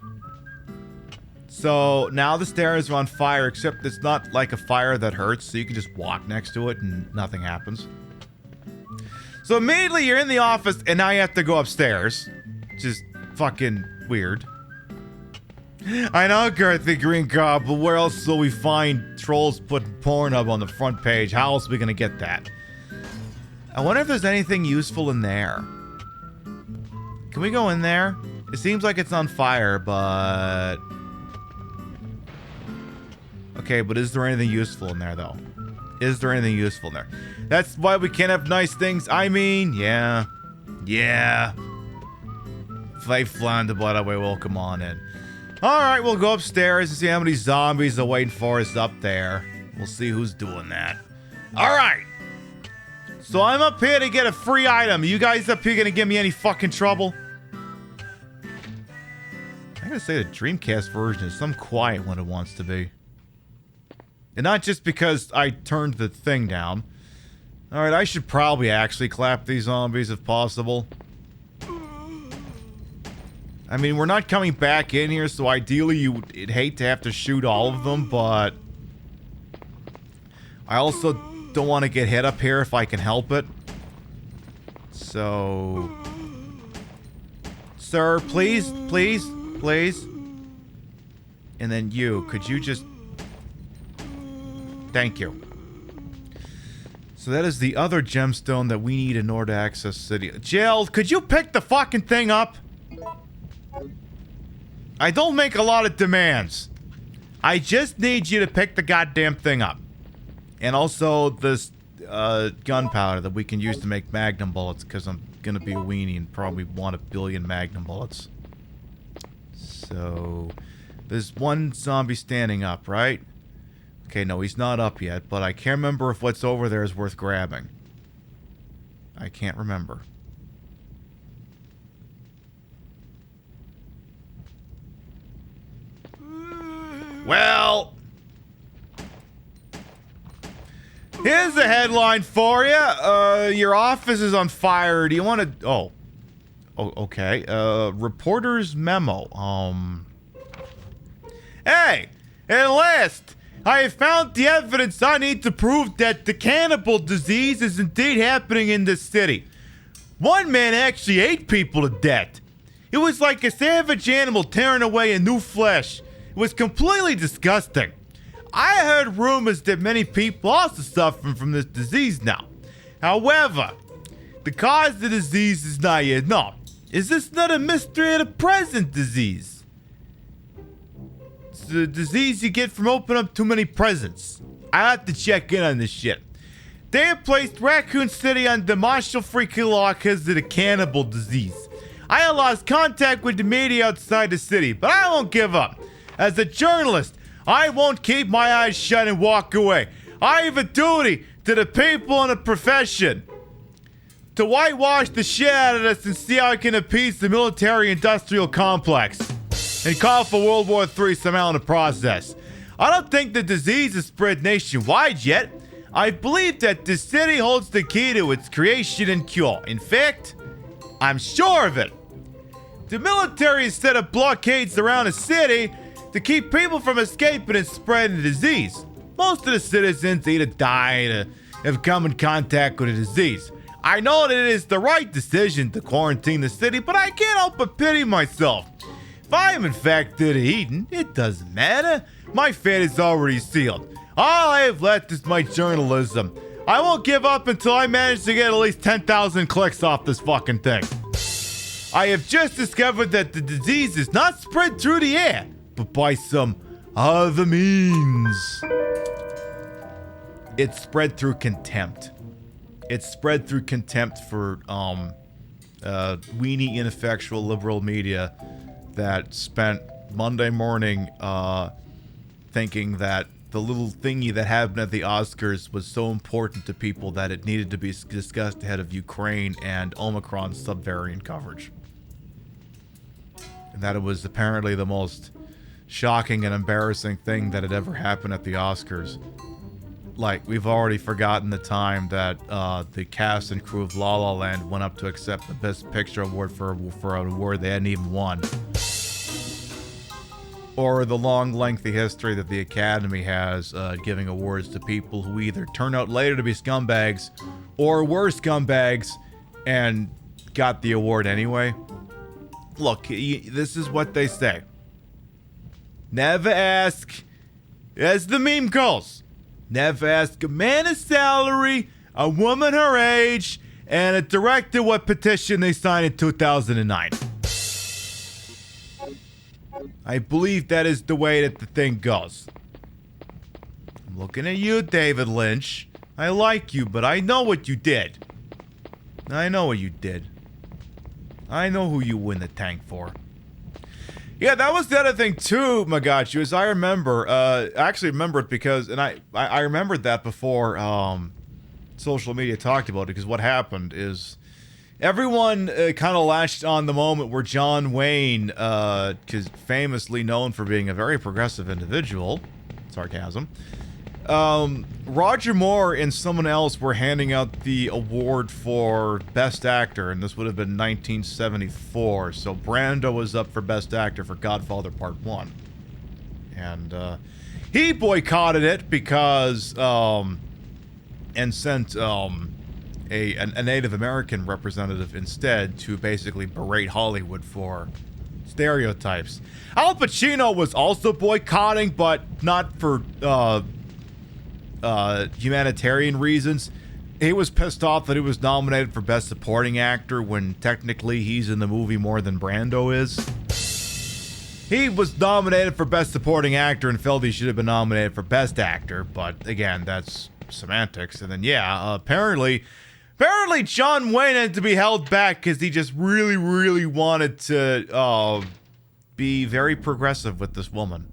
So now the stairs are on fire, except it's not like a fire that hurts, so you can just walk next to it and nothing happens. So immediately you're in the office and now you have to go upstairs, which is fucking weird. I know, Garth the Green Cob, but where else will we find trolls putting Pornhub on the front page? How else are we gonna get that? I wonder if there's anything useful in there. Can we go in there? It seems like it's on fire, but... Okay, but is there anything useful in there, though? Is there anything useful in there? That's why we can't have nice things. I mean, yeah. Yeah. If they flounder, by the way, well, come on in. Alright, we'll go upstairs and see how many zombies are waiting for us up there. We'll see who's doing that. Alright! So I'm up here to get a free item. Are you guys up here gonna give me any fucking trouble? I gotta say the Dreamcast version is some quiet when it wants to be. And not just because I turned the thing down. Alright, I should probably actually clap these zombies if possible. I mean, we're not coming back in here, so ideally you'd hate to have to shoot all of them, but... I also don't want to get hit up here if I can help it. So... Sir, please, please, please. And then you, could you just... Thank you. So that is the other gemstone that we need in order to access city. Jill, could you pick the fucking thing up? I don't make a lot of demands. I just need you to pick the goddamn thing up. And also this gunpowder that we can use to make magnum bullets, because I'm gonna be a weenie and probably want 1 billion magnum bullets. So there's one zombie standing up, right? Okay, no, he's not up yet, but I can't remember if what's over there is worth grabbing. I can't remember. Well, here's the headline for you. Your office is on fire. Do you want to... Oh, okay. Reporter's memo. Hey, at last, I have found the evidence I need to prove that the cannibal disease is indeed happening in this city. One man actually ate people to death. It was like a savage animal tearing away a new flesh. It was completely disgusting. I heard rumors that many people are also suffering from this disease now. However, the cause of the disease is not yet known. Is this not a mystery of the present disease? It's the disease you get from opening up too many presents. I have to check in on this shit. They have placed Raccoon City under martial freaking law because of the cannibal disease. I have lost contact with the media outside the city, but I won't give up. As a journalist, I won't keep my eyes shut and walk away. I have a duty to the people in the profession to whitewash the shit out of this and see how I can appease the military-industrial complex and call for World War III somehow in the process. I don't think the disease is spread nationwide yet. I believe that the city holds the key to its creation and cure. In fact, I'm sure of it. The military has set up blockades around the city to keep people from escaping and spreading the disease. Most of the citizens either die or have come in contact with the disease. I know that it is the right decision to quarantine the city, but I can't help but pity myself. If I am infected or eaten, it doesn't matter. My fate is already sealed. All I have left is my journalism. I won't give up until I manage to get at least 10,000 clicks off this fucking thing. I have just discovered that the disease is not spread through the air, but by some other means. It's spread through contempt. It's spread through contempt for weenie, ineffectual liberal media that spent Monday morning thinking that the little thingy that happened at the Oscars was so important to people that it needed to be discussed ahead of Ukraine and Omicron subvariant coverage. And that it was apparently the most shocking and embarrassing thing that had ever happened at the Oscars. Like, we've already forgotten the time that the cast and crew of La La Land went up to accept the Best Picture award for an award they hadn't even won. Or the long, lengthy history that the Academy has giving awards to people who either turn out later to be scumbags or were scumbags and got the award anyway. Look, this is what they say. Never ask, as the meme goes, never ask a man his salary, a woman her age, and a director what petition they signed in 2009. I believe that is the way that the thing goes. I'm looking at you, David Lynch. I like you, but I know what you did. I know what you did. I know who you win the tank for. Yeah, that was the other thing too, Magachu, is I remember, I actually remember it because, and I remembered that before social media talked about it, because what happened is everyone kind of latched on the moment where John Wayne, because famously known for being a very progressive individual, sarcasm, Roger Moore and someone else were handing out the award for Best Actor, and this would have been 1974, so Brando was up for Best Actor for Godfather Part 1. And he boycotted it because, and sent a Native American representative instead to basically berate Hollywood for stereotypes. Al Pacino was also boycotting, but not for humanitarian reasons. He was pissed off that he was nominated for Best Supporting Actor when technically he's in the movie more than Brando is. He was nominated for Best Supporting Actor and felt he should have been nominated for Best Actor, but again, that's semantics. And then yeah, apparently John Wayne had to be held back because he just really wanted to be very progressive with this woman,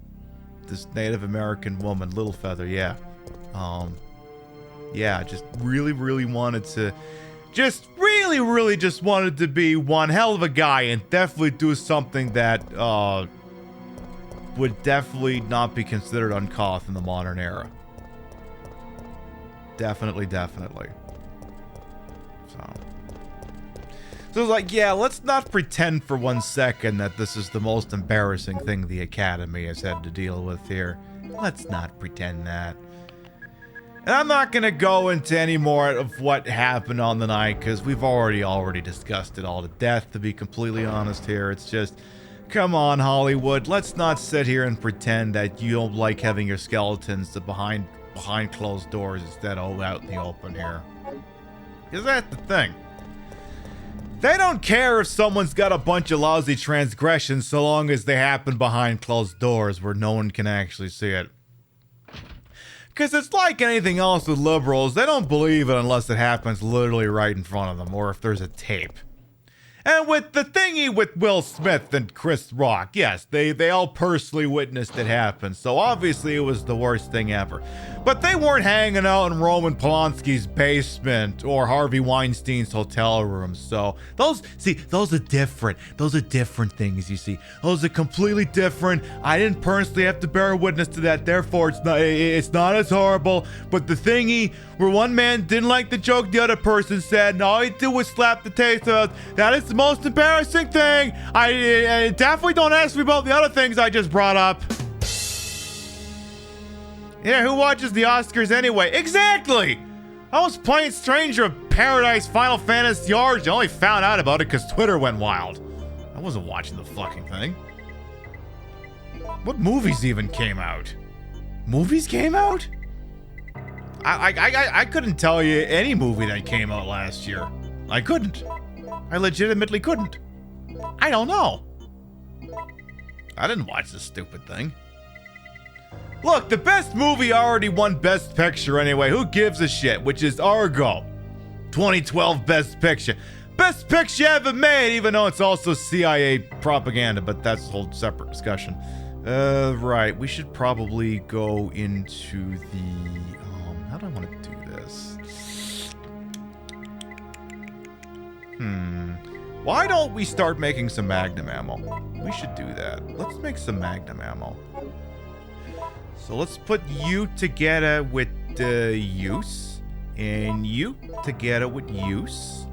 this Native American woman, Littlefeather. Just really wanted to, just wanted to be one hell of a guy and definitely do something that would definitely not be considered uncouth in the modern era. Definitely. So it's like, yeah, let's not pretend for 1 second that this is the most embarrassing thing the Academy has had to deal with here. Let's not pretend that. And I'm not going to go into any more of what happened on the night, because we've already discussed it all to death, to be completely honest here. It's just, come on, Hollywood. Let's not sit here and pretend that you don't like having your skeletons behind closed doors instead of out in the open here. Because that's the thing. They don't care if someone's got a bunch of lousy transgressions so long as they happen behind closed doors where no one can actually see it. Because it's like anything else with liberals, they don't believe it unless it happens literally right in front of them, or if there's a tape. And with the thingy with Will Smith and Chris Rock, yes, they all personally witnessed it happen. So obviously it was the worst thing ever. But they weren't hanging out in Roman Polanski's basement or Harvey Weinstein's hotel room. So those are different. Those are different things, you see. Those are completely different. I didn't personally have to bear witness to that. Therefore, it's not as horrible. But the thingy where one man didn't like the joke the other person said, and all he did was slap the taste out, that is the most embarrassing thing. I definitely don't ask me about the other things I just brought up. Yeah, who watches the Oscars anyway? Exactly! I was playing Stranger of Paradise Final Fantasy Origin. I only found out about it because Twitter went wild. I wasn't watching the fucking thing. What movies even came out? Movies came out? I couldn't tell you any movie that came out last year. I couldn't. I legitimately couldn't. I don't know. I didn't watch this stupid thing. Look, the best movie already won Best Picture anyway. Who gives a shit? Which is Argo. 2012 Best Picture. Best picture ever made, even though it's also CIA propaganda, but that's a whole separate discussion. Right. We should probably go into the... how do I want to do this? Why don't we start making some Magnum ammo? We should do that. Let's make some Magnum ammo. So let's put you together with use, and you together with use.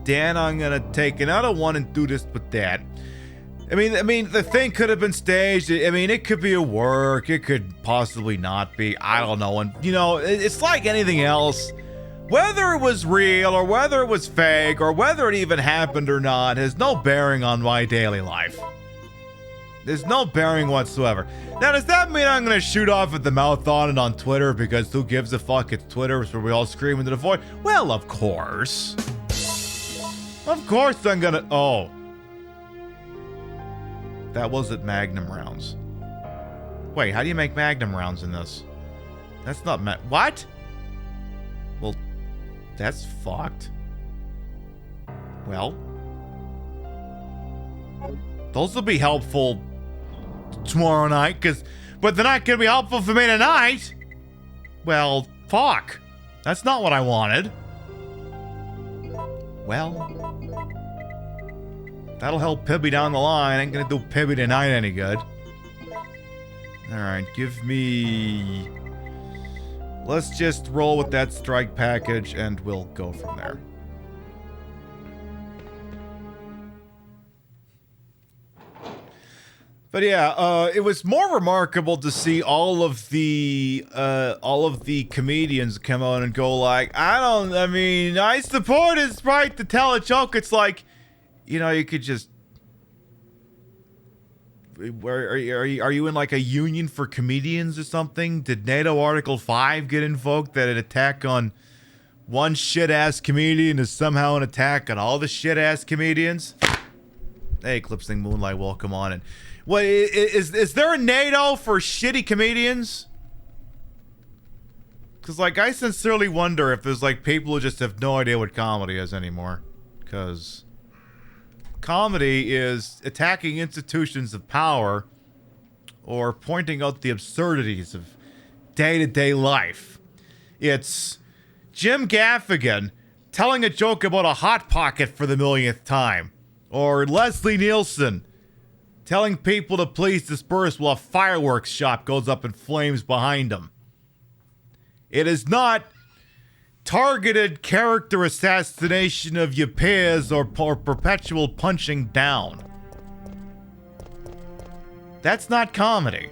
Then I'm gonna take another one and do this with that. I mean, the thing could have been staged. I mean, it could be a work. It could possibly not be. I don't know. And you know, it's like anything else. Whether it was real or whether it was fake or whether it even happened or not has no bearing on my daily life. There's no bearing whatsoever. Now, does that mean I'm gonna shoot off at the mouth on it on Twitter because who gives a fuck? It's Twitter, so we all scream into the void? Well, of course. Of course I'm gonna... Oh. That wasn't Magnum rounds. Wait, how do you make Magnum rounds in this? That's not what? Well, that's fucked. Well. Those will be helpful tomorrow night, but they're not gonna be helpful for me tonight. Well, fuck. That's not what I wanted. Well, that'll help Pibby down the line. Ain't gonna do Pibby tonight any good. Alright, give me... Let's just roll with that strike package and we'll go from there. But yeah, it was more remarkable to see all of the comedians come on and go like, I mean, I support his right to tell a joke. It's like, you know, you could just, are you in like a union for comedians or something? Did NATO Article 5 get invoked that an attack on one shit-ass comedian is somehow an attack on all the shit-ass comedians? Hey, Eclipsing Moonlight, welcome on. And what is there a NATO for shitty comedians? Because, like, I sincerely wonder if there's, like, people who just have no idea what comedy is anymore. Because comedy is attacking institutions of power or pointing out the absurdities of day-to-day life. It's Jim Gaffigan telling a joke about a Hot Pocket for the millionth time. Or Leslie Nielsen telling people to please disperse while a fireworks shop goes up in flames behind them. It is not targeted character assassination of your peers or perpetual punching down. That's not comedy.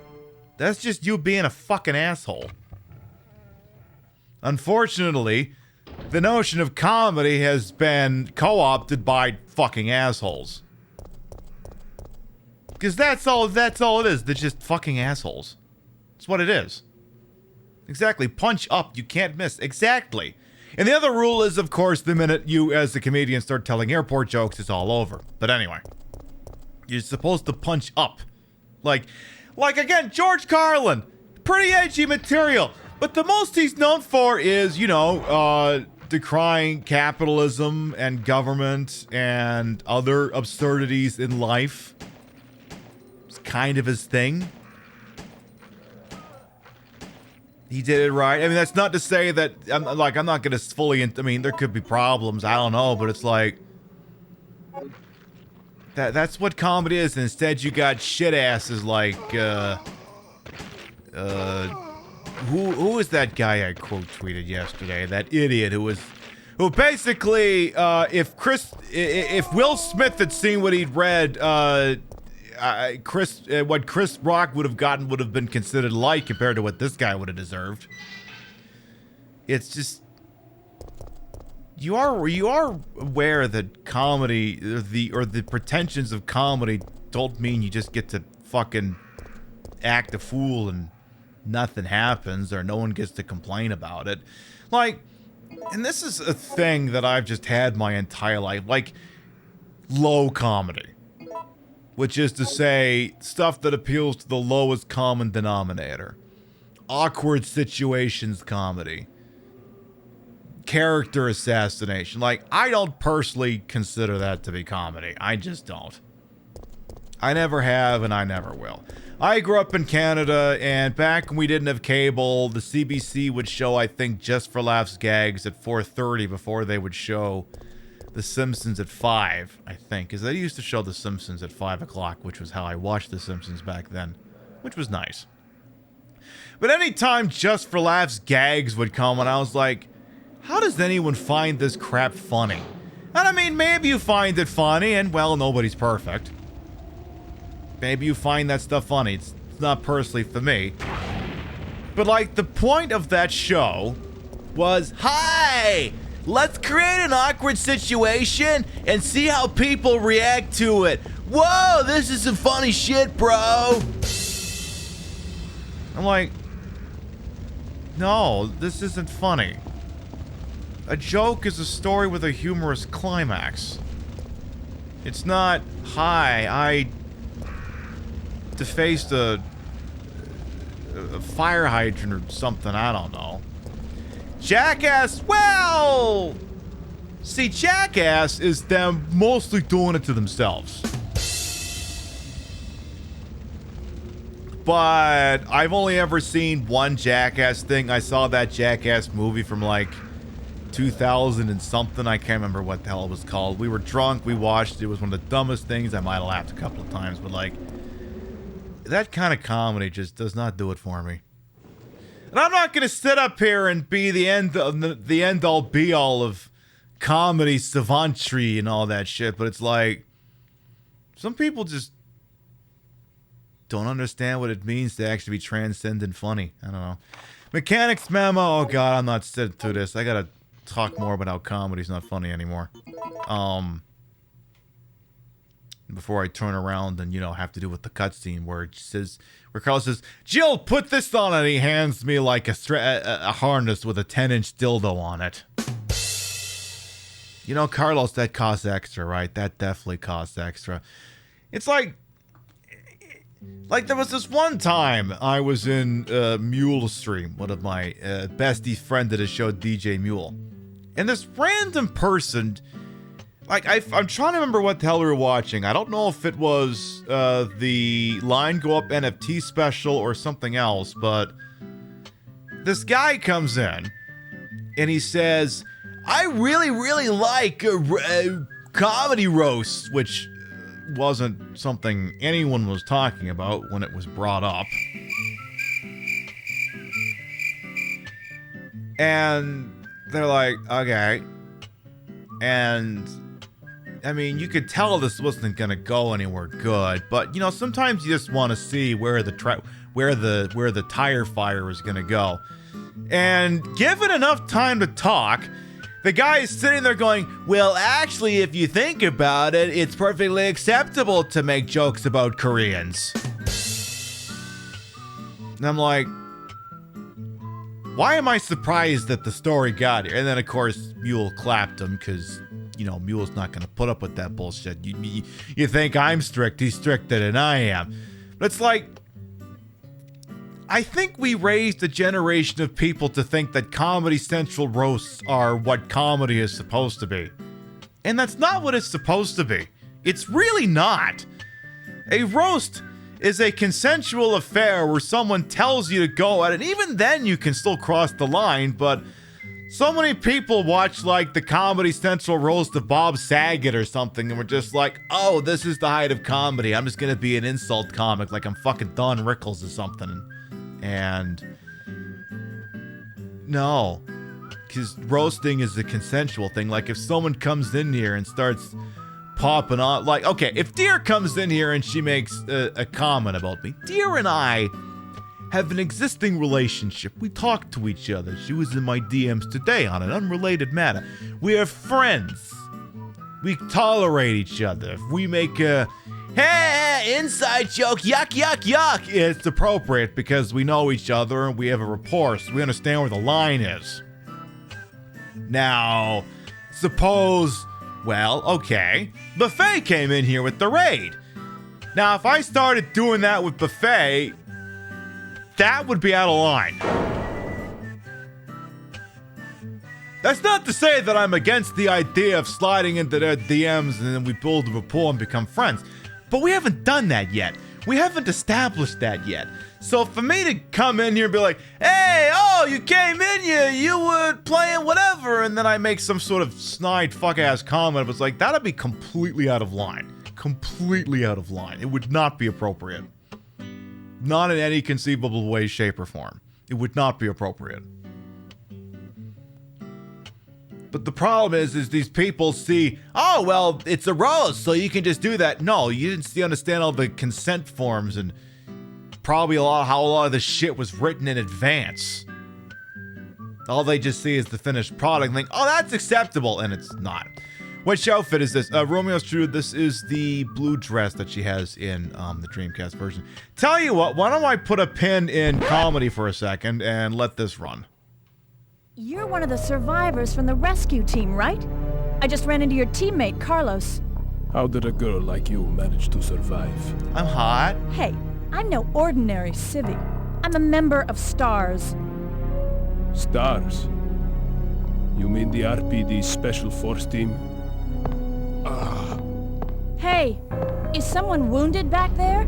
That's just you being a fucking asshole. Unfortunately, the notion of comedy has been co-opted by fucking assholes. Because that's all it is. They're just fucking assholes. That's what it is. Exactly. Punch up. You can't miss. Exactly. And the other rule is, of course, the minute you, as the comedian, start telling airport jokes, it's all over. But anyway. You're supposed to punch up. Like again, George Carlin. Pretty edgy material. But the most he's known for is, you know, decrying capitalism and government and other absurdities in life. It's kind of his thing. He did it right. I mean, that's not to say that I'm not gonna fully. I mean, there could be problems. I don't know, but it's like that's what comedy is. Instead, you got shit asses like who is that guy I quote tweeted yesterday? That idiot who basically if Will Smith had seen what he'd read, what Chris Rock would have gotten would have been considered light compared to what this guy would have deserved. It's just you are aware that comedy or the pretensions of comedy don't mean you just get to fucking act a fool and nothing happens or no one gets to complain about it. Like, and this is a thing that I've just had my entire life, like low comedy. Which is to say, stuff that appeals to the lowest common denominator. Awkward situations comedy. Character assassination. Like, I don't personally consider that to be comedy. I just don't. I never have, and I never will. I grew up in Canada, and back when we didn't have cable, the CBC would show, I think, Just for Laughs gags at 4:30 before they would show The Simpsons at 5, I think, because they used to show The Simpsons at 5 o'clock, which was how I watched The Simpsons back then, which was nice. But anytime Just for Laughs gags would come, and I was like, how does anyone find this crap funny? And I mean, maybe you find it funny, and well, nobody's perfect. Maybe you find that stuff funny. It's not personally for me. But like, the point of that show was, hi! Let's create an awkward situation and see how people react to it. Whoa, this is some funny shit, bro. I'm like, no, this isn't funny. A joke is a story with a humorous climax. It's not, hi, I defaced a fire hydrant or something, I don't know. Jackass, well, see, Jackass is them mostly doing it to themselves. But I've only ever seen one Jackass thing. I saw that Jackass movie from like 2000 and something. I can't remember what the hell it was called. We were drunk, we watched it. It was one of the dumbest things. I might have laughed a couple of times, but like, that kind of comedy just does not do it for me. And I'm not going to sit up here and be the end all be all of comedy savantry and all that shit, but it's like, some people just don't understand what it means to actually be transcendent funny. I don't know. Mechanics memo. Oh god, I'm not sitting through this. I gotta talk more about how comedy's not funny anymore. Before I turn around and, you know, have to do with the cutscene where it says, where Carlos says, Jill, put this on, and he hands me like a harness with a 10-inch dildo on it. You know, Carlos, that costs extra, right? That definitely costs extra. It's like there was this one time I was in Mule Stream, one of my besties friend that has showed DJ Mule. And this random person, like, I'm trying to remember what the hell we were watching. I don't know if it was the Line Go Up NFT special or something else, but this guy comes in and he says, I really, really like comedy roasts, which wasn't something anyone was talking about when it was brought up. And they're like, okay. And I mean, you could tell this wasn't gonna go anywhere good, but you know, sometimes you just want to see where the tire fire is gonna go. And given enough time to talk, the guy is sitting there going, well, actually, if you think about it, it's perfectly acceptable to make jokes about Koreans. And I'm like, why am I surprised that the story got here? And then, of course, Mule clapped him because, you know, Mule's not going to put up with that bullshit. You think I'm strict, he's stricter than I am. But it's like, I think we raised a generation of people to think that Comedy Central roasts are what comedy is supposed to be. And that's not what it's supposed to be. It's really not. A roast is a consensual affair where someone tells you to go at it. And even then you can still cross the line, but so many people watch like the Comedy Central roast of Bob Saget or something and we're just like, oh, this is the height of comedy. I'm just gonna be an insult comic like I'm fucking Don Rickles or something. And no, because roasting is a consensual thing. Like if someone comes in here and starts popping on, like, okay, if Deer comes in here and she makes a comment about me, Deer and I have an existing relationship. We talk to each other. She was in my DMs today on an unrelated matter. We are friends. We tolerate each other. If we make a hey, inside joke, yuck, yuck, yuck, it's appropriate because we know each other and we have a rapport, so we understand where the line is. Now, suppose, well, okay, Buffet came in here with the raid. Now, if I started doing that with Buffet, that would be out of line. That's not to say that I'm against the idea of sliding into their DMs and then we build a rapport and become friends. But we haven't done that yet. We haven't established that yet. So for me to come in here and be like, hey, oh, you came in here, you were playing whatever, and then I make some sort of snide fuck-ass comment, it was like, that'd be completely out of line. Completely out of line. It would not be appropriate. Not in any conceivable way, shape, or form. It would not be appropriate. But the problem is these people see, oh, well, it's a roast, so you can just do that. No, you didn't understand all the consent forms and probably how a lot of this shit was written in advance. All they just see is the finished product and think, oh, that's acceptable, and it's not. Which outfit is this? Romeo's true. This is the blue dress that she has in the Dreamcast version. Tell you what, why don't I put a pin in comedy for a second and let this run? You're one of the survivors from the rescue team, right? I just ran into your teammate, Carlos. How did a girl like you manage to survive? I'm hot. Hey, I'm no ordinary civvy. I'm a member of STARS. Stars? You mean the RPD Special Force Team? Hey, is someone wounded back there?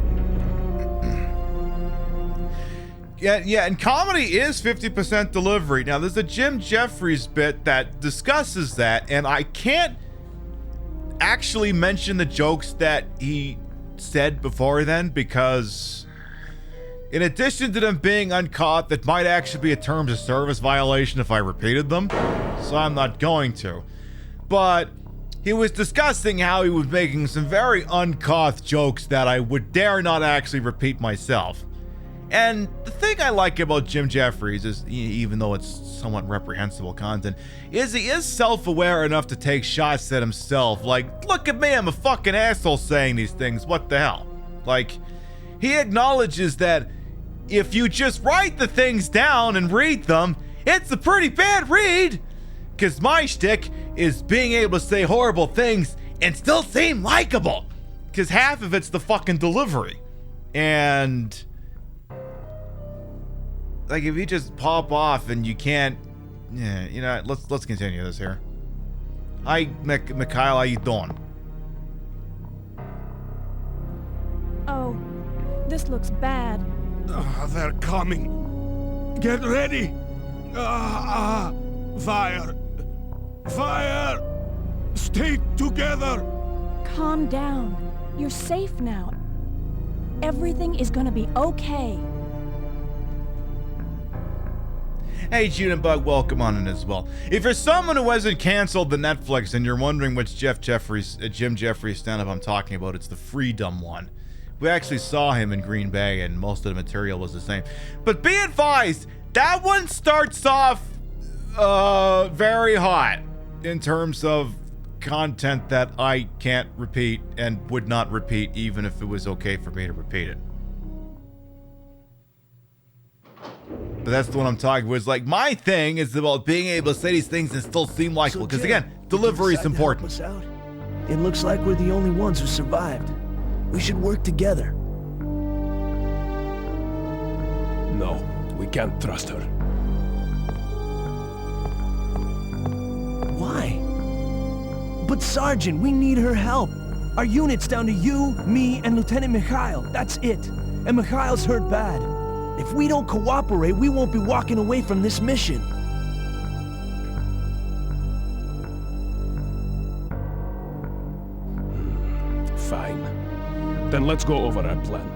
Yeah, and comedy is 50% delivery. Now, there's a Jim Jeffries bit that discusses that, and I can't actually mention the jokes that he said before then, because in addition to them being uncaught, that might actually be a terms of service violation if I repeated them, so I'm not going to. But he was discussing how he was making some very uncaught jokes that I would dare not actually repeat myself. And the thing I like about Jim Jeffries is, even though it's somewhat reprehensible content, is he is self-aware enough to take shots at himself. Like, look at me, I'm a fucking asshole saying these things, what the hell? Like, he acknowledges that if you just write the things down and read them, it's a pretty bad read. Because my shtick is being able to say horrible things and still seem likable. Because half of it's the fucking delivery. And like, if you just pop off and you can't, yeah, you know, let's continue this here. Hi, Mikhail, how you doing? Oh, this looks bad. They're coming. Get ready. Fire. Fire. Stay together. Calm down. You're safe now. Everything is gonna be okay. Hey, Junebug, welcome on in as well. If you're someone who hasn't canceled the Netflix and you're wondering which Jim Jeffries stand-up I'm talking about, it's the Freedom one. We actually saw him in Green Bay and most of the material was the same. But be advised, that one starts off very hot in terms of content that I can't repeat and would not repeat even if it was okay for me to repeat it. But that's the one I'm talking about. It's like, my thing is about being able to say these things and still seem likable. Because again, delivery is important. It looks like we're the only ones who survived. We should work together. No, we can't trust her. Why? But Sergeant, we need her help. Our unit's down to you, me, and Lieutenant Mikhail. That's it. And Mikhail's hurt bad. If we don't cooperate, we won't be walking away from this mission. Fine. Then let's go over our plan.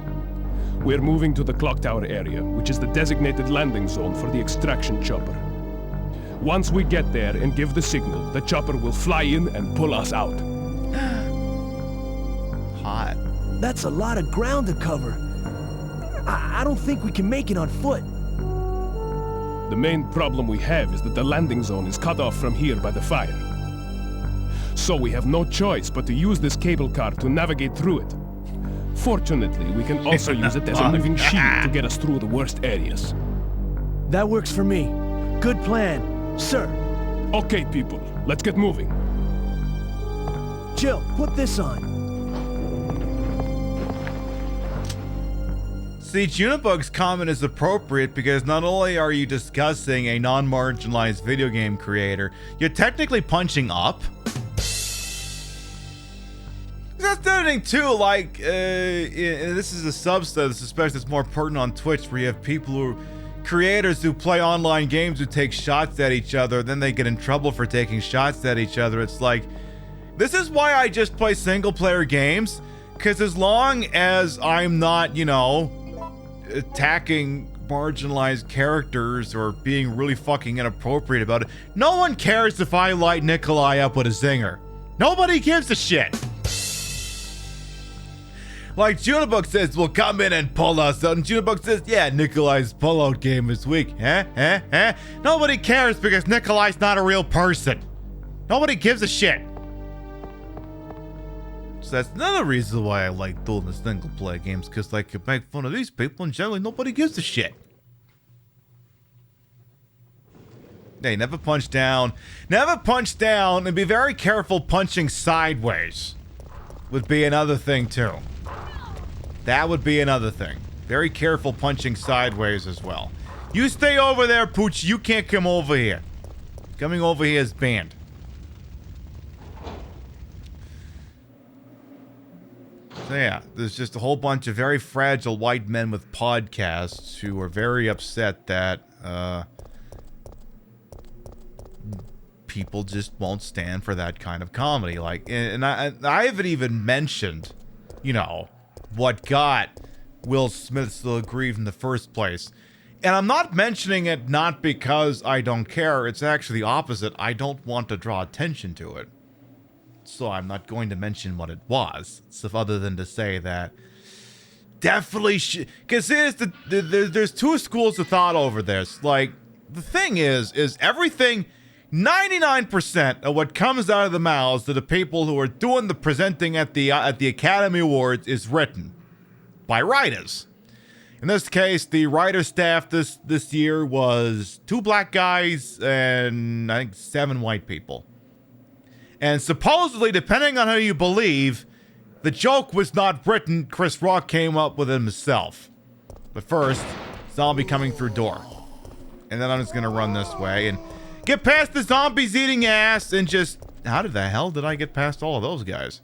We're moving to the clock tower area, which is the designated landing zone for the extraction chopper. Once we get there and give the signal, the chopper will fly in and pull us out. Hot. That's a lot of ground to cover. I don't think we can make it on foot. The main problem we have is that the landing zone is cut off from here by the fire. So we have no choice but to use this cable car to navigate through it. Fortunately, we can also use it as a moving shield to get us through the worst areas. That works for me. Good plan, sir. Okay, people, let's get moving. Jill, put this on. See, Junibug's comment is appropriate because not only are you discussing a non-marginalized video game creator, you're technically punching up. That's the other thing too, like, and this is a subset, especially that's more pertinent on Twitch, where you have people who, creators who play online games who take shots at each other, then they get in trouble for taking shots at each other. It's like, this is why I just play single player games, because as long as I'm not, you know, attacking marginalized characters or being really fucking inappropriate about it, no one cares if I light Nikolai up with a zinger. Nobody gives a shit. Like Junibug says, we'll come in and pull us out. And Junibug says, yeah, Nikolai's pullout game is weak. Nobody cares because Nikolai's not a real person. Nobody gives a shit. So that's another reason why I like doing the single player games, because I can make fun of these people and generally nobody gives a shit. Hey, never punch down. Never punch down, and be very careful punching sideways. Would be another thing too. That would be another thing. Very careful punching sideways as well. You stay over there, Pooch. You can't come over here. Coming over here is banned. So yeah, there's just a whole bunch of very fragile white men with podcasts who are very upset that people just won't stand for that kind of comedy. Like, and I haven't even mentioned, you know, what got Will Smith so aggrieved in the first place. And I'm not mentioning it not because I don't care. It's actually the opposite. I don't want to draw attention to it. So I'm not going to mention what it was. So other than to say that definitely because there's two schools of thought over this. Like, the thing is everything, 99% of what comes out of the mouths of the people who are doing the presenting at the Academy Awards is written by writers. In this case, the writer staff this year was 2 black guys and I think 7 white people. And supposedly, depending on who you believe, the joke was not written. Chris Rock came up with it himself. But first, zombie coming through door. And then I'm just gonna run this way and get past the zombies eating ass and just... How the hell did I get past all of those guys?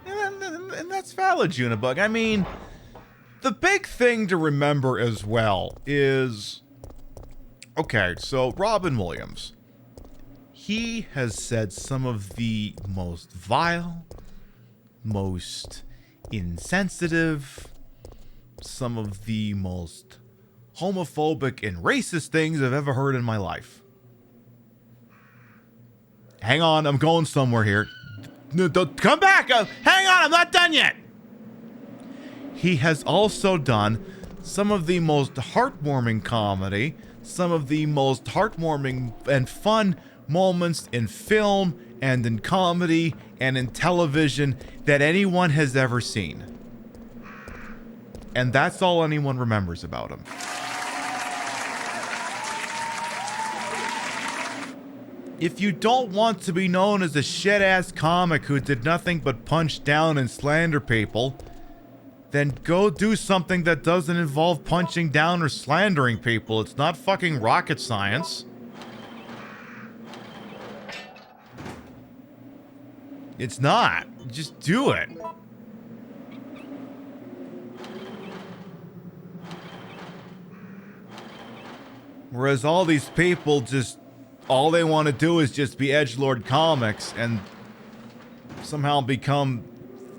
And that's valid, Junibug. I mean, the big thing to remember as well is... Okay, so Robin Williams. He has said some of the most vile, most insensitive, some of the most homophobic and racist things I've ever heard in my life. Hang on, I'm going somewhere here. No, don't, come back! Hang on, I'm not done yet! He has also done some of the most heartwarming comedy, some of the most heartwarming and fun moments in film and in comedy and in television that anyone has ever seen. And that's all anyone remembers about him. If you don't want to be known as a shit-ass comic who did nothing but punch down and slander people, then go do something that doesn't involve punching down or slandering people. It's not fucking rocket science. It's not. Just do it. Whereas all these people just, all they want to do is just be edgelord comics and somehow become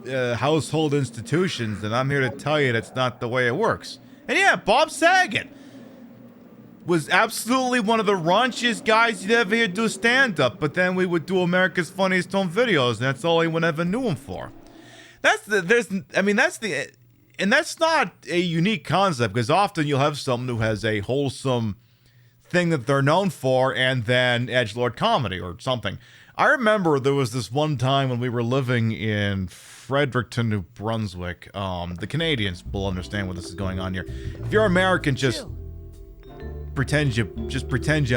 household institutions, and I'm here to tell you that's not the way it works. And yeah, Bob Saget was absolutely one of the raunchiest guys you'd ever hear do stand-up, but then we would do America's Funniest Home Videos, and that's all anyone ever knew him for. That's not a unique concept, because often you'll have someone who has a wholesome thing that they're known for, and then edgelord comedy or something. I remember there was this one time when we were living in Fredericton, New Brunswick. The Canadians will understand what this is going on here. If you're American, just pretend you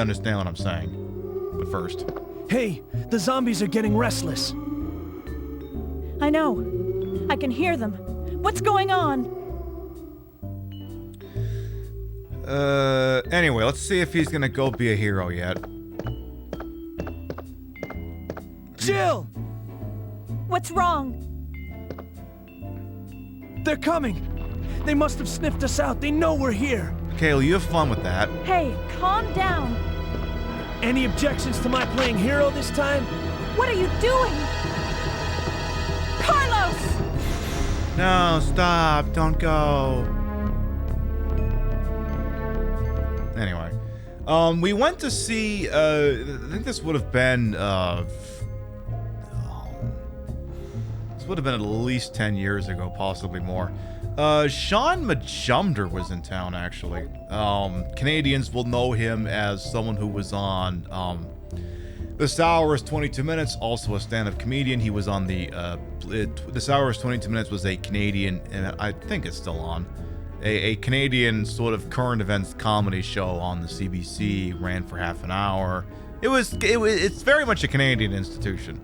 understand what I'm saying. But first. Hey, the zombies are getting restless. I know. I can hear them. What's going on? Anyway, let's see if he's gonna go be a hero yet. Jill! What's wrong? They're coming. They must have sniffed us out. They know we're here. Kayla, you have fun with that. Hey, calm down. Any objections to my playing hero this time? What are you doing? Carlos! No, stop. Don't go. Anyway. We went to see, I think this would have been, this would have been at least 10 years ago, possibly more. Sean Majumder was in town, actually. Canadians will know him as someone who was on, This Hour is 22 Minutes, also a stand-up comedian. He was on the, This Hour is 22 Minutes was a Canadian, and I think it's still on, a Canadian sort of current events comedy show on the CBC, ran for half an hour. It's very much a Canadian institution.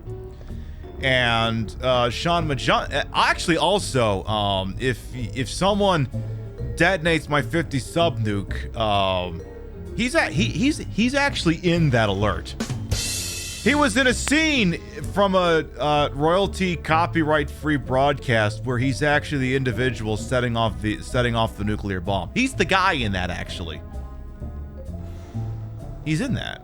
And Sean Majumder, actually also, if someone detonates my 50 sub nuke, he's actually in that alert. He was in a scene from a royalty copyright free broadcast where he's actually the individual setting off the nuclear bomb. He's the guy in that, actually. He's in that.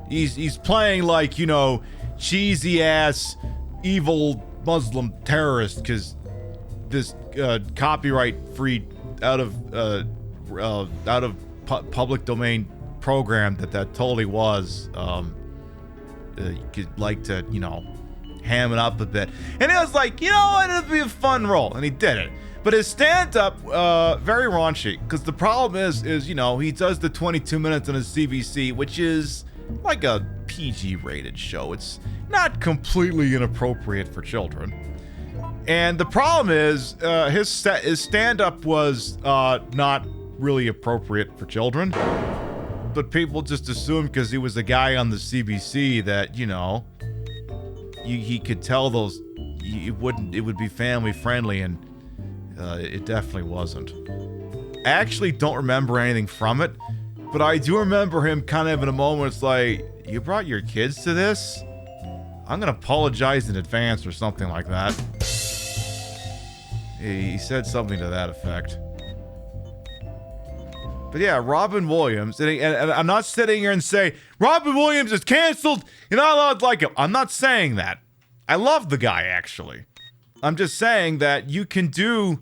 He's playing like, you know, cheesy ass evil Muslim terrorist, because this copyright free out of public domain program that totally was you could like to, you know, ham it up a bit. And it was like, you know, it'd be a fun role, and he did it. But his stand-up, very raunchy, because the problem is, you know, he does the 22 minutes on his CBC, which is like a PG-rated show. It's not completely inappropriate for children. And the problem is, his stand-up was not really appropriate for children. But people just assumed because he was a guy on the CBC that, you know, he could tell those, it would be family friendly, and it definitely wasn't. I actually don't remember anything from it, but I do remember him kind of in a moment. It's like, you brought your kids to this? I'm gonna apologize in advance or something like that. He said something to that effect. But yeah, Robin Williams, and I'm not sitting here and say, Robin Williams is canceled, you're not allowed to like him. I'm not saying that. I love the guy, actually. I'm just saying that you can do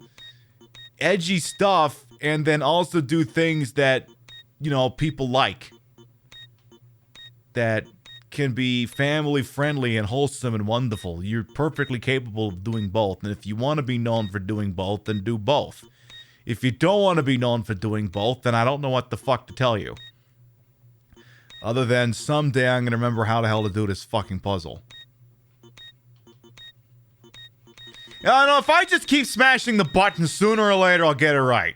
edgy stuff and then also do things that, you know, people like. That can be family friendly and wholesome and wonderful. You're perfectly capable of doing both. And if you want to be known for doing both, then do both. If you don't want to be known for doing both, then I don't know what the fuck to tell you. Other than someday I'm going to remember how the hell to do this fucking puzzle. I don't know, if I just keep smashing the button, sooner or later I'll get it right.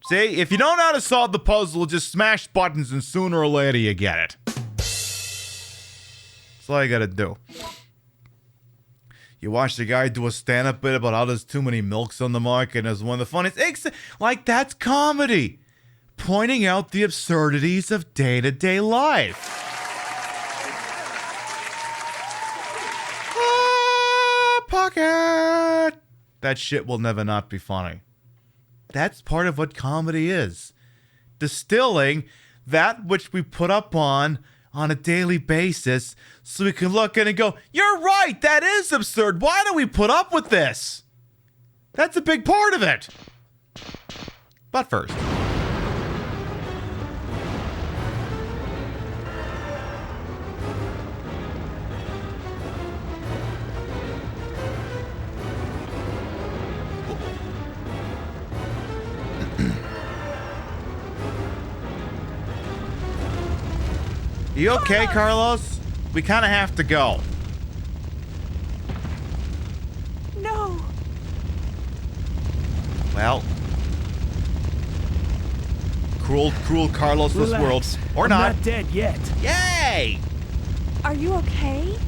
See, if you don't know how to solve the puzzle, just smash buttons and sooner or later you get it. That's all you gotta do. You watch the guy do a stand-up bit about how there's too many milks on the market, and it's one of the funniest. Like, that's comedy. Pointing out the absurdities of day-to-day life. Pocket! That shit will never not be funny. That's part of what comedy is. Distilling that which we put up on a daily basis so we can look in and go, you're right, that is absurd. Why do we put up with this? That's a big part of it. But first. You okay, Carlos? We kind of have to go. No. Well, cruel Carlos, this world, or I'm not. Not dead yet. Yay! Are you okay?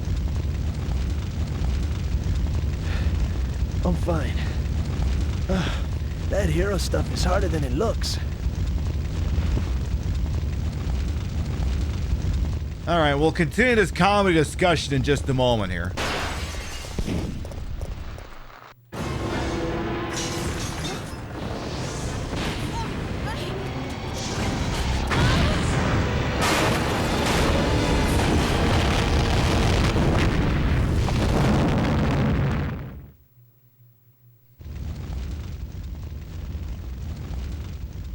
I'm fine. That hero stuff is harder than it looks. All right, we'll continue this comedy discussion in just a moment here.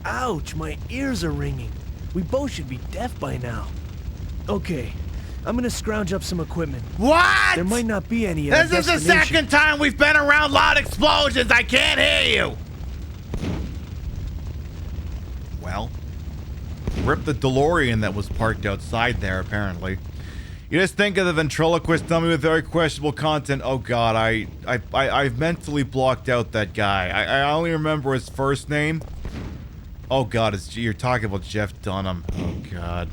Ouch, my ears are ringing. We both should be deaf by now. Okay, I'm gonna scrounge up some equipment. What? There might not be any at This is the second time we've been around loud explosions. I can't hear you. Well, rip the DeLorean that was parked outside there, apparently. You just think of the ventriloquist dummy with very questionable content. Oh god, I've mentally blocked out that guy. I only remember his first name. Oh god, you're talking about Jeff Dunham. Oh god.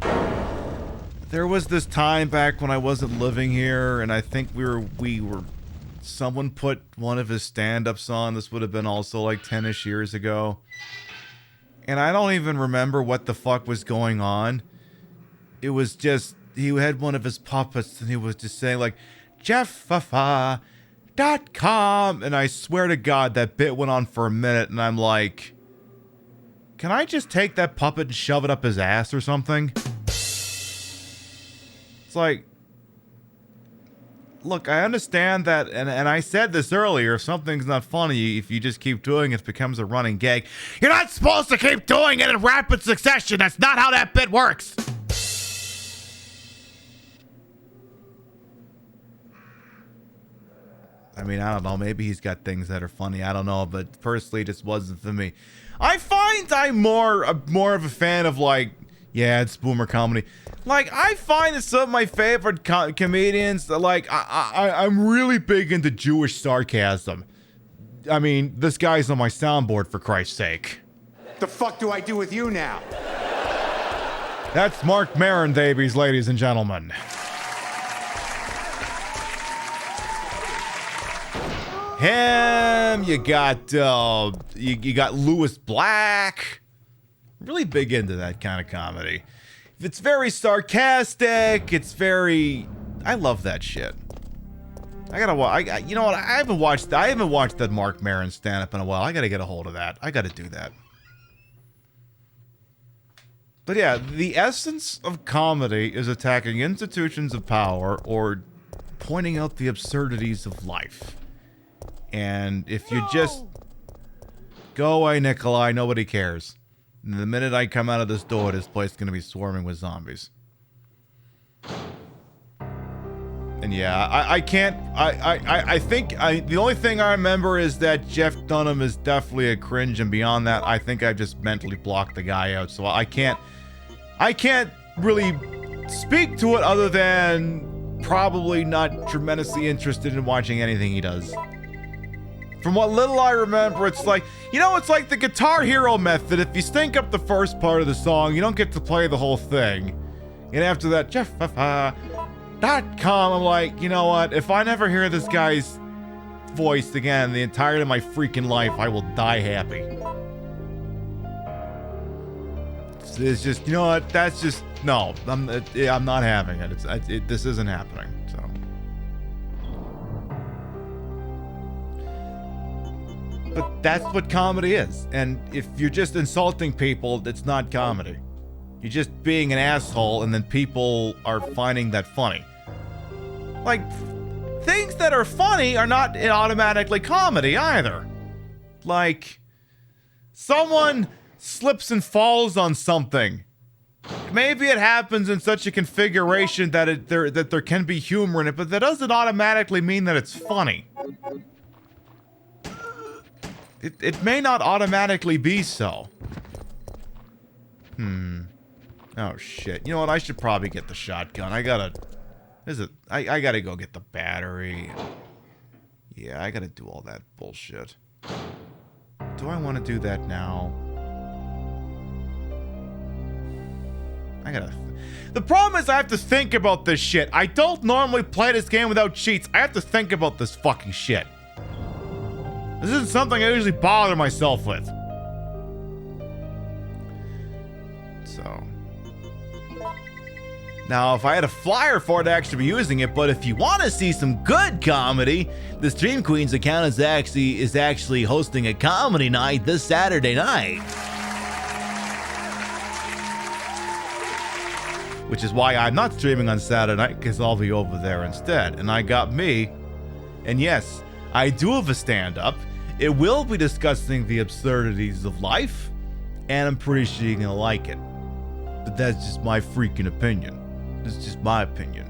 There was this time back when I wasn't living here, and I think we were someone put one of his stand-ups on. This would have been also like 10-ish years ago. And I don't even remember what the fuck was going on. It was just, he had one of his puppets, and he was just saying like, JeffFafa.com, and I swear to God, that bit went on for a minute, and I'm like, can I just take that puppet and shove it up his ass or something? It's like, look, I understand that, and I said this earlier, if something's not funny, if you just keep doing it, it becomes a running gag. You're not supposed to keep doing it in rapid succession. That's not how that bit works. I mean, I don't know, maybe he's got things that are funny, I don't know, but personally, it just wasn't for me. I find I'm more of a fan of, like, yeah, it's boomer comedy. Like, I find that some of my favorite comedians, like, I'm really big into Jewish sarcasm. I mean, this guy's on my soundboard, for Christ's sake. The fuck do I do with you now? That's Mark Maron, babies, ladies and gentlemen. Him, you got you got Lewis Black. Really big into that kind of comedy. It's very sarcastic. It's very, I love that shit. I gotta watch. You know what? I haven't watched that Mark Maron stand up in a while. I gotta get a hold of that. I gotta do that. But yeah, the essence of comedy is attacking institutions of power or pointing out the absurdities of life. And if you just go away, Nikolai, nobody cares. And the minute I come out of this door, this place is going to be swarming with zombies. And yeah, I think the only thing I remember is that Jeff Dunham is definitely a cringe, and beyond that, I think I just mentally blocked the guy out, so I can't really speak to it other than probably not tremendously interested in watching anything he does. From what little I remember, it's like, you know, it's like the Guitar Hero method. If you stink up the first part of the song, you don't get to play the whole thing. And after that, JeffFafa.com, I'm like, you know what? If I never hear this guy's voice again the entirety of my freaking life, I will die happy. It's just, you know what? That's just, no. I'm not having it. This isn't happening. So. But that's what comedy is. And if you're just insulting people, it's not comedy. You're just being an asshole, and then people are finding that funny. Like, things that are funny are not automatically comedy either. Like, someone slips and falls on something. Maybe it happens in such a configuration that there can be humor in it, but that doesn't automatically mean that it's funny. It may not automatically be so. Oh shit. You know what? I should probably get the shotgun. I gotta go get the battery. Yeah, I gotta do all that bullshit. Do I want to do that now? The problem is I have to think about this shit. I don't normally play this game without cheats. I have to think about this fucking shit. This isn't something I usually bother myself with. So. Now, if I had a flyer for it, I'd actually be using it, but if you want to see some good comedy, the Stream Queens account is actually hosting a comedy night this Saturday night. Which is why I'm not streaming on Saturday night, because I'll be over there instead. And I got me. And yes, I do have a stand-up. It will be discussing the absurdities of life. And I'm pretty sure you're gonna like it. But that's just my freaking opinion. This is just my opinion.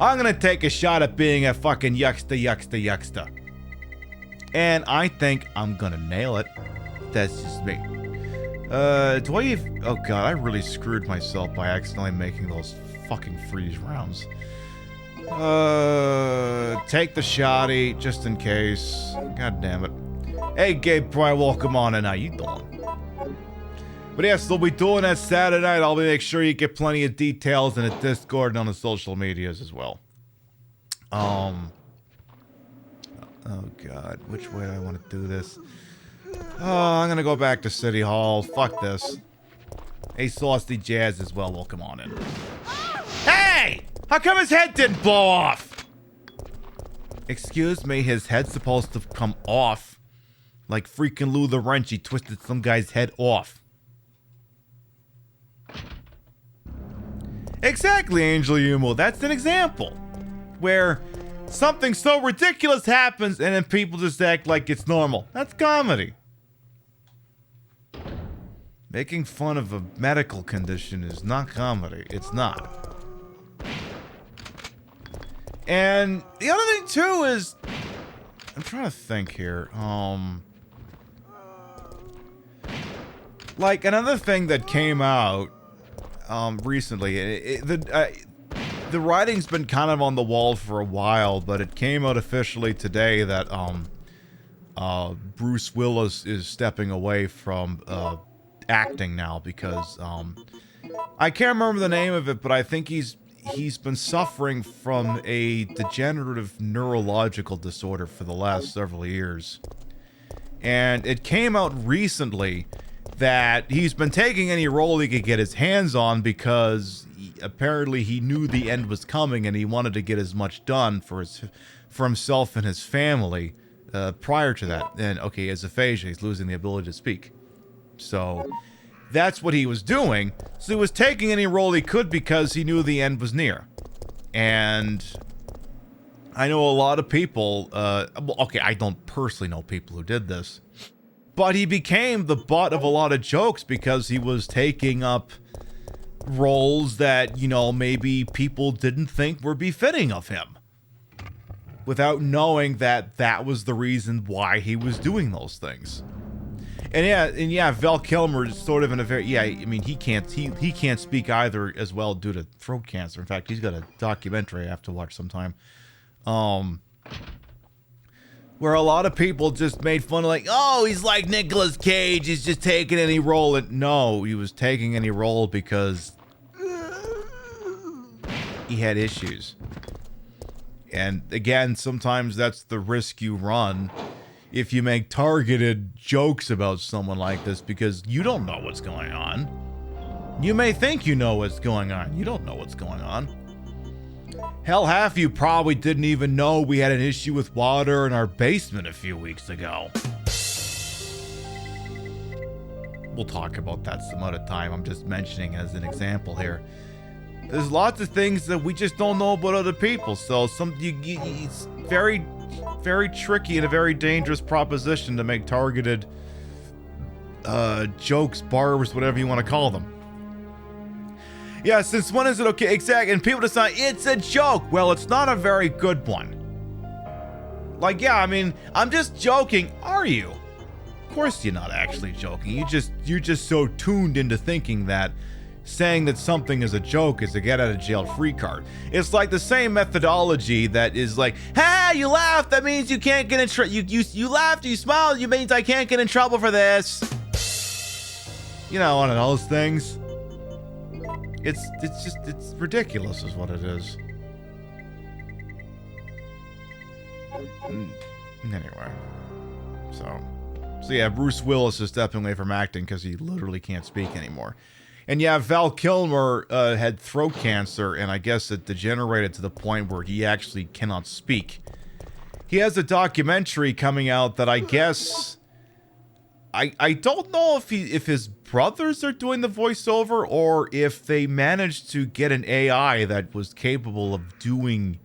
I'm gonna take a shot at being a fucking yucksta. And I think I'm gonna nail it. That's just me. Oh god, I really screwed myself by accidentally making those fucking freeze rounds. Take the shotty, just in case. God damn it. Hey, Gabe Pry, welcome on in. How you doing? But yes, they'll be doing that Saturday night. I'll make sure you get plenty of details in a Discord and on the social medias as well. Oh god, which way do I want to do this? Oh, I'm gonna go back to City Hall. Fuck this. Hey, Saucy Jazz as well. Welcome on in. Hey! How come his head didn't blow off? Excuse me, his head's supposed to come off. Like freaking Lou the Wrench, he twisted some guy's head off. Exactly, Angel Yumo. That's an example. Where something so ridiculous happens and then people just act like it's normal. That's comedy. Making fun of a medical condition is not comedy. It's not. And the other thing too is, I'm trying to think here. Like another thing that came out recently. The writing's been kind of on the wall for a while, but it came out officially today that Bruce Willis is stepping away from acting now because I can't remember the name of it, but I think he's been suffering from a degenerative neurological disorder for the last several years. And it came out recently that he's been taking any role he could get his hands on because apparently he knew the end was coming and he wanted to get as much done for himself and his family prior to that. And okay, he has aphasia, he's losing the ability to speak. So that's what he was doing. So he was taking any role he could because he knew the end was near. And I know a lot of people, well, okay, I don't personally know people who did this, but he became the butt of a lot of jokes because he was taking up roles that, you know, maybe people didn't think were befitting of him. Without knowing that that was the reason why he was doing those things. And yeah, Val Kilmer is sort of in a very, yeah, I mean, he can't speak either as well due to throat cancer. In fact, he's got a documentary I have to watch sometime. Where a lot of people just made fun of, like, oh, he's like Nicolas Cage, he's just taking any role. And no, he was taking any role because he had issues. And again, sometimes that's the risk you run if you make targeted jokes about someone like this, because you don't know what's going on. You may think you know what's going on. You don't know what's going on. Hell, half of you probably didn't even know we had an issue with water in our basement a few weeks ago. We'll talk about that some other time. I'm just mentioning as an example here. There's lots of things that we just don't know about other people. So it's very, very tricky and a very dangerous proposition to make targeted jokes, barbs, whatever you want to call them. Yeah, since when is it okay? Exactly. And people decide it's a joke. Well, it's not a very good one. Like, yeah, I mean, I'm just joking. Are you? Of course you're not actually joking. You're just so tuned into thinking that saying that something is a joke is a get out of jail free card. It's like the same methodology that is like, hey, you laughed, that means you can't get in trouble. You laughed, you smiled, you means I can't get in trouble for this. You know, one of those things. It's ridiculous is what it is. Anyway. So yeah, Bruce Willis is stepping away from acting because he literally can't speak anymore. And yeah, Val Kilmer had throat cancer, and I guess it degenerated to the point where he actually cannot speak. He has a documentary coming out that I guess... I don't know if his brothers are doing the voiceover or if they managed to get an AI that was capable of doing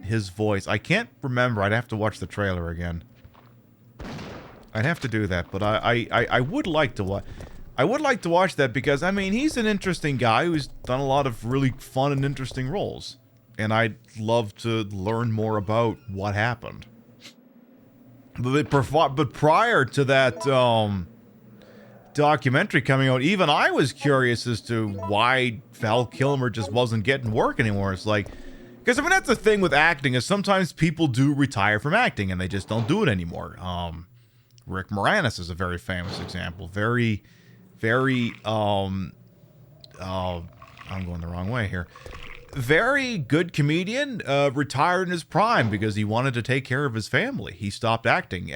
his voice. I can't remember. I'd have to watch the trailer again. I'd have to do that, but I would like to watch... I would like to watch that because, I mean, he's an interesting guy who's done a lot of really fun and interesting roles. And I'd love to learn more about what happened. But prior to that documentary coming out, even I was curious as to why Val Kilmer just wasn't getting work anymore. It's like, because I mean, that's the thing with acting, is sometimes people do retire from acting and they just don't do it anymore. Rick Moranis is a very famous example. Very, I'm going the wrong way here. Very good comedian, retired in his prime because he wanted to take care of his family. He stopped acting,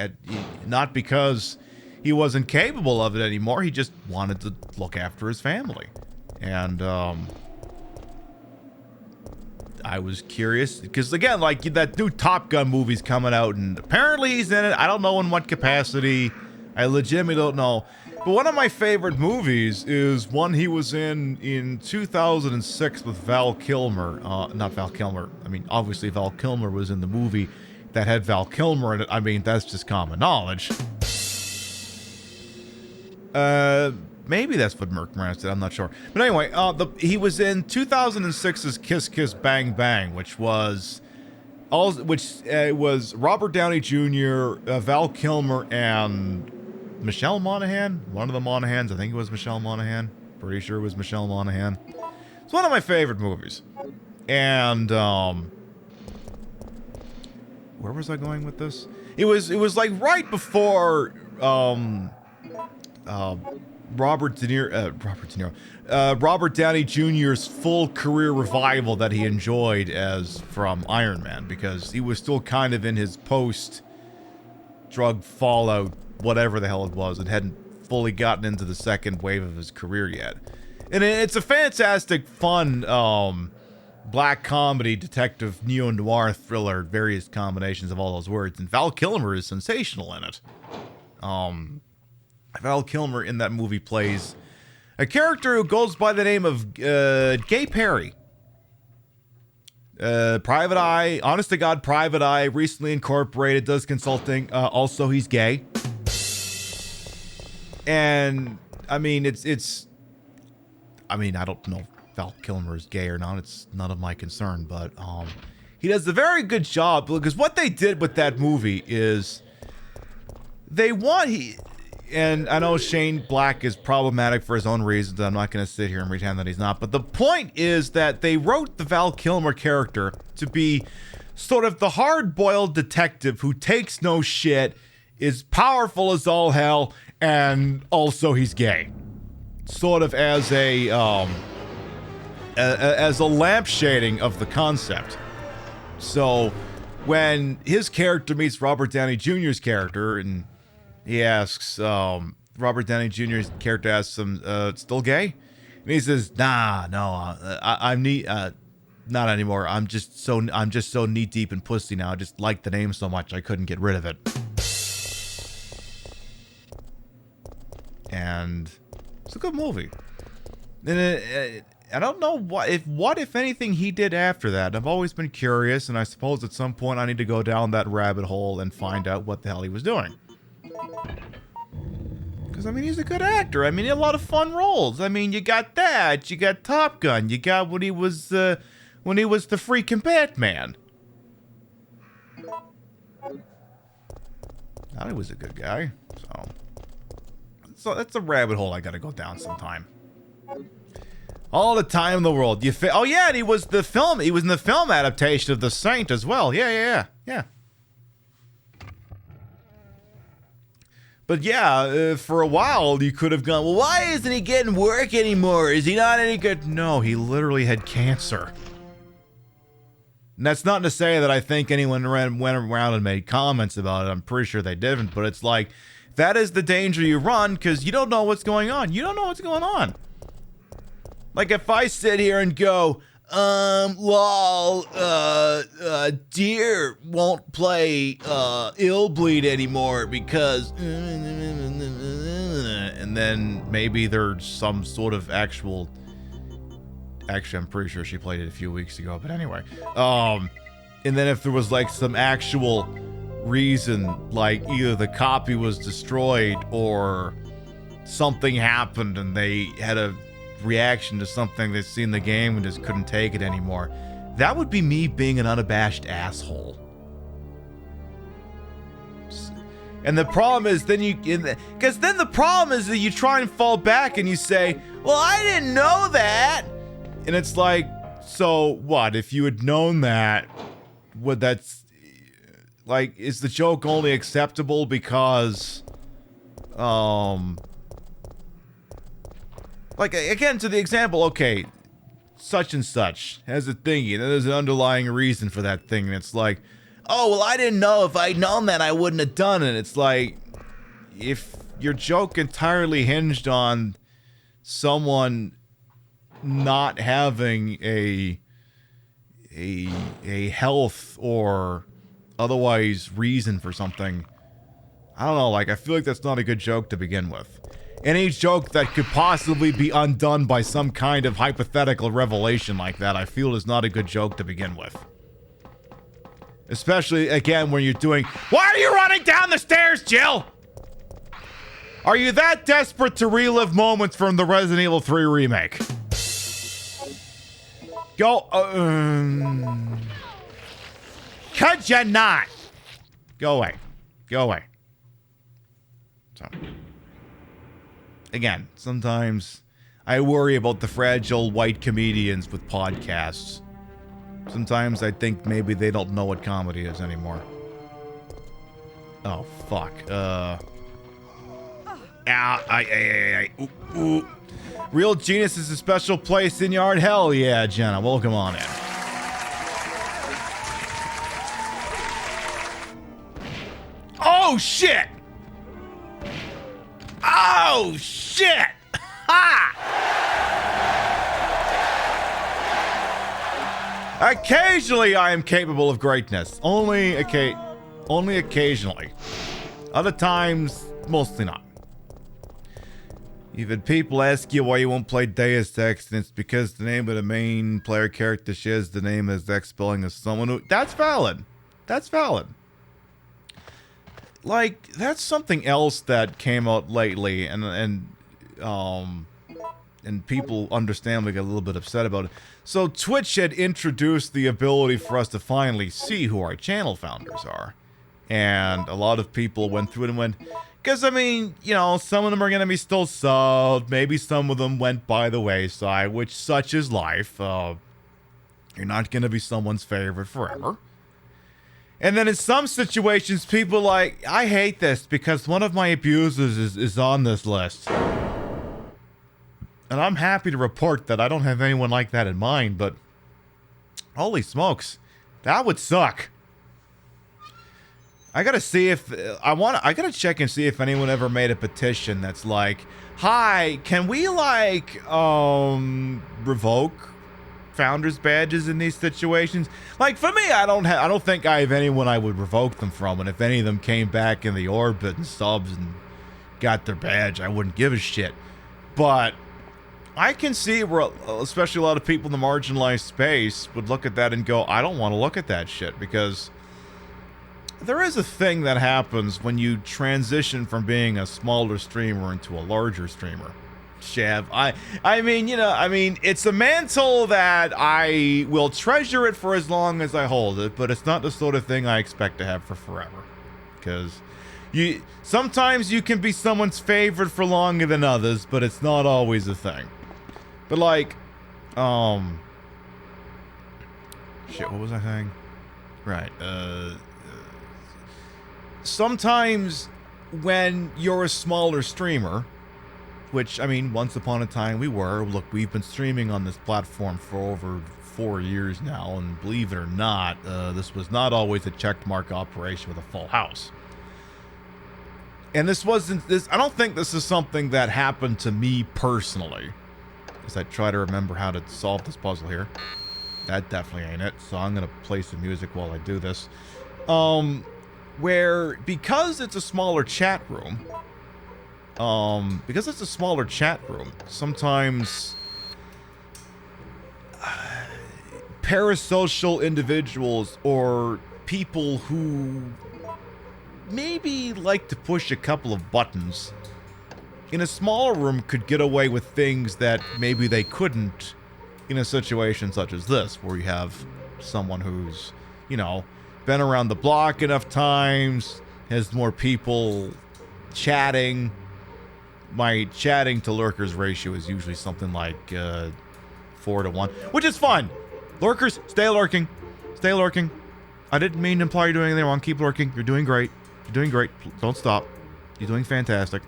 not because he wasn't capable of it anymore. He just wanted to look after his family. And I was curious because, again, like that new Top Gun movie's coming out, and apparently he's in it. I don't know in what capacity. I legitimately don't know. But one of my favorite movies is one he was in 2006 with Val Kilmer. Not Val Kilmer. I mean, obviously Val Kilmer was in the movie that had Val Kilmer in it. I mean, that's just common knowledge. Maybe that's what Merc Moranis did. I'm not sure. But anyway, he was in 2006's Kiss Kiss Bang Bang, which was Robert Downey Jr., Val Kilmer, and Michelle Monaghan. One of the Monahans. I think it was Michelle Monaghan. Pretty sure it was Michelle Monaghan. It's one of my favorite movies. And where was I going with this? It was like right before Robert Downey Jr.'s full career revival that he enjoyed as from Iron Man, because he was still kind of in his post-drug fallout, whatever the hell it was. It hadn't fully gotten into the second wave of his career yet. And it's a fantastic, fun, black comedy, detective, neo-noir thriller, various combinations of all those words. And Val Kilmer is sensational in it. Val Kilmer in that movie plays a character who goes by the name of Gay Perry. Private Eye, honest to God, Private Eye, recently incorporated, does consulting. Also, he's gay. And, I mean, I mean, I don't know if Val Kilmer is gay or not. It's none of my concern. But he does a very good job. Because what they did with that movie is and I know Shane Black is problematic for his own reasons. I'm not going to sit here and pretend that he's not. But the point is that they wrote the Val Kilmer character to be sort of the hard-boiled detective who takes no shit, is powerful as all hell, and also he's gay. Sort of as a lampshading of the concept. So when his character meets Robert Downey Jr.'s character, and he asks, Robert Downey Jr.'s character asks him, still gay? And he says, nah, no, I'm not anymore. I'm just so knee deep in pussy now. I just like the name so much I couldn't get rid of it. And it's a good movie. And I don't know what if anything he did after that. I've always been curious, and I suppose at some point I need to go down that rabbit hole and find out what the hell he was doing. Because, I mean, he's a good actor. I mean, he had a lot of fun roles. I mean, you got that. You got Top Gun. You got when he was the freaking Batman. Now he was a good guy. So that's a rabbit hole I gotta go down sometime. All the time in the world. Oh yeah, and he was in the film adaptation of The Saint as well. Yeah. But yeah, for a while you could have gone, well, why isn't he getting work anymore? Is he not any good? No, he literally had cancer. And that's not to say that I think anyone went around and made comments about it. I'm pretty sure they didn't, but it's like, that is the danger you run, because you don't know what's going on. You don't know what's going on. Like, if I sit here and go, Deer won't play, Illbleed anymore because, and then maybe there's some sort of actually, I'm pretty sure she played it a few weeks ago, but anyway, and then if there was, like, some actual reason, like, either the copy was destroyed or something happened and they had a reaction to something they'd seen in the game and just couldn't take it anymore, that would be me being an unabashed asshole. And the problem is then the problem is that you try and fall back and you say, well, I didn't know that. And it's like, so what? If you had known that, would that's like, is the joke only acceptable because, like, again, to the example, okay, such and such has a thingy, and then there's an underlying reason for that thing, and it's like, oh, well, I didn't know. If I'd known that, I wouldn't have done it. It's like, if your joke entirely hinged on someone not having a health or otherwise reason for something, I don't know, like, I feel like that's not a good joke to begin with. Any joke that could possibly be undone by some kind of hypothetical revelation like that, I feel is not a good joke to begin with. Especially, again, when you're doing, why are you running down the stairs, Jill? Are you that desperate to relive moments from the Resident Evil 3 remake? Go, could you not? Go away. Go away. So, again, sometimes I worry about the fragile white comedians with podcasts. Sometimes I think maybe they don't know what comedy is anymore. Oh, fuck. Ooh. Real Genius is a special place in yard. Hell yeah, Jenna. Welcome on in. Oh, shit! Oh, shit! Ha! Occasionally, I am capable of greatness. Only occasionally. Other times, mostly not. You've had people ask you why you won't play Deus Ex, and it's because the name of the main player character shares the name as X spelling as someone who... That's valid. That's valid. Like, that's something else that came out lately, and people understandably get a little bit upset about it. So Twitch had introduced the ability for us to finally see who our channel founders are. And a lot of people went through it and went, because, I mean, you know, some of them are going to be still subbed. Maybe some of them went by the wayside, which such is life. You're not going to be someone's favorite forever. And then in some situations, people are like, I hate this because one of my abusers is on this list. And I'm happy to report that I don't have anyone like that in mind, but holy smokes. That would suck. I gotta see if I gotta check and see if anyone ever made a petition that's like, hi, can we like revoke founders badges in these situations? Like for me, I don't think I have anyone I would revoke them from, and if any of them came back in the orbit and subs and got their badge, I wouldn't give a shit. But I can see where, especially a lot of people in the marginalized space would look at that and go, I don't want to look at that shit, because there is a thing that happens when you transition from being a smaller streamer into a larger streamer. Shav, I mean, it's a mantle that I will treasure it for as long as I hold it, but it's not the sort of thing I expect to have for forever. Because sometimes you can be someone's favorite for longer than others, but it's not always a thing. But like, shit, what was I saying? Right, sometimes when you're a smaller streamer, which, I mean, once upon a time we were. Look, we've been streaming on this platform for over 4 years now, and believe it or not, this was not always a checkmark operation with a full house. And I don't think this is something that happened to me personally, as I try to remember how to solve this puzzle here. That definitely ain't it, so I'm gonna play some music while I do this. Where, because it's a smaller chat room, sometimes parasocial individuals or people who maybe like to push a couple of buttons in a smaller room could get away with things that maybe they couldn't in a situation such as this, where you have someone who's, you know, been around the block enough times, has more people chatting. My chatting to lurkers ratio is usually something like 4 to 1, which is fine. Lurkers, stay lurking. Stay lurking. I didn't mean to imply you're doing anything wrong. Keep lurking. You're doing great. You're doing great. Don't stop. You're doing fantastic.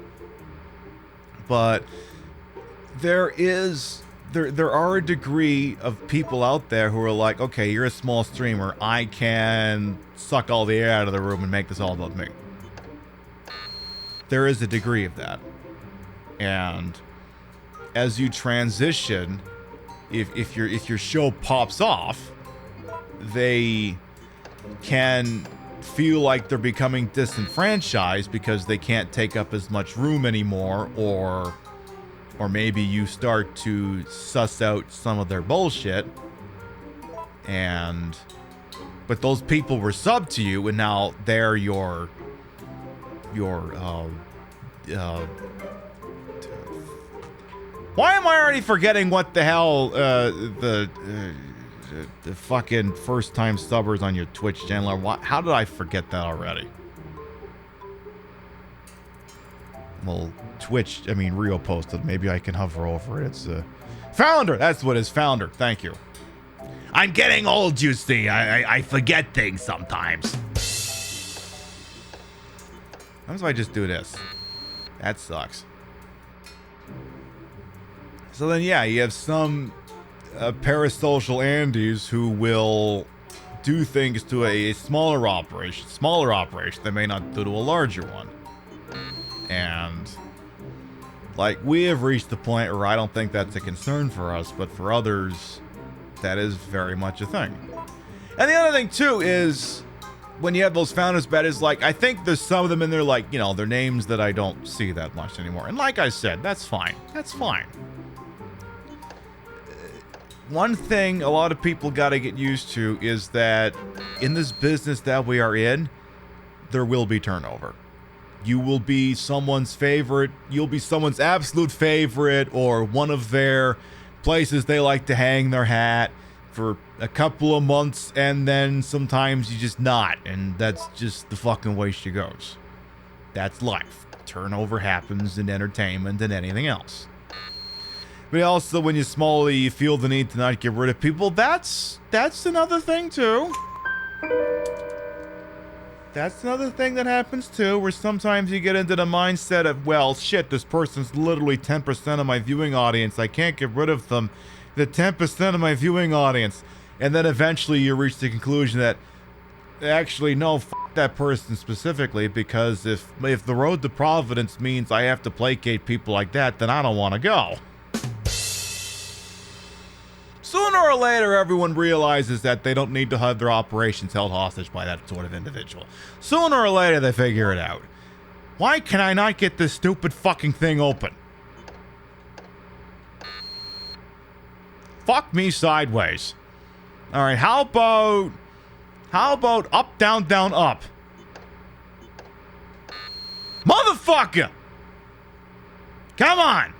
But there are a degree of people out there who are like, okay, you're a small streamer. I can suck all the air out of the room and make this all about me. There is a degree of that. And as you transition, if your show pops off, they can feel like they're becoming disenfranchised because they can't take up as much room anymore, or maybe you start to suss out some of their bullshit, but those people were subbed to you, and now they're your why am I already forgetting what the hell the fucking first time subbers on your Twitch channel are? How did I forget that already? Well, Twitch, I mean, Rio posted. Maybe I can hover over it. It's Founder. That's what it is. Founder. Thank you. I'm getting old, you see. I forget things sometimes. Sometimes I just do this. That sucks. So then, yeah, you have some parasocial Andes who will do things to a smaller operation they may not do to a larger one. And, like, we have reached the point where I don't think that's a concern for us, but for others, that is very much a thing. And the other thing, too, is when you have those founders badges, like, I think there's some of them in there, like, you know, they're names that I don't see that much anymore. And like I said, that's fine. That's fine. One thing a lot of people got to get used to is that in this business that we are in, there will be turnover. You will be someone's favorite. You'll be someone's absolute favorite, or one of their places they like to hang their hat for a couple of months, and then sometimes you just not. And that's just the fucking way she goes. That's life. Turnover happens in entertainment and anything else. But also, when you're smaller, you feel the need to not get rid of people. That's another thing, too. That's another thing that happens, too, where sometimes you get into the mindset of, well, shit, this person's literally 10% of my viewing audience. I can't get rid of them. The 10% of my viewing audience. and then eventually you reach the conclusion that actually no, fuck that person specifically, because if the road to Providence means I have to placate people like that, then I don't want to go. Sooner or later, everyone realizes that they don't need to have their operations held hostage by that sort of individual. Sooner or later, they figure it out. Why can I not get this stupid fucking thing open? Fuck me sideways. Alright, how about up, down, down, up? Motherfucker! Come on!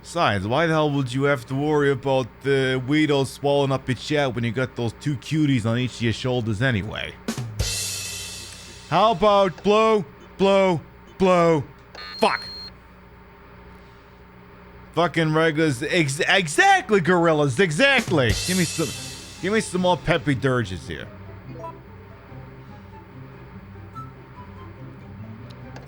Besides, why the hell would you have to worry about the Weedles swallowing up your chat when you got those two cuties on each of your shoulders anyway? How about blow, blow, blow? Fuck. Fucking regulars. Exactly, gorillas. Exactly. Give me some more peppy dirges here.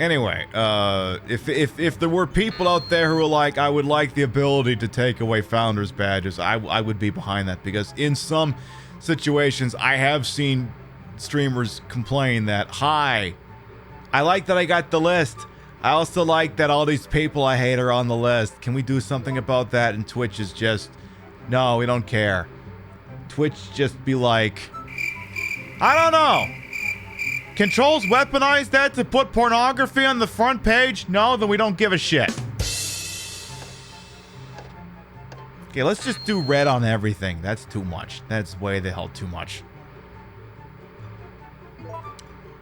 Anyway, if there were people out there who were like, I would like the ability to take away founders badges, I would be behind that, because in some situations I have seen streamers complain that, hi, I like that I got the list. I also like that all these people I hate are on the list. Can we do something about that? And Twitch is just, no, we don't care. Twitch just be like, I don't know. Controls weaponize that to put pornography on the front page? No, then we don't give a shit. Okay, let's just do red on everything. That's too much. That's way the hell too much.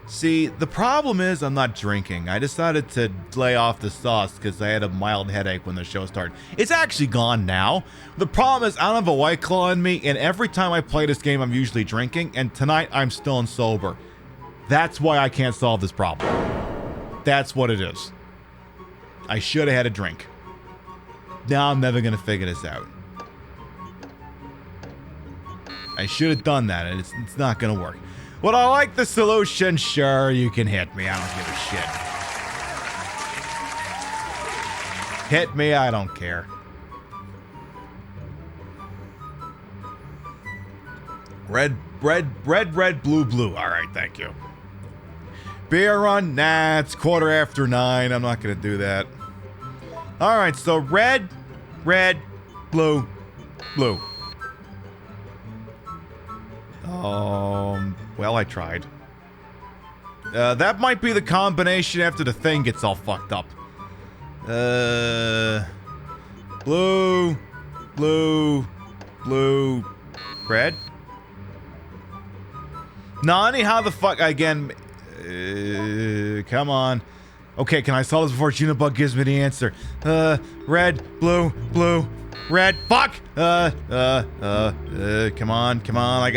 See, the problem is I'm not drinking. I decided to lay off the sauce because I had a mild headache when the show started. It's actually gone now. The problem is I don't have a White Claw in me, and every time I play this game I'm usually drinking, and tonight I'm still sober. That's why I can't solve this problem. That's what it is. I should have had a drink. Now I'm never gonna figure this out. I should have done that, and it's not gonna work. Would I like the solution? Sure, you can hit me. I don't give a shit. Hit me, I don't care. Red, blue, blue. All right, thank you. Beer run? Nah, it's 9:15. I'm not gonna do that. All right, so red, blue, blue. Well, I tried. That might be the combination after the thing gets all fucked up. Blue, blue, blue, red. Nani, how the fuck again? Come on. Okay, can I solve this before Junibug gives me the answer? Red, blue, blue, red. Fuck. Come on. I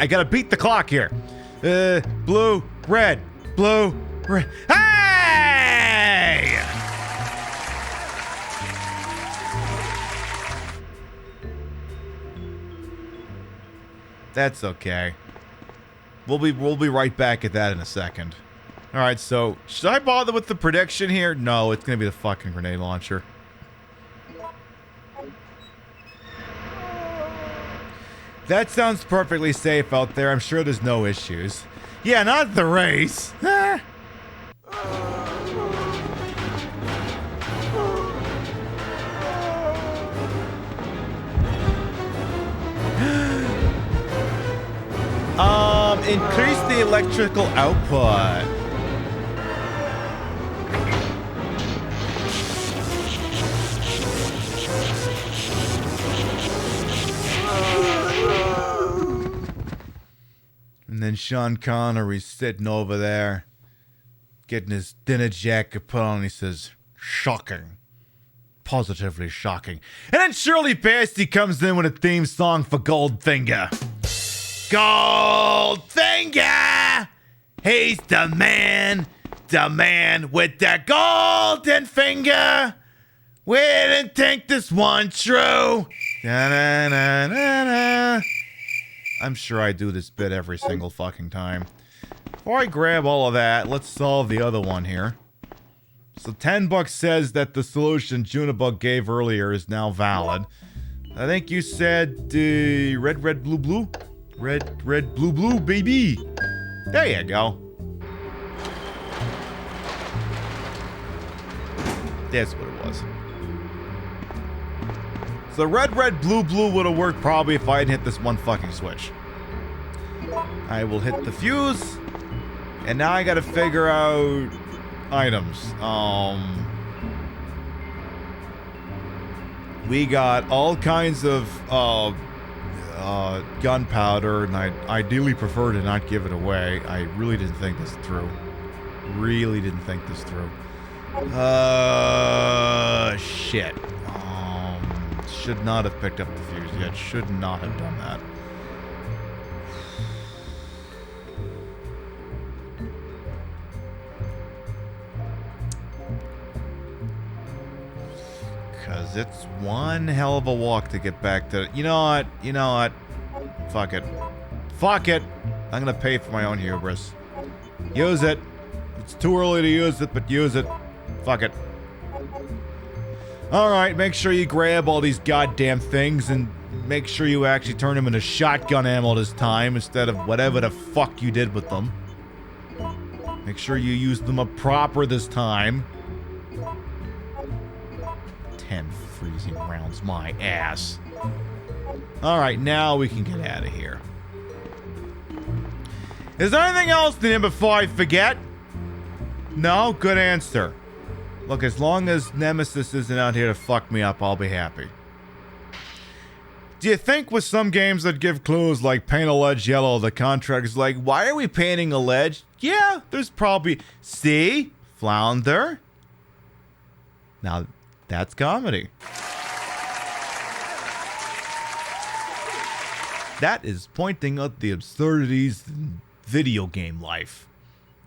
gotta beat the clock here. Blue, red, blue, red. Hey! That's okay. We'll be right back at that in a second. All right, so should I bother with the prediction here? No, it's gonna be the fucking grenade launcher. That sounds perfectly safe out there. I'm sure there's no issues. Yeah, not the race. Increase the electrical output. And then Sean Connery's sitting over there, getting his dinner jacket put on, and he says, shocking. Positively shocking. And then Shirley Bassey comes in with a theme song for Goldfinger. Goldfinger! He's the man with the golden finger. We didn't think this one true. Da-na-na-na-na. I'm sure I do this bit every single fucking time. Before I grab all of that, let's solve the other one here. So $10 says that the solution Junibug gave earlier is now valid. I think you said red, red, blue, blue? Red, red, blue, blue, baby. There you go. That's what it was. So red, red, blue, blue would have worked probably if I hadn't hit this one fucking switch. I will hit the fuse. And now I gotta figure out items. We got all kinds of gunpowder, and I ideally prefer to not give it away. I really didn't think this through. Really didn't think this through. Shit. Should not have picked up the fuse yet. Should not have done that. Because it's one hell of a walk to get back to... You know what? You know what? Fuck it. Fuck it! I'm gonna pay for my own hubris. Use it. It's too early to use it, but use it. Fuck it. Alright, make sure you grab all these goddamn things and make sure you actually turn them into shotgun ammo this time instead of whatever the fuck you did with them. Make sure you use them up proper this time. 10 freezing rounds, my ass. Alright, now we can get out of here. Is there anything else in here before I forget? No? Good answer. Look, as long as Nemesis isn't out here to fuck me up, I'll be happy. Do you think with some games that give clues like paint a ledge yellow, the contractor's like, why are we painting a ledge? Yeah, there's probably... See? Flounder. Now, that's comedy. That is pointing out the absurdities in video game life.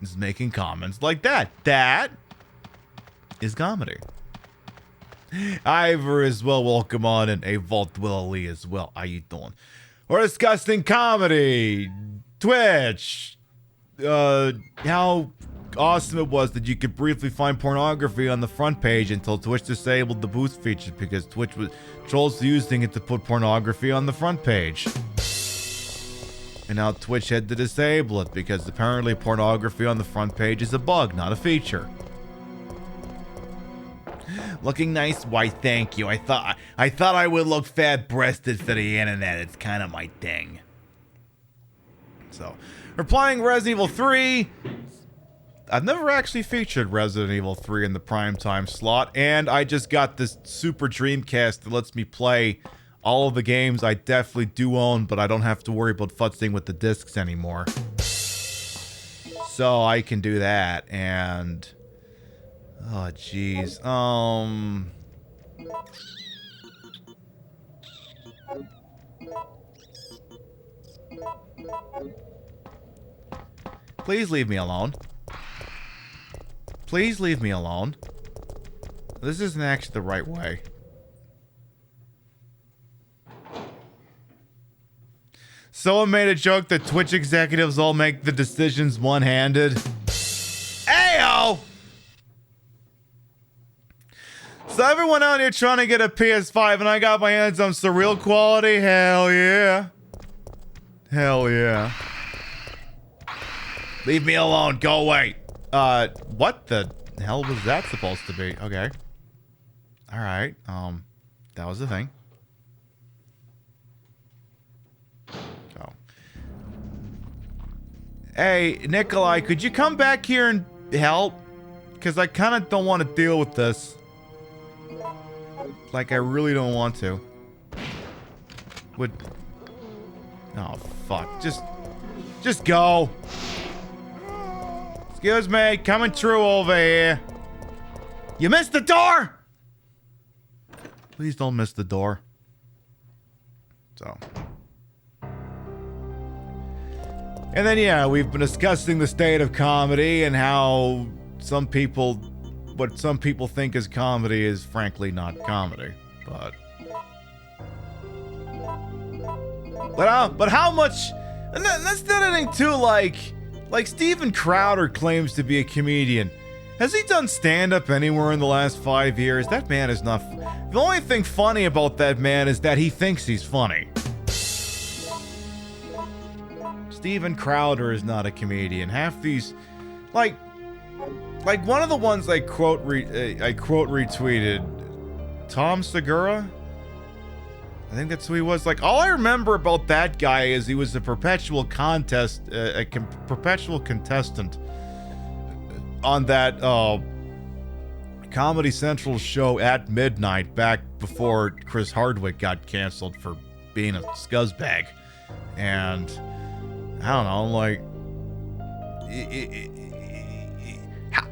Is making comments like that. That is comedy. Ivor as well, welcome on, and a Vault Willie as well. How you doing? We're discussing comedy, Twitch, how awesome it was that you could briefly find pornography on the front page until Twitch disabled the boost feature because Twitch was trolls using it to put pornography on the front page. And now Twitch had to disable it because apparently pornography on the front page is a bug, not a feature. Looking nice? Why, thank you. I thought I would look fat-breasted for the internet. It's kind of my thing. So, we're playing Resident Evil 3. I've never actually featured Resident Evil 3 in the primetime slot, and I just got this super Dreamcast that lets me play all of the games I definitely do own, but I don't have to worry about futzing with the discs anymore. So I can do that, and... Oh, jeez. Please leave me alone. Please leave me alone. This isn't actually the right way. Someone made a joke that Twitch executives all make the decisions one-handed. Ayo! So everyone out here trying to get a PS5 and I got my hands on surreal quality? Hell yeah. Hell yeah. Leave me alone. Go away. What the hell was that supposed to be? Okay. Alright. That was the thing. So. Hey, Nikolai, could you come back here and help? Because I kind of don't want to deal with this. Like, I really don't want to. Would... Oh, fuck. Just go. Excuse me, coming through over here. You missed the door! Please don't miss the door. So. And then, yeah, we've been discussing the state of comedy and how some people... What some people think is comedy is frankly not comedy, but how much? And that's the other thing too. Like Steven Crowder claims to be a comedian, Has he done stand-up anywhere in the last 5 years? That man is not... The only thing funny about that man is that he thinks he's funny. Steven Crowder is not a comedian. Half these... Like one of the ones I quote retweeted, Tom Segura? I think that's who he was. Like, all I remember about that guy is he was a perpetual contestant on that Comedy Central show At Midnight back before Chris Hardwick got canceled for being a scuzzbag. And I don't know, like,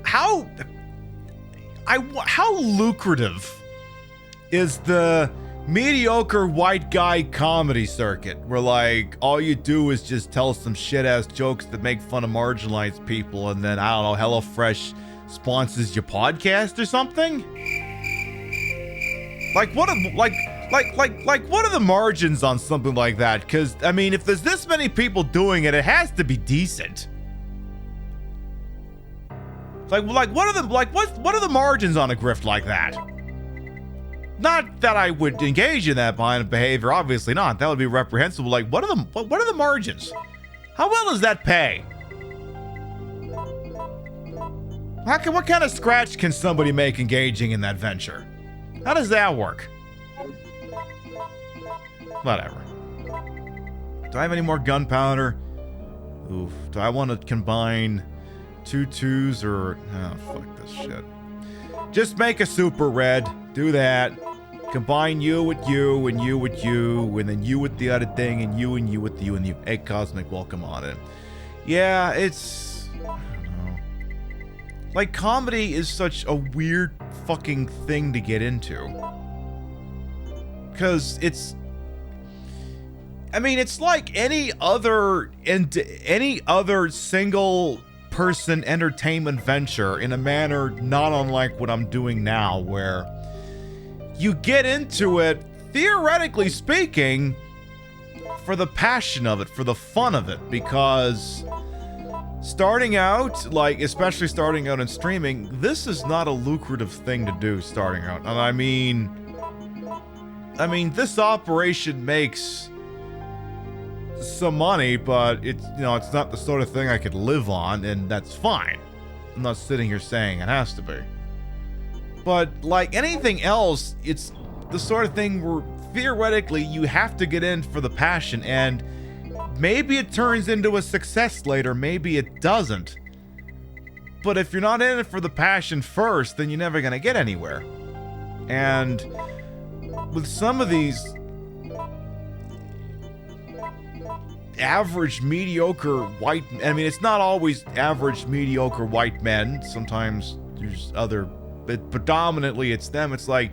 how lucrative is the mediocre white guy comedy circuit where, like, all you do is just tell some shit-ass jokes that make fun of marginalized people, and then, I don't know, HelloFresh sponsors your podcast or something? Like, what are the margins on something like that? Because, I mean, if there's this many people doing it, it has to be decent. What are the margins on a grift like that? Not that I would engage in that kind of behavior, obviously not. That would be reprehensible. Like, what are the margins? How well does that pay? What kind of scratch can somebody make engaging in that venture? How does that work? Whatever. Do I have any more gunpowder? Oof. Do I want to combine 2 2s or... Oh, fuck this shit. Just make a super red. Do that. Combine you with you, and you with you, and then you with the other thing, and you with you, and you. Hey, Cosmic, welcome on in. Yeah, it's... I don't know. Like, comedy is such a weird fucking thing to get into. Because it's... I mean, it's like any other single person entertainment venture in a manner not unlike what I'm doing now, where you get into it, theoretically speaking, for the passion of it, for the fun of it, because starting out, like, especially starting out in streaming, this is not a lucrative thing to do starting out. And I mean, this operation makes some money, but it's not the sort of thing I could live on, and that's fine. I'm not sitting here saying it has to be. But like anything else, it's the sort of thing where theoretically you have to get in for the passion, and maybe it turns into a success later, maybe it doesn't. But if you're not in it for the passion first, then you're never gonna get anywhere. And with some of these average, mediocre white... I mean, it's not always average, mediocre white men. Sometimes there's other... But predominantly it's them. It's like,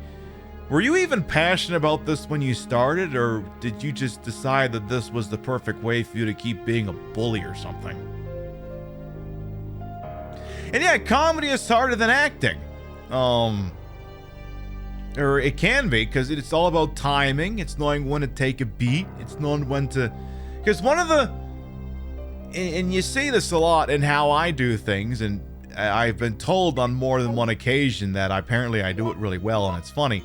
were you even passionate about this when you started? Or did you just decide that this was the perfect way for you to keep being a bully or something? And yeah, comedy is harder than acting. Or it can be, because it's all about timing. It's knowing when to take a beat. It's knowing when to... Because one of the... And you see this a lot in how I do things, and I've been told on more than one occasion that apparently I do it really well, and it's funny.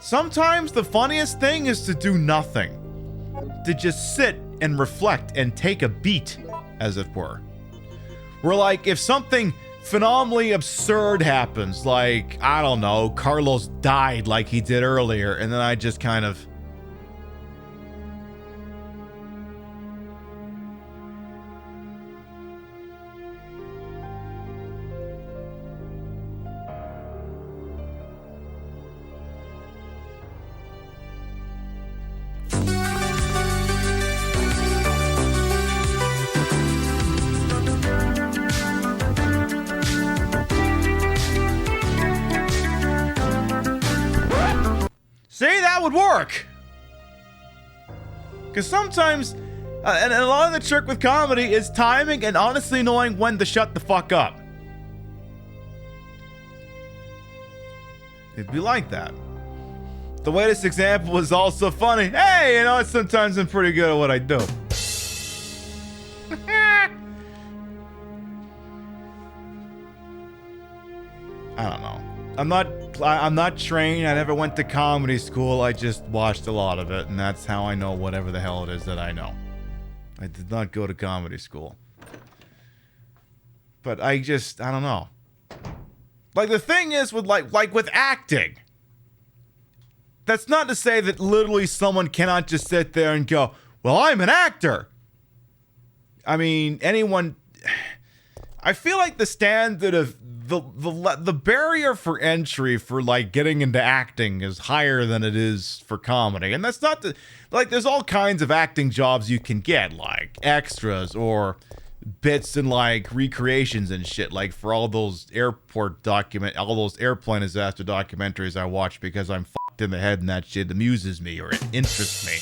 Sometimes the funniest thing is to do nothing. To just sit and reflect and take a beat, as it were. Where, like, if something phenomenally absurd happens, like, I don't know, Carlos died like he did earlier, and then I just kind of... See, that would work. Because sometimes, and a lot of the trick with comedy is timing and honestly knowing when to shut the fuck up. It'd be like that. The way this example was also funny. Hey, you know, sometimes I'm pretty good at what I do. I don't know. I'm not trained. I never went to comedy school. I just watched a lot of it, and that's how I know whatever the hell it is that I know. I did not go to comedy school. But I don't know. Like, the thing is with like with acting, that's not to say that literally someone cannot just sit there and go, well, I'm an actor. I mean, anyone... I feel like the standard of the barrier for entry for like getting into acting is higher than it is for comedy. And that's not like, there's all kinds of acting jobs you can get, like extras or bits and like recreations and shit, like for all those all those airplane disaster documentaries I watch because I'm fucked in the head and that shit amuses me or it interests me.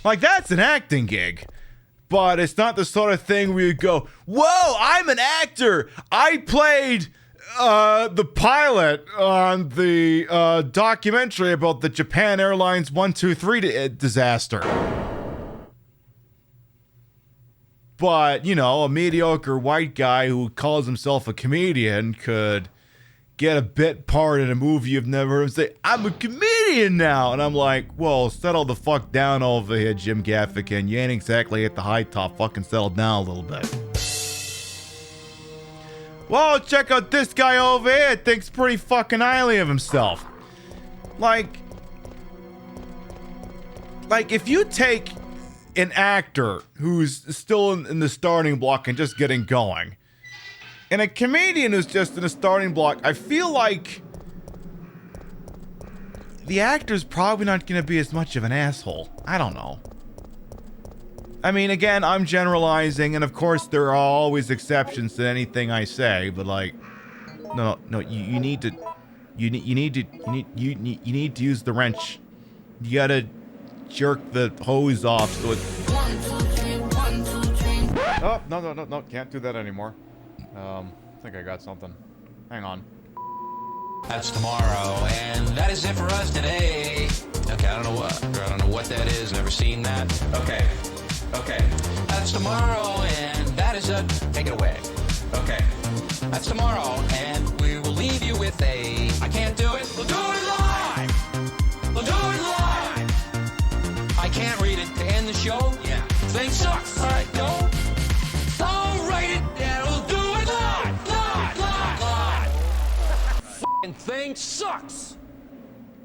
Like, that's an acting gig. But it's not the sort of thing where you go, whoa, I'm an actor. I played the pilot on the documentary about the Japan Airlines 123 disaster. But, you know, a mediocre white guy who calls himself a comedian could get a bit part in a movie you've never heard and say, I'm a comedian now. And I'm like, well, settle the fuck down over here, Jim Gaffigan. You ain't exactly at the high top. Fucking settle down a little bit. Well, check out this guy over here. Thinks pretty fucking highly of himself. Like, if you take an actor who's still in the starting block and just getting going, and a comedian who's just in a starting block, I feel like the actor's probably not going to be as much of an asshole. I don't know. I mean, again, I'm generalizing, and of course there are always exceptions to anything I say, but like, no, you need to use the wrench. You gotta jerk the hose off so it's... 1, 2, 3, 1, 2, 3. Oh, no, can't do that anymore. I think I got something. Hang on. That's tomorrow, and that is it for us today. Okay, I don't know what that is. Never seen that. Okay. That's tomorrow, and that is it. Take it away. Okay. That's tomorrow, and we will leave you with a... I can't do it. We'll do it live. We'll do it live. I can't read it to end the show. Yeah. Thing sucks. All right, no. I'll write it, and we'll do it live. F***ing thing sucks.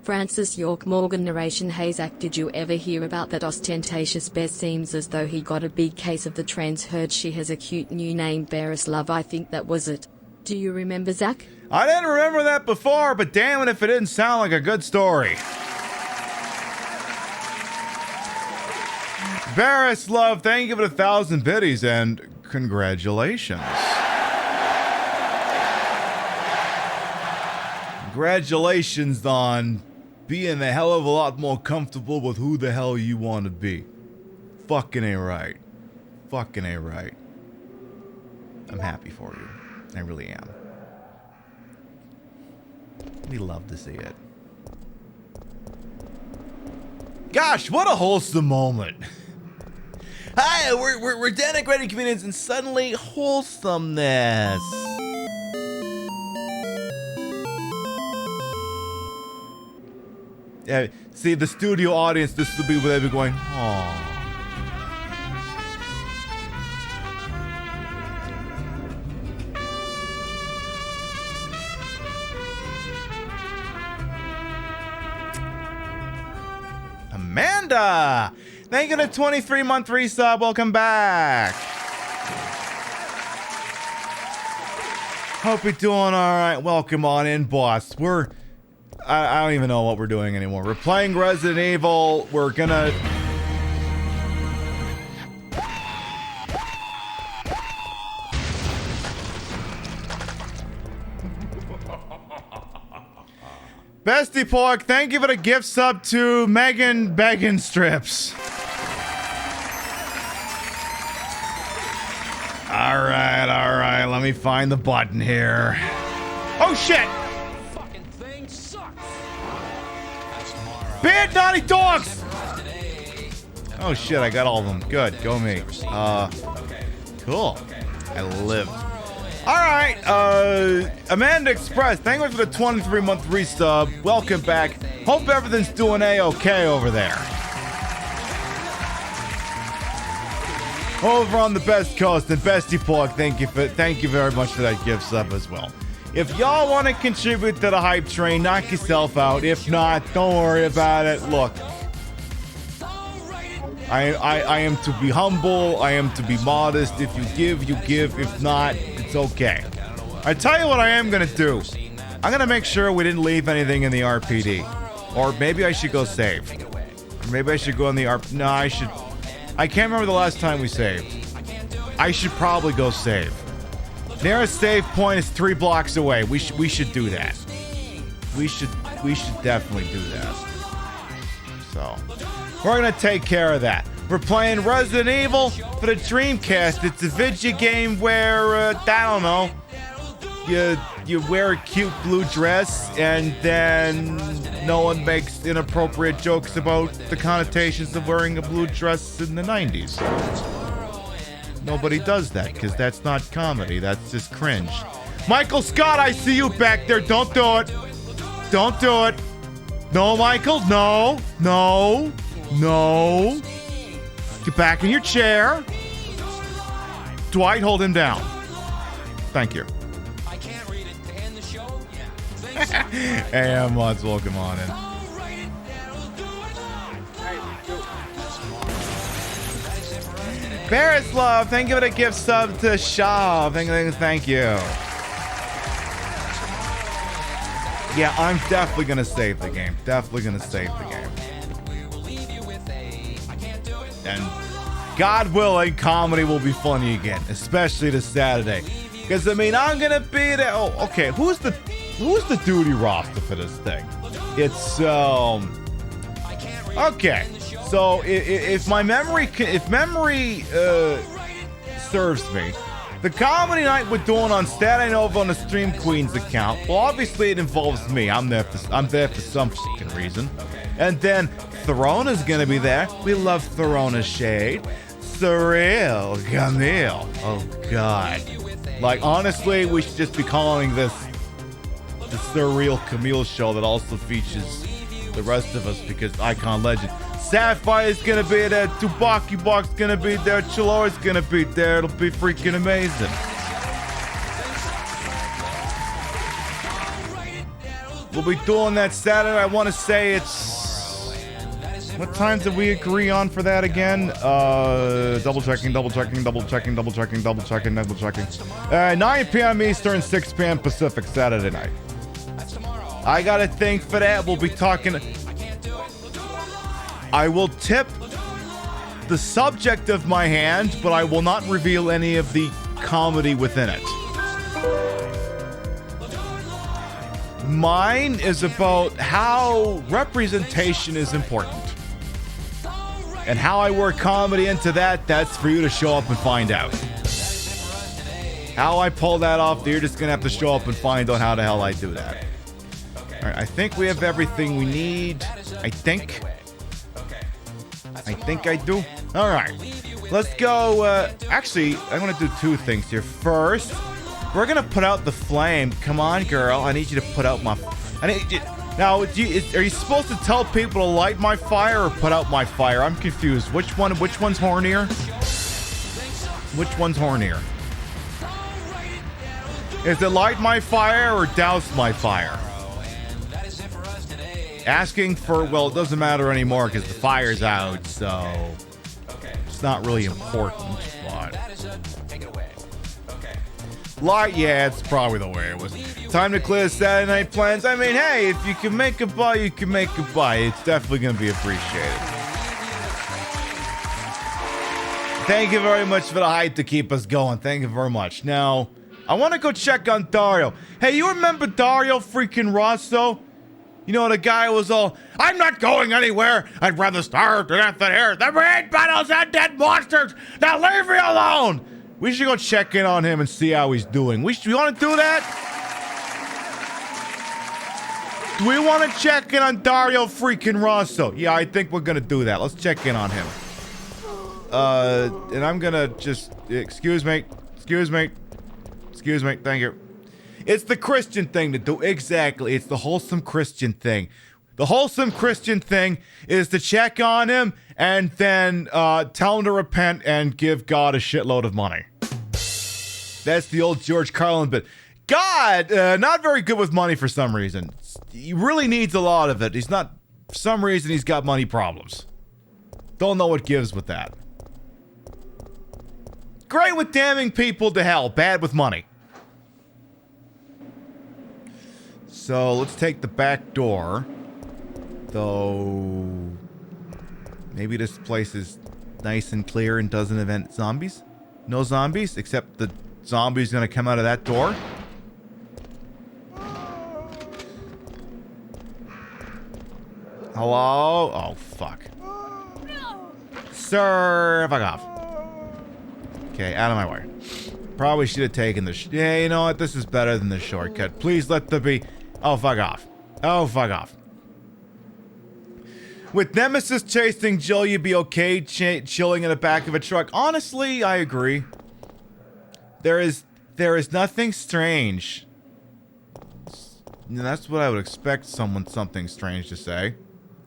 Francis York Morgan narration. Hey Zach, did you ever hear about that ostentatious Bess? Seems as though he got a big case of the trans. Heard she has a cute new name, Beres Love. I think that was it. Do you remember, Zach? I didn't remember that before, but damn it if it didn't sound like a good story. Beres Love, thank you for the 1,000 biddies and congratulations. Congratulations on being a hell of a lot more comfortable with who the hell you want to be. Fucking ain't right. Fucking ain't right. I'm happy for you. I really am. We love to see it. Gosh, what a wholesome moment. Hi, we're denigrating comedians and suddenly wholesomeness. Yeah, see, the studio audience, this will be where they'll be going, aww. Amanda! Thank you for the 23-month resub. Welcome back. Hope you're doing all right. Welcome on in, boss. I don't even know what we're doing anymore. We're playing Resident Evil. We're gonna... Bestie Pork, thank you for the gift sub to Megan Beggin Strips. All right. Let me find the button here. Oh, shit. Fucking thing sucks. Bad naughty dogs. Oh, shit. I got all of them. Good. Go me. Cool. I lived. All right, Amanda Express, thank you for the 23-month resub. Welcome back. Hope everything's doing A-okay over there. Over on the Best Coast, and Bestie Plug, thank you very much for that gift sub as well. If y'all want to contribute to the hype train, knock yourself out. If not, don't worry about it. Look, I am to be humble. I am to be modest. If you give, you give. If not, it's okay. I tell you what I am going to do. I'm going to make sure we didn't leave anything in the RPD. Or maybe I should go save. Or maybe I should go in the RP... No, I should... I can't remember the last time we saved. I should probably go save. Nearest save point is 3 blocks away. We should do that. We should definitely do that. So, we're gonna take care of that. We're playing Resident Evil for the Dreamcast. It's a video game where I don't know. You wear a cute blue dress and then no one makes inappropriate jokes about the connotations of wearing a blue dress in the 90s. Nobody does that because that's not comedy. That's just cringe. Michael Scott, I see you back there. Don't do it. Don't do it. No, Michael. No. No. No. Get back in your chair. Dwight, hold him down. Thank you. Hey, I'm Mods. Welcome on in. Paris Love, thank you for the gift sub to Shaw. Thank you. Yeah, I'm definitely gonna save the game. Definitely gonna save the game. And God willing, comedy will be funny again, especially this Saturday. Because I mean, I'm gonna be there. Oh, okay. Who's the duty roster for this thing? It's okay. So if memory serves me, the comedy night we're doing on Saturday Nova on the Stream Queens account. Well, obviously it involves me. I'm there for some fucking reason. And then Therona's gonna be there. We love Therona Shade. Surreal Camille. Oh God. Like honestly, we should just be calling this the Surreal Camille show that also features the rest of us because Icon Legend. Sapphire's gonna be there, Tubaki Box gonna be there, Chilora's gonna be there. It'll be freaking amazing. We'll be doing that Saturday. I want to say it's... What times did we agree on for that again? Double checking. 9 p.m. Eastern, 6 p.m. Pacific, Saturday night. I got a thing for that. We'll be talking... I will tip the subject of my hand, but I will not reveal any of the comedy within it. Mine is about how representation is important. And how I work comedy into that, that's for you to show up and find out. How I pull that off, you're just gonna have to show up and find out how the hell I do that. Alright, I think we have everything we need. I think I do. Alright, let's go. Actually, I'm gonna do 2 things here. First, we're gonna put out the flame. Come on, girl. I need you to put out my... Now, are you supposed to tell people to light my fire or put out my fire? I'm confused. Which one's hornier? Which one's hornier? Is it light my fire or douse my fire? Asking for, well, it doesn't matter anymore because the fire's out, so it's not really important, but... Light, yeah, it's probably the way it was. Time to clear Saturday night plans. I mean, hey, if you can make a buy, you can make a buy. It's definitely going to be appreciated. Thank you very much for the hype to keep us going. Thank you very much. Now, I want to go check on Dario. Hey, you remember Dario freaking Rosso? You know, the guy was all, I'm not going anywhere. I'd rather starve to death than here. The raid battles and dead monsters. Now leave me alone. We should go check in on him and see how he's doing. We want to do that? Do we want to check in on Dario freaking Rosso? Yeah, I think we're going to do that. Let's check in on him. And I'm going to just... Excuse me. Excuse me. Thank you. It's the Christian thing to do. Exactly. It's the wholesome Christian thing. The wholesome Christian thing is to check on him and then tell him to repent and give God a shitload of money. That's the old George Carlin bit. God, not very good with money for some reason. He really needs a lot of it. He's not, for some reason, he's got money problems. Don't know what gives with that. Great with damning people to hell, bad with money. So let's take the back door. Though maybe this place is nice and clear and doesn't event zombies. No zombies, except the zombie's gonna come out of that door. Hello? Oh, fuck. Sir, fuck off. Okay, out of my way. Probably should have taken the yeah, you know what? This is better than the shortcut. Please let there be... Oh, fuck off. Oh, fuck off. With Nemesis chasing Jill, you'd be okay chilling in the back of a truck. Honestly, I agree. There is nothing strange. That's what I would expect something strange to say.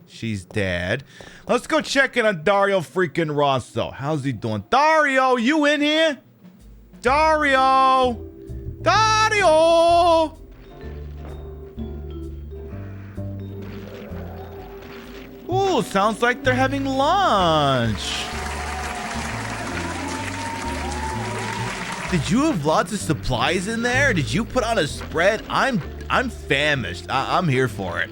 She's dead. Let's go check in on Dario freaking Rosso. How's he doing? Dario, you in here? Dario! Dario! Ooh, sounds like they're having lunch. Did you have lots of supplies in there? Did you put on a spread? I'm famished. I'm here for it.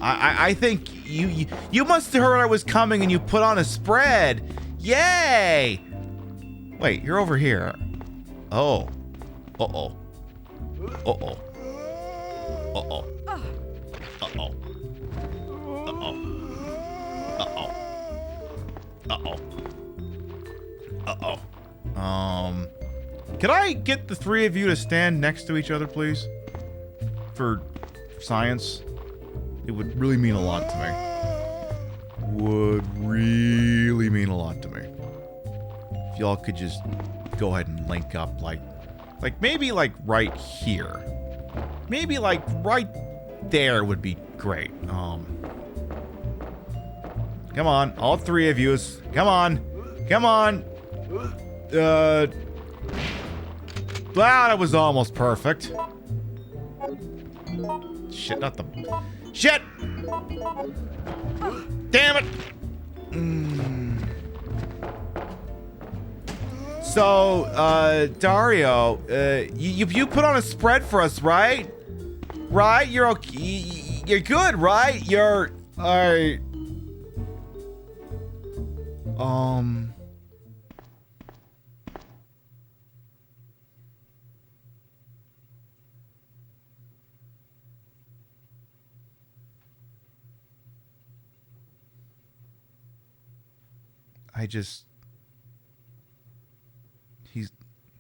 I think you must have heard I was coming and you put on a spread. Yay! Wait, you're over here. Oh. Uh-oh. Uh-oh. Uh-oh. Uh-oh. Uh-oh. Uh-oh. Uh-oh. Uh-oh. Can I get the three of you to stand next to each other, please? For science? It would really mean a lot to me. Would really mean a lot to me. If y'all could just go ahead and link up, like maybe like right here. Maybe like right there would be great. Come on, all three of you. Come on. Come on. Wow, that was almost perfect. Shit, not the... Shit! Damn it! So, Dario, you put on a spread for us, right? Right? You're okay. You're good, right? You're... Alright.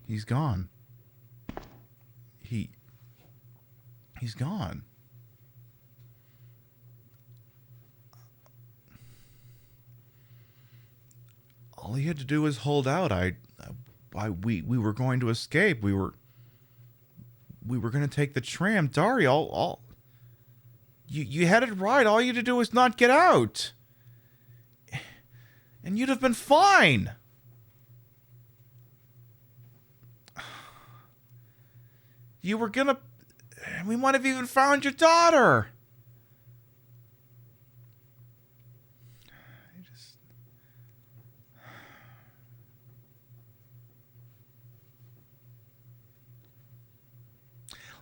He's gone. He's gone. All he had to do was hold out. We were going to escape. We were going to take the tram. Dario, you had it right. All you had to do was not get out. And you'd have been fine. You were gonna... We might have even found your daughter.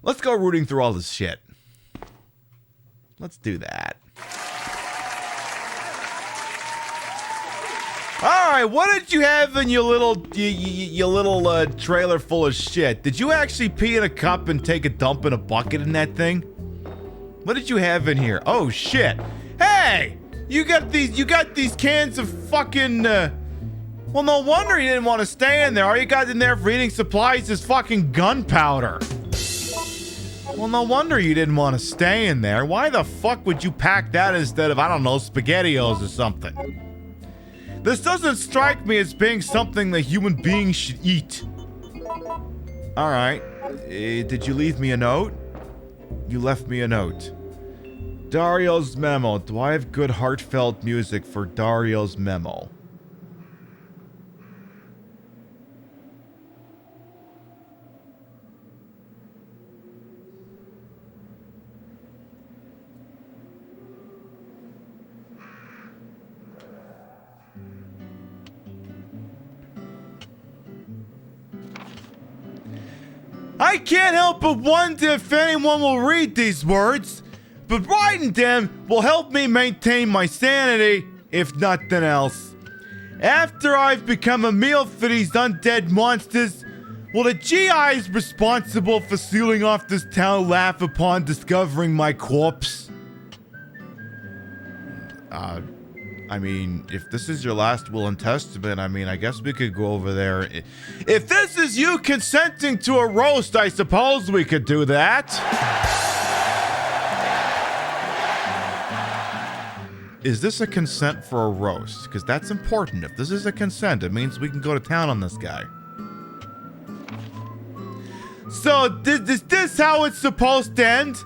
Let's go rooting through all this shit. Let's do that. Alright, what did you have in your little trailer full of shit? Did you actually pee in a cup and take a dump in a bucket in that thing? What did you have in here? Oh shit. Hey! You got these cans of fucking well, no wonder you didn't want to stay in there. All you got in there for eating supplies is fucking gunpowder. Well, no wonder you didn't want to stay in there. Why the fuck would you pack that instead of, I don't know, SpaghettiOs or something? This doesn't strike me as being something that human beings should eat. Alright. Did you leave me a note? You left me a note. Dario's memo. Do I have good heartfelt music for Dario's memo? I can't help but wonder if anyone will read these words, but writing them will help me maintain my sanity, if nothing else. After I've become a meal for these undead monsters, will the GIs responsible for sealing off this town laugh upon discovering my corpse? I mean, if this is your last will and testament, I mean, I guess we could go over there. If this is you consenting to a roast, I suppose we could do that. Is this a consent for a roast? Because that's important. If this is a consent, it means we can go to town on this guy. So, is this how it's supposed to end?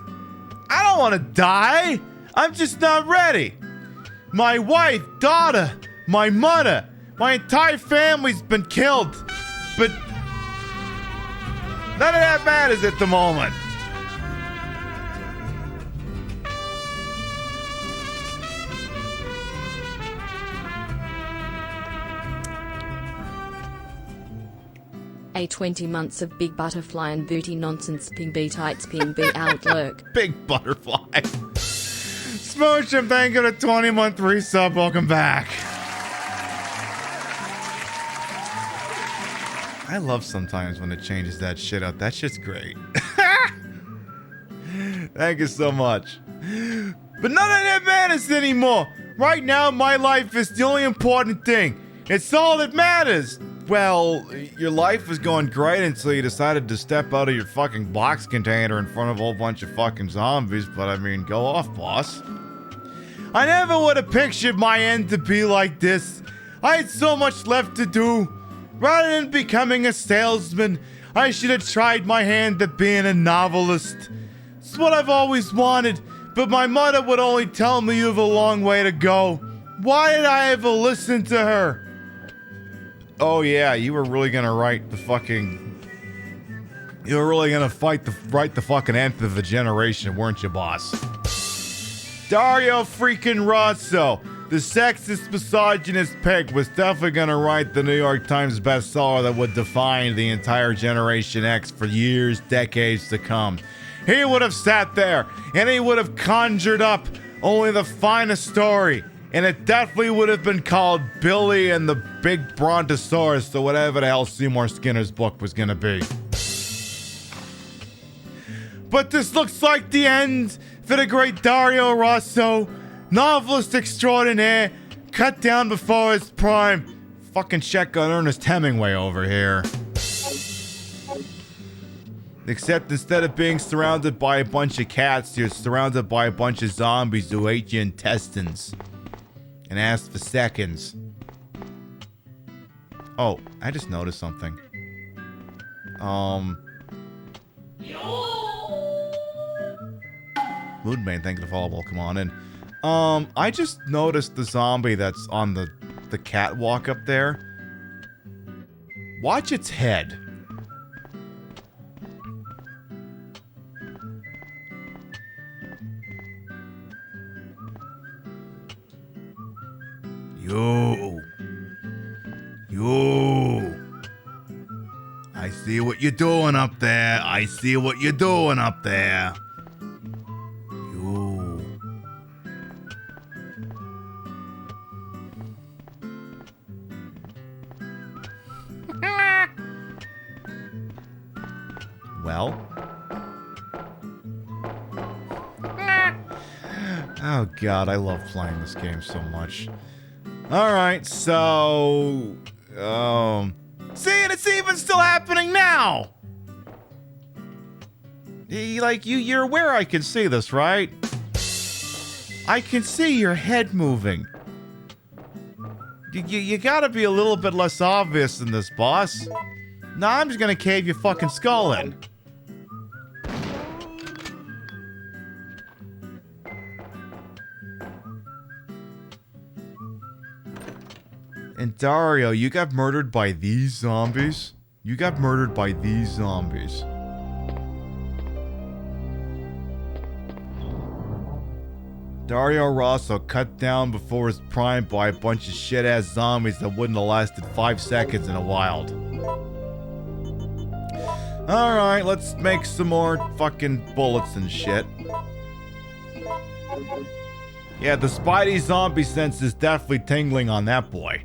I don't want to die. I'm just not ready. My wife, daughter, my mother, my entire family's been killed. But none of that matters at the moment. A 20 months of big butterfly and booty nonsense ping B tights ping B outlook. Big butterfly. Smooch, I'm thanking a 20-month resub. Welcome back. I love sometimes when it changes that shit up. That shit's great. Thank you so much. But none of that matters anymore. Right now, my life is the only important thing. It's all that matters. Well, your life was going great until you decided to step out of your fucking box container in front of a whole bunch of fucking zombies, but I mean, go off, boss. I never would have pictured my end to be like this. I had so much left to do. Rather than becoming a salesman, I should have tried my hand at being a novelist. It's what I've always wanted, but my mother would only tell me you have a long way to go. Why did I ever listen to her? Oh yeah, you were really gonna write the fucking... You were really gonna write the fucking nth of the generation, weren't you, boss? Dario freaking Rosso, the sexist, misogynist pig, was definitely gonna write the New York Times bestseller that would define the entire Generation X for years, decades to come. He would have sat there, and he would have conjured up only the finest story. And it definitely would have been called Billy and the Big Brontosaurus, or whatever the hell Seymour Skinner's book was gonna be. But this looks like the end for the great Dario Rosso, novelist extraordinaire, cut down before his prime. Fucking check on Ernest Hemingway over here. Except instead of being surrounded by a bunch of cats, you're surrounded by a bunch of zombies who ate your intestines. And asked for seconds. Oh, I just noticed something. Moonbane, thank you for the follow. Come on in. I just noticed the zombie that's on the catwalk up there. Watch its head. You. I see what you're doing up there. I see what you're doing up there. You. Well. Oh god, I love playing this game so much. Alright, so... See, and it's even still happening now! You're aware I can see this, right? I can see your head moving. You gotta be a little bit less obvious than this, boss. Nah, I'm just gonna cave your fucking skull in. And Dario, you got murdered by these zombies? You got murdered by these zombies. Dario Rosso cut down before his prime by a bunch of shit-ass zombies that wouldn't have lasted 5 seconds in a wild. Alright, let's make some more fucking bullets and shit. Yeah, the Spidey zombie sense is definitely tingling on that boy.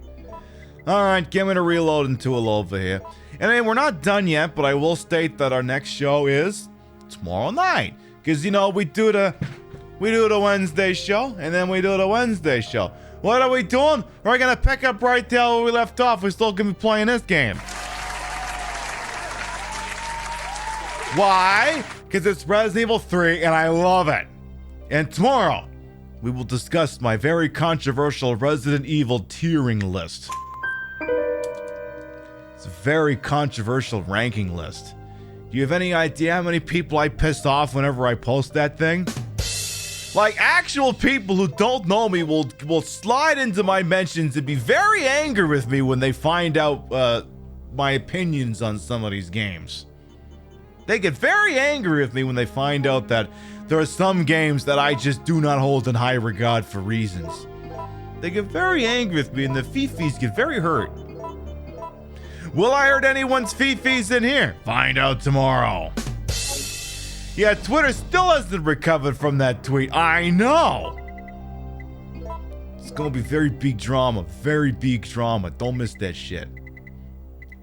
Alright, give me to reload and tool over here. And I mean, we're not done yet, but I will state that our next show is tomorrow night. Because, you know, we do the Wednesday show, and then we do the Wednesday show. What are we doing? We're gonna pick up right there where we left off. We're still gonna be playing this game. Why? Because it's Resident Evil 3, and I love it. And tomorrow, we will discuss my very controversial Resident Evil tiering list. It's a very controversial ranking list. Do you have any idea how many people I pissed off whenever I post that thing? Like, actual people who don't know me will slide into my mentions and be very angry with me when they find out my opinions on some of these games. They get very angry with me when they find out that there are some games that I just do not hold in high regard for reasons. They get very angry with me and the fifis get very hurt. Will I hurt anyone's fifis in here? Find out tomorrow. Yeah, Twitter still hasn't recovered from that tweet. I know. It's gonna be very big drama. Very big drama. Don't miss that shit.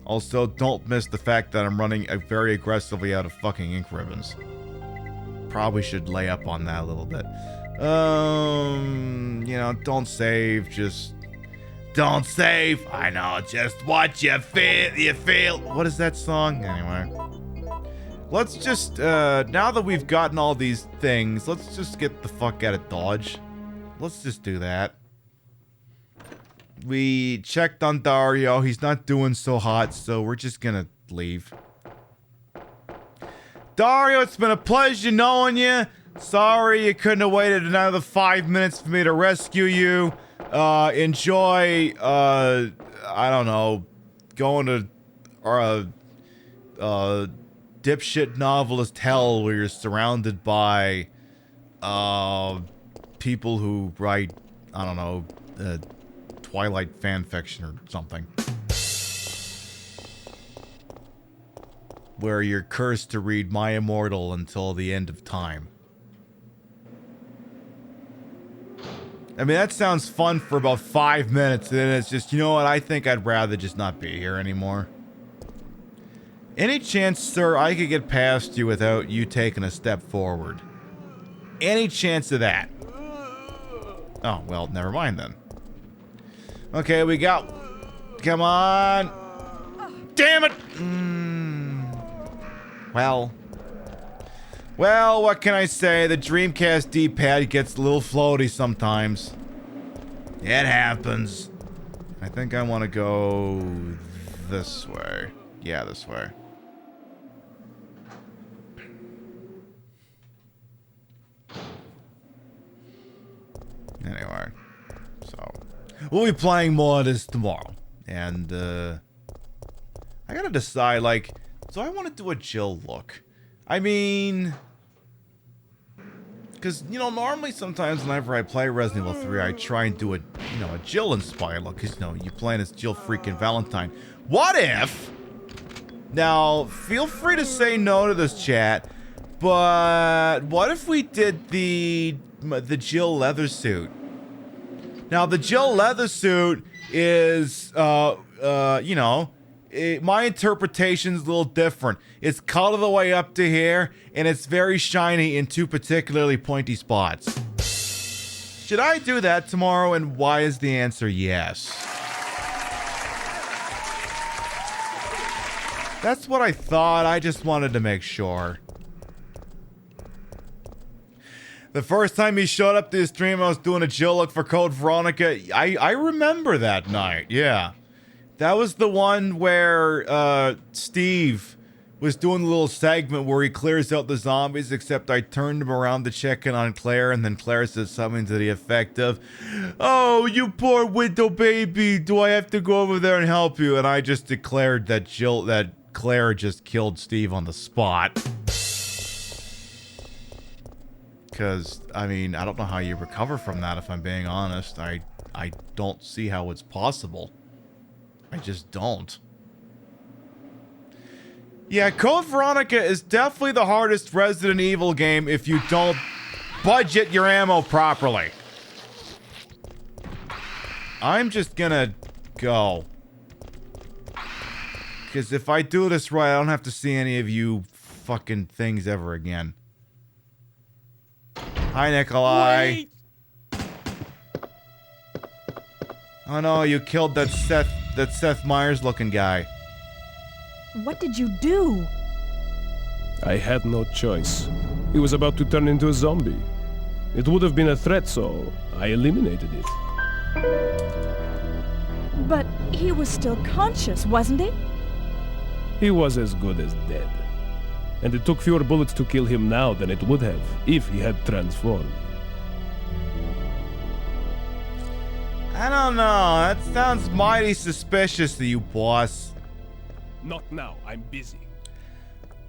Also, don't miss the fact that I'm running very aggressively out of fucking ink ribbons. Probably should lay up on that a little bit. You know, don't save, just... Don't save! I know, just what you feel. What is that song? Anyway. Let's just, now that we've gotten all these things, let's just get the fuck out of Dodge. Let's just do that. We checked on Dario. He's not doing so hot, so we're just gonna leave. Dario, it's been a pleasure knowing you. Sorry you couldn't have waited another 5 minutes for me to rescue you. Enjoy, I don't know, going to, dipshit novelist hell where you're surrounded by, people who write, I don't know, Twilight fanfiction or something. Where you're cursed to read My Immortal until the end of time. I mean, that sounds fun for about 5 minutes, and then it's just, you know what, I think I'd rather just not be here anymore. Any chance, sir, I could get past you without you taking a step forward? Any chance of that? Oh, well, never mind then. Okay, we got... Come on! Damn it! Well, what can I say? The Dreamcast D-pad gets a little floaty sometimes. It happens. I think I want to go this way. Yeah, this way. Anyway, so we'll be playing more of this tomorrow. And, I gotta decide, like, do I want to do a Jill look? I mean... Because, you know, normally sometimes whenever I play Resident Evil 3, I try and do a, you know, a Jill-inspired look. Because, you know, you're playing as Jill freaking Valentine. What if... Now, feel free to say no to this, chat. But what if we did the Jill leather suit? Now, the Jill leather suit is, you know... my interpretation's a little different. It's cut all the way up to here, and it's very shiny in 2 particularly pointy spots. Should I do that tomorrow, and why is the answer yes? That's what I thought. I just wanted to make sure. The first time he showed up to his stream, I was doing a Jill look for Code Veronica. I remember that night, yeah. That was the one where Steve was doing a little segment where he clears out the zombies, except I turned him around to check in on Claire, and then Claire says something to the effect of, "Oh, you poor widow baby, do I have to go over there and help you?" And I just declared that Claire just killed Steve on the spot. Because, I mean, I don't know how you recover from that, if I'm being honest. I don't see how it's possible. I just don't. Yeah, Code Veronica is definitely the hardest Resident Evil game if you don't budget your ammo properly. I'm just gonna go. Because if I do this right, I don't have to see any of you fucking things ever again. Hi, Nikolai. Wait. Oh no, you killed that Seth Meyers looking guy. What did you do? I had no choice. He was about to turn into a zombie. It would have been a threat, so I eliminated it. But he was still conscious, wasn't he? He was as good as dead. And it took fewer bullets to kill him now than it would have if he had transformed. I don't know. That sounds mighty suspicious to you, boss. Not now. I'm busy.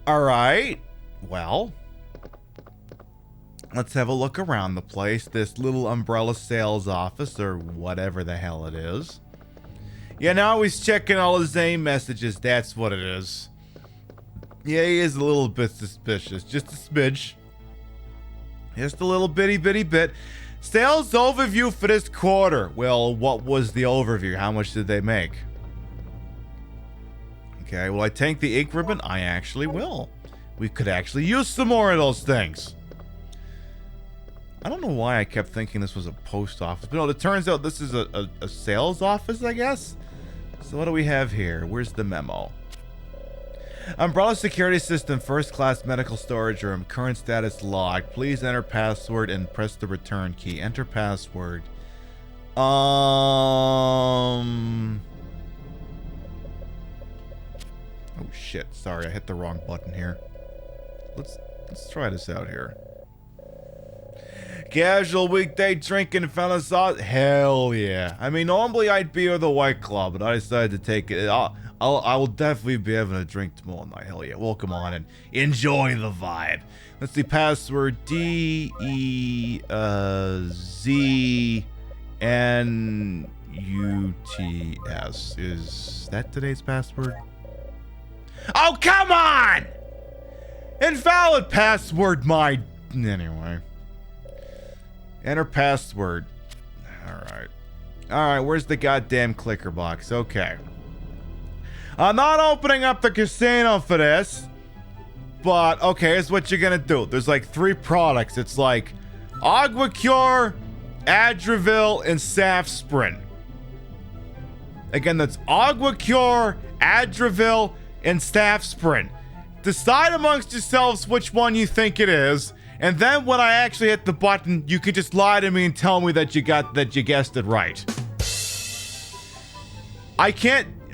Alright. Well, let's have a look around the place. This little umbrella sales office, or whatever the hell it is. Yeah, now he's checking all his AIM messages. That's what it is. Yeah, he is a little bit suspicious. Just a smidge. Just a little bitty bit. Sales overview for this quarter. Well, what was the overview? How much did they make? Okay, will I tank the ink ribbon? I actually will. We could actually use some more of those things. I don't know why I kept thinking this was a post office. But no, it turns out this is a sales office, I guess. So what do we have here? Where's the memo? Umbrella security system, first class medical storage room. Current status logged. Please enter password and press the return key. Enter password. Oh shit, sorry, I hit the wrong button here. Let's try this out here. Casual weekday drinking fellas. Hell yeah. I mean, normally I'd be with a White Claw, but I decided to take it. I will definitely be having a drink tomorrow night. Hell yeah. Well, come on and enjoy the vibe. Let's see, password DEZNUTS. Is that today's password? Oh, come on! Invalid password, my... Anyway. Enter password. Alright. Alright, where's the goddamn clicker box? Okay. I'm not opening up the casino for this. But, okay, here's what you're gonna do. There's like 3 products. It's like Agua Cure, Adravil, and Safsprin. Again, that's Agua Cure, Adravil, and Safsprin. Decide amongst yourselves which one you think it is, and then when I actually hit the button, you can just lie to me and tell me that you guessed it right.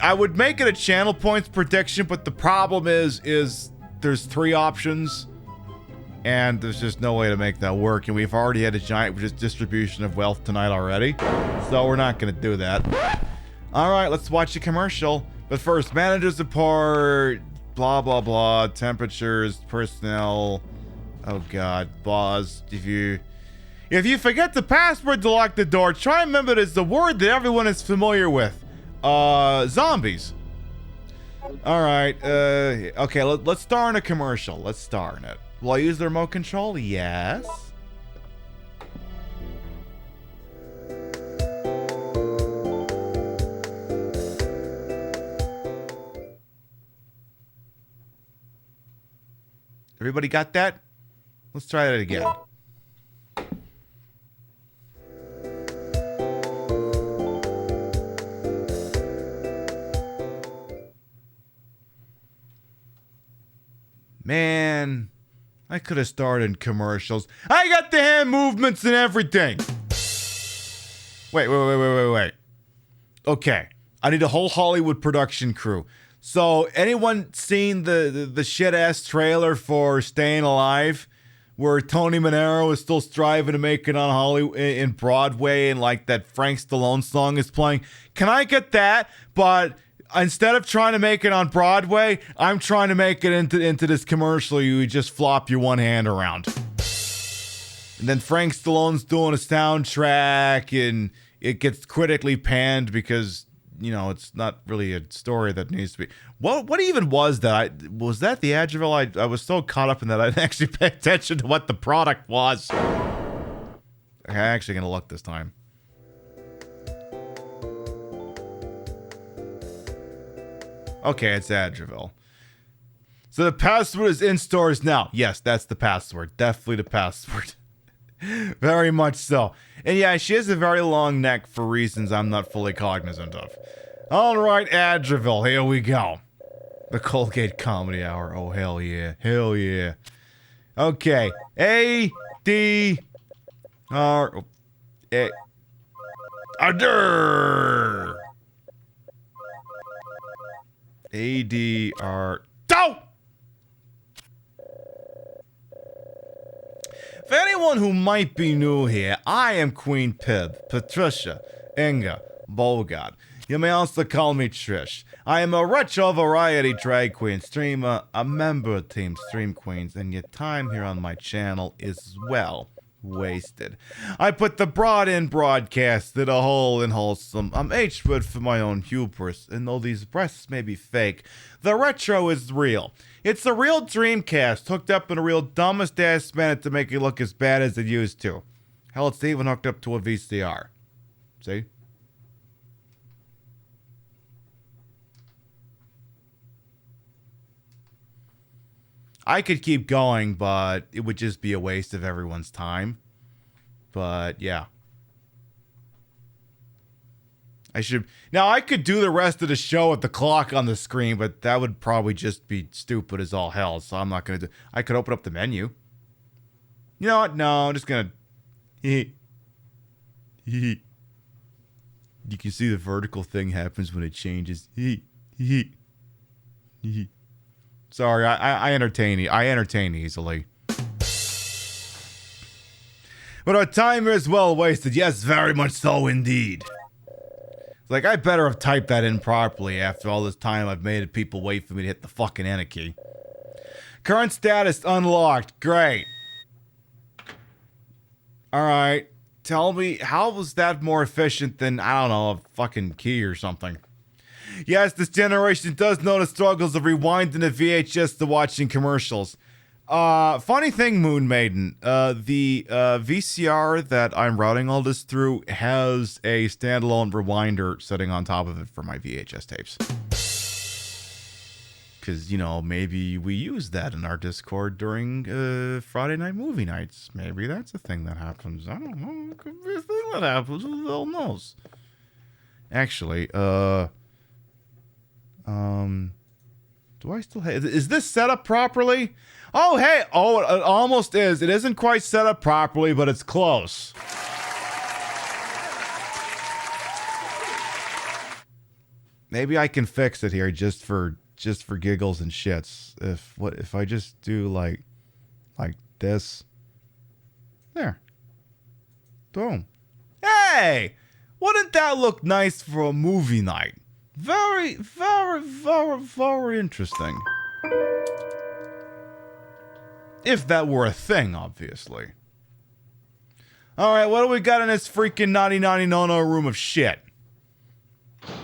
I would make it a channel points prediction, but the problem is there's 3 options, and there's just no way to make that work, and we've already had a giant distribution of wealth tonight already, so we're not gonna do that. Alright, let's watch the commercial. But first, manager's report, blah, blah, blah, temperatures, personnel. Oh, God, boss. If you forget the password to lock the door, try and remember there's the word that everyone is familiar with. Zombies. Alright, okay, let's star in a commercial. Let's star in it. Will I use the remote control? Yes. Everybody got that? Let's try that again. Man, I could have started commercials. I got the hand movements and everything. Wait. Okay. I need a whole Hollywood production crew. So, anyone seen the shit-ass trailer for Staying Alive? Where Tony Manero is still striving to make it on Hollywood in Broadway, and like that Frank Stallone song is playing. Can I get that? But instead of trying to make it on Broadway, I'm trying to make it into this commercial. You just flop your one hand around, and then Frank Stallone's doing a soundtrack, and it gets critically panned because, you know, it's not really a story that needs to be. What even was that? Was that the Adjuvil? I was so caught up in that I didn't actually pay attention to what the product was. I'm actually going to look this time. Okay, it's Adjuvil. So the password is in stores now. Yes, that's the password. Definitely the password. Very much so. And yeah, she has a very long neck for reasons I'm not fully cognizant of. Alright, Adjuvil, here we go. The Colgate Comedy Hour. Oh, hell yeah. Hell yeah. Okay. A-D-R... Adder! A-D-R... Do! For anyone who might be new here, I am Queen Pib, Patricia, Inga, Bogart. You may also call me Trish. I am a retro variety drag queen streamer, a member of Team Stream Queens, and your time here on my channel is well wasted. I put the broad in broadcasted, a hole in wholesome. I'm H-word for my own hubris, and though these breasts may be fake, the retro is real. It's a real Dreamcast hooked up in a real dumbest ass minute to make it look as bad as it used to. Hell, it's even hooked up to a VCR. See? I could keep going, but it would just be a waste of everyone's time. But, yeah. I could do the rest of the show with the clock on the screen, but that would probably just be stupid as all hell, so I'm not going to do... I could open up the menu. You know what? No, I'm just going to... You can see the vertical thing happens when it changes. Sorry, I entertain easily. But our time is well wasted. Yes, very much so indeed. Like, I better have typed that in properly after all this time I've made people wait for me to hit the fucking enter key. Current status unlocked. Great. Alright. Tell me, how was that more efficient than, I don't know, a fucking key or something? Yes, this generation does know the struggles of rewinding the VHS to watching commercials. Funny thing, Moon Maiden. The VCR that I'm routing all this through has a standalone rewinder sitting on top of it for my VHS tapes. Because, you know, maybe we use that in our Discord during Friday night movie nights. Maybe that's a thing that happens. I don't know. It could be a thing that happens. Who the hell knows? Actually, do I still have... Is this set up properly? Oh, hey! Oh, it almost is. It isn't quite set up properly, but it's close. Maybe I can fix it here just for giggles and shits. If I just do like this. There. Boom. Hey! Wouldn't that look nice for a movie night? Very, very, very, very interesting. If that were a thing, obviously. Alright, what do we got in this freaking 9090 room of shit?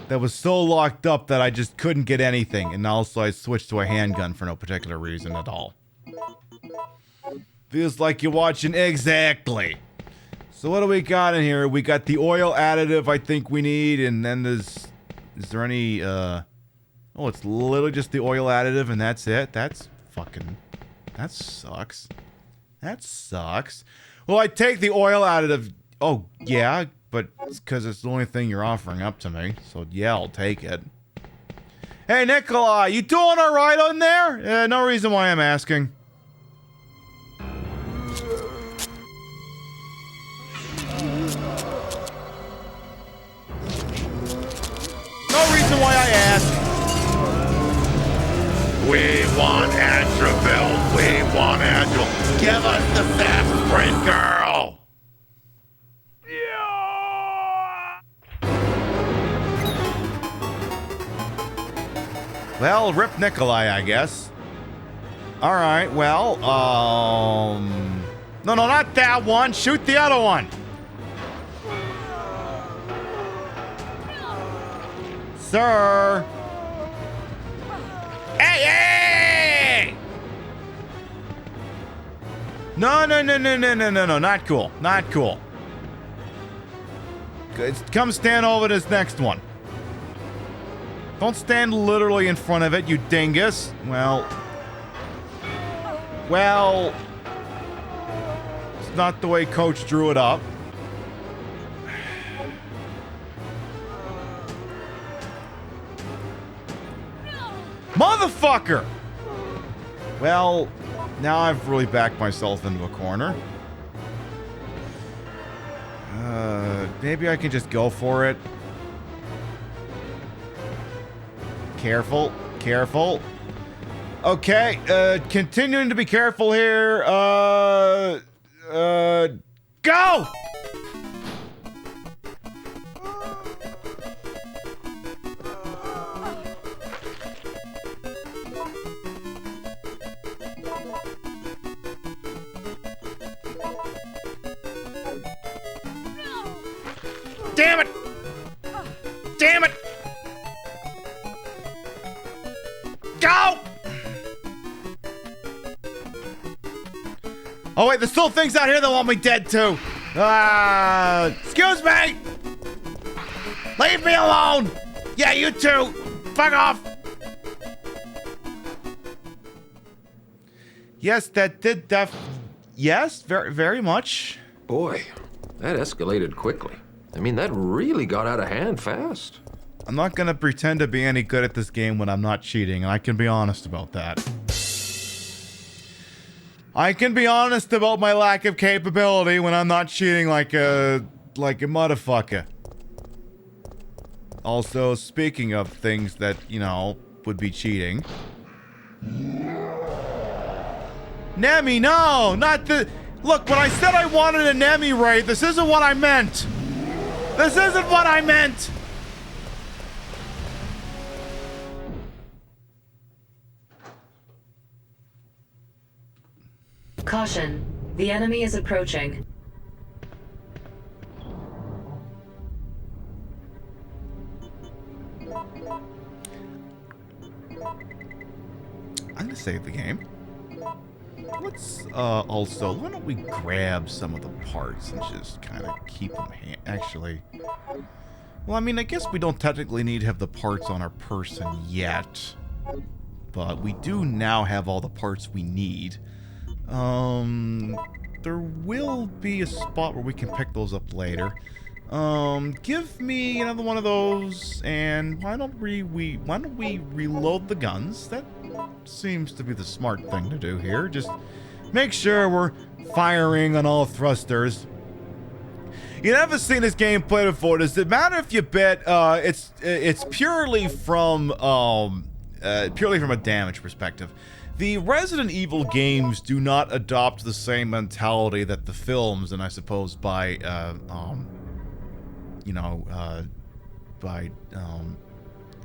That was so locked up that I just couldn't get anything, and also I switched to a handgun for no particular reason at all. Feels like you're watching exactly. So what do we got in here? We got the oil additive I think we need, and then there's... Is there any, oh, it's literally just the oil additive and that's it? That's fucking... That sucks. That sucks. Well, I take the oil additive... Oh, yeah, but it's because it's the only thing you're offering up to me. So, yeah, I'll take it. Hey, Nikolai, you doing alright on there? No reason why I'm asking. No reason why I asked. We want Atraville. We want Agile. Give us the fast sprint girl. Well, rip Nikolai, I guess. All right, well, no, not that one. Shoot the other one. Sir. Hey! No, not cool. Not cool. Come stand over this next one. Don't stand literally in front of it, you dingus. Well, it's not the way Coach drew it up. Motherfucker! Well, now I've really backed myself into a corner. Maybe I can just go for it. Careful. Okay, continuing to be careful here. Go! Damn it! Damn it! Go! Oh wait, there's still things out here that want me dead too. Excuse me! Leave me alone! Yeah, you too! Fuck off! Yes, that did yes, very much. Boy, that escalated quickly. I mean, that really got out of hand fast. I'm not gonna pretend to be any good at this game when I'm not cheating, and I can be honest about that. I can be honest about my lack of capability when I'm not cheating like a motherfucker. Also, speaking of things that, you know, would be cheating. Nemi, no! Not the... Look, when I said I wanted a Nemi raid, this isn't what I meant! This isn't what I meant! Caution. The enemy is approaching. I'm gonna save the game. Let's, also, why don't we grab some of the parts and just kind of keep them actually... Well, I mean, I guess we don't technically need to have the parts on our person yet. But we do now have all the parts we need. There will be a spot where we can pick those up later. Give me another one of those, and why don't we reload the guns? That seems to be the smart thing to do here. Just make sure we're firing on all thrusters. You never seen this gameplay before. Does it matter if you bet? It's purely from a damage perspective. The Resident Evil games do not adopt the same mentality that the films, and I suppose by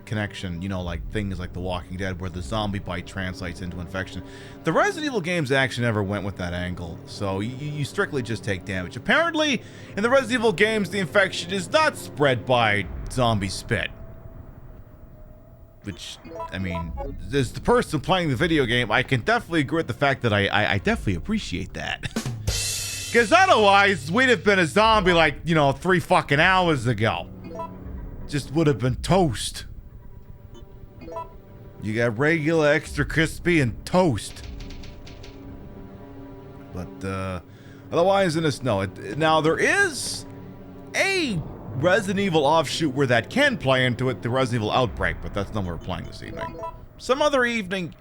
connection, you know, like things like The Walking Dead, where the zombie bite translates into infection. The Resident Evil games actually never went with that angle, so you strictly just take damage. Apparently, in the Resident Evil games, the infection is not spread by zombie spit. Which, I mean, as the person playing the video game, I can definitely agree with the fact that I definitely appreciate that. Because otherwise, we'd have been a zombie like, you know, 3 fucking hours ago. Just would have been toast. You got regular, extra crispy, and toast. But, otherwise in this, no. Now, there is a Resident Evil offshoot where that can play into it, the Resident Evil Outbreak, but that's not what we're playing this evening. Some other evening...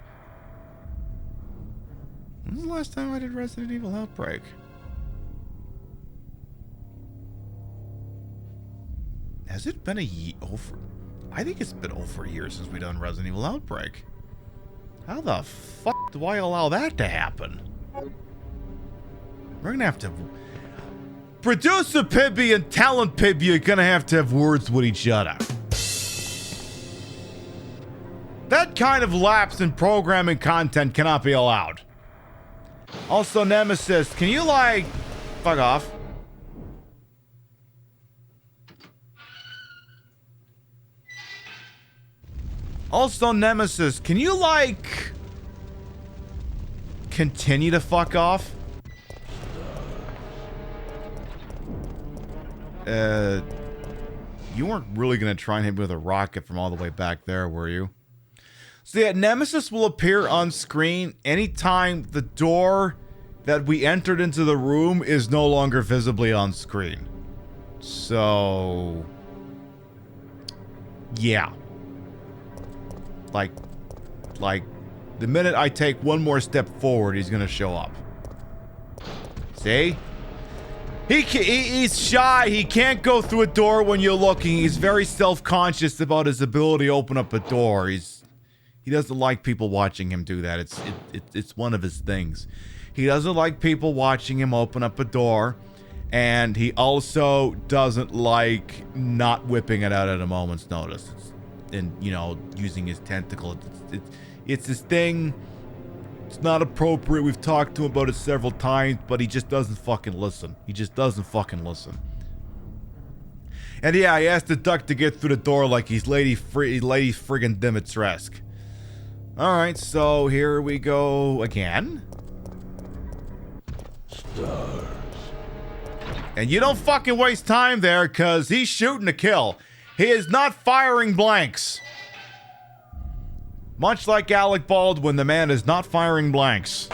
When was the last time I did Resident Evil Outbreak? Has it been a year? I think it's been over a year since we done Resident Evil Outbreak. How the fuck do I allow that to happen? We're gonna have to... Producer Pibby and Talent Pibby are gonna have to have words with each other. That kind of lapse in programming content cannot be allowed. Also, Nemesis, can you, like... Fuck off. Also, Nemesis, can you, like... continue to fuck off? You weren't really gonna try and hit me with a rocket from all the way back there, were you? So yeah, Nemesis will appear on screen anytime the door that we entered into the room is no longer visibly on screen. So... yeah. Like, the minute I take one more step forward, he's gonna show up. See? He's shy. He can't go through a door when you're looking. He's very self-conscious about his ability to open up a door. He doesn't like people watching him do that. It's one of his things. He doesn't like people watching him open up a door, and he also doesn't like not whipping it out at a moment's notice. And, you know, using his tentacle. It's his thing. It's not appropriate. We've talked to him about it several times, but he just doesn't fucking listen. He just doesn't fucking listen. And yeah, he asked the duck to get through the door like he's Lady friggin' Dimitrescu. Alright, so here we go again. Stars. And you don't fucking waste time there, because he's shooting to kill. He is not firing blanks. Much like Alec Baldwin, the man is not firing blanks.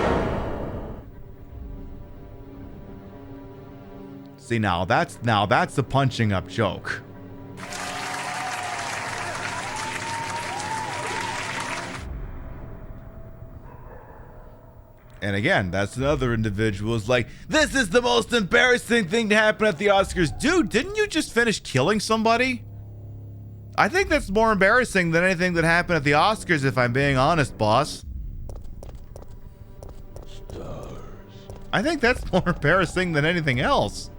See, now that's the punching up joke. And again, that's another individual who's like, this is the most embarrassing thing to happen at the Oscars. Dude, didn't you just finish killing somebody? I think that's more embarrassing than anything that happened at the Oscars, if I'm being honest, boss. Stars. I think that's more embarrassing than anything else.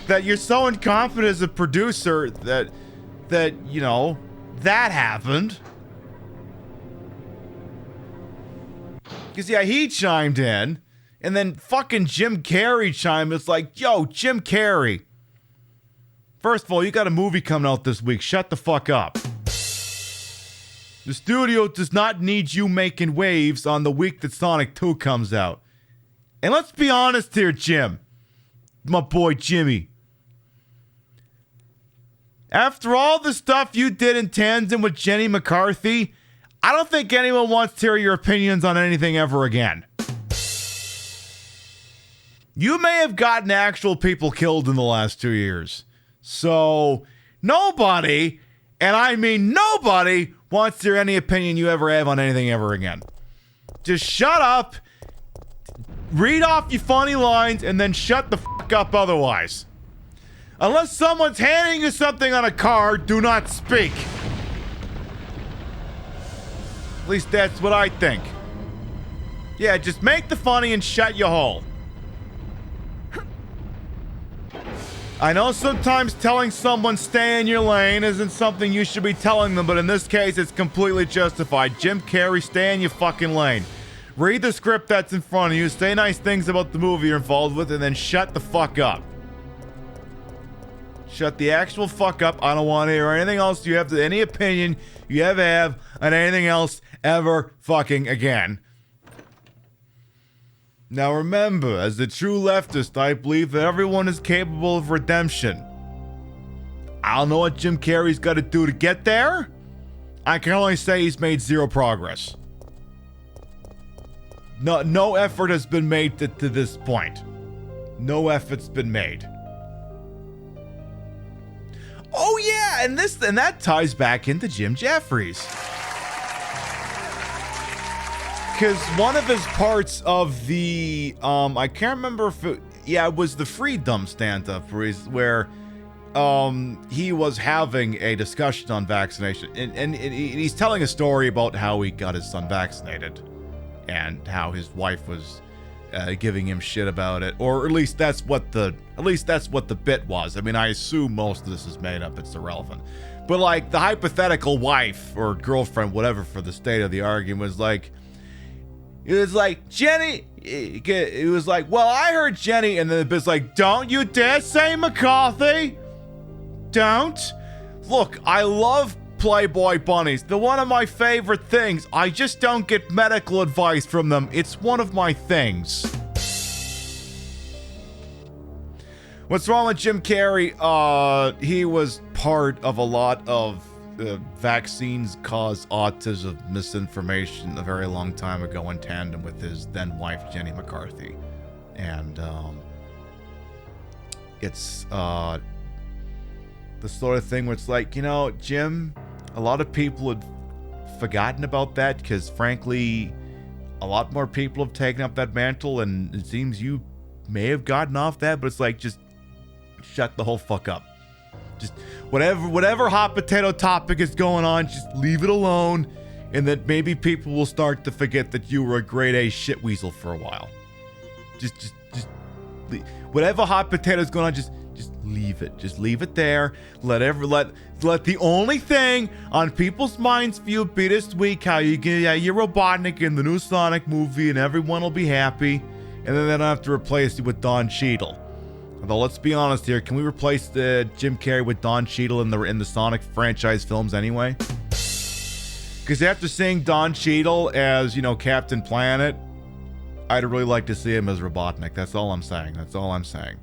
That you're so incompetent as a producer that you know, that happened. Because, yeah, he chimed in, and then fucking Jim Carrey chimed in. It's like, yo, Jim Carrey. First of all, you got a movie coming out this week. Shut the fuck up. The studio does not need you making waves on the week that Sonic 2 comes out. And let's be honest here, Jim. My boy Jimmy. After all the stuff you did in tandem with Jenny McCarthy, I don't think anyone wants to hear your opinions on anything ever again. You may have gotten actual people killed in the last 2 years. So, nobody, and I mean nobody, wants to hear any opinion you ever have on anything ever again. Just shut up, read off your funny lines, and then shut the fuck up otherwise. Unless someone's handing you something on a card, do not speak. At least that's what I think. Yeah, just make the funny and shut your hole. I know sometimes telling someone stay in your lane isn't something you should be telling them, but in this case, it's completely justified. Jim Carrey, stay in your fucking lane. Read the script that's in front of you, say nice things about the movie you're involved with, and then shut the fuck up. Shut the actual fuck up. I don't want to hear anything else you have to, any opinion you ever have on anything else ever fucking again. Now remember, as a true leftist, I believe that everyone is capable of redemption. I don't know what Jim Carrey's got to do to get there. I can only say he's made zero progress. No effort has been made to this point. No effort's been made. Oh yeah, and that ties back into Jim Jeffries. Because one of his parts of the, I can't remember if it was the Freedom stand-up where he was having a discussion on vaccination, and he's telling a story about how he got his son vaccinated, and how his wife was giving him shit about it, or at least that's what the bit was. I mean, I assume most of this is made up. It's irrelevant, but like the hypothetical wife or girlfriend, whatever, for the state of the argument was like, it was like, Jenny. It was like, well, I heard Jenny, and then the bit's like, don't you dare say McCarthy. Don't. Look, I love Playboy bunnies. They're one of my favorite things. I just don't get medical advice from them. It's one of my things. What's wrong with Jim Carrey? He was part of a lot of vaccines cause autism misinformation a very long time ago, in tandem with his then wife Jenny McCarthy. And it's the sort of thing where it's like, you know, Jim, a lot of people had forgotten about that, because frankly a lot more people have taken up that mantle, and it seems you may have gotten off that, but it's like, just shut the whole fuck up. Just whatever hot potato topic is going on, just leave it alone, and that maybe people will start to forget that you were a grade A shitweasel for a while. Just leave. Whatever hot potato is going on, just leave it. Just leave it there. Let the only thing on people's minds for you be this week how you get your Robotnik in the new Sonic movie, and everyone will be happy, and then they don't have to replace you with Don Cheadle. Although, let's be honest here, can we replace the Jim Carrey with Don Cheadle in the Sonic franchise films anyway? Because after seeing Don Cheadle as, you know, Captain Planet, I'd really like to see him as Robotnik. That's all I'm saying. That's all I'm saying.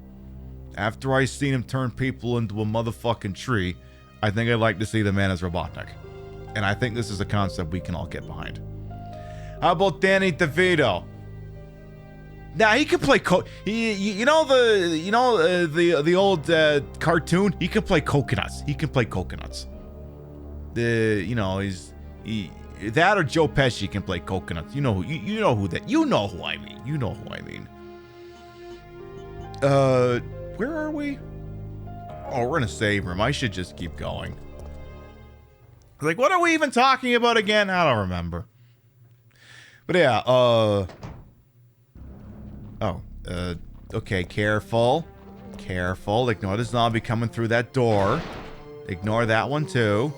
After I seen him turn people into a motherfucking tree, I think I'd like to see the man as Robotnik. And I think this is a concept we can all get behind. How about Danny DeVito? Now he can play the old cartoon. He can play coconuts. He can play coconuts. That or Joe Pesci can play coconuts. You know who I mean. Where are we? Oh, we're in a save room. I should just keep going. Like, what are we even talking about again? I don't remember. But yeah, okay, careful. Ignore the zombie coming through that door. Ignore that one too.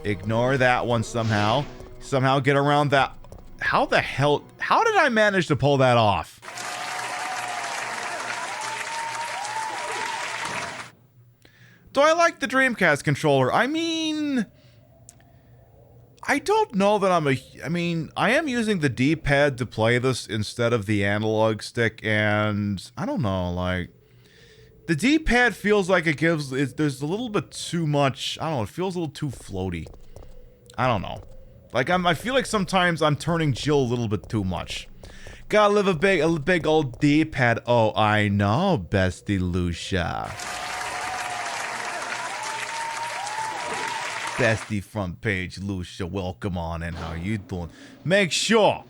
Ignore that one somehow. Somehow get around that. How did I manage to pull that off? Do I like the Dreamcast controller? I mean, I don't know that I am using the D-pad to play this instead of the analog stick, and I don't know, like, the D-pad feels like there's a little bit too much, I don't know, it feels a little too floaty. I don't know. Like, I feel like sometimes I'm turning Jill a little bit too much. Gotta live a big old D-pad. Oh, I know, bestie Lucia. Bestie front page Lucia, welcome on in. How you doing? Make sure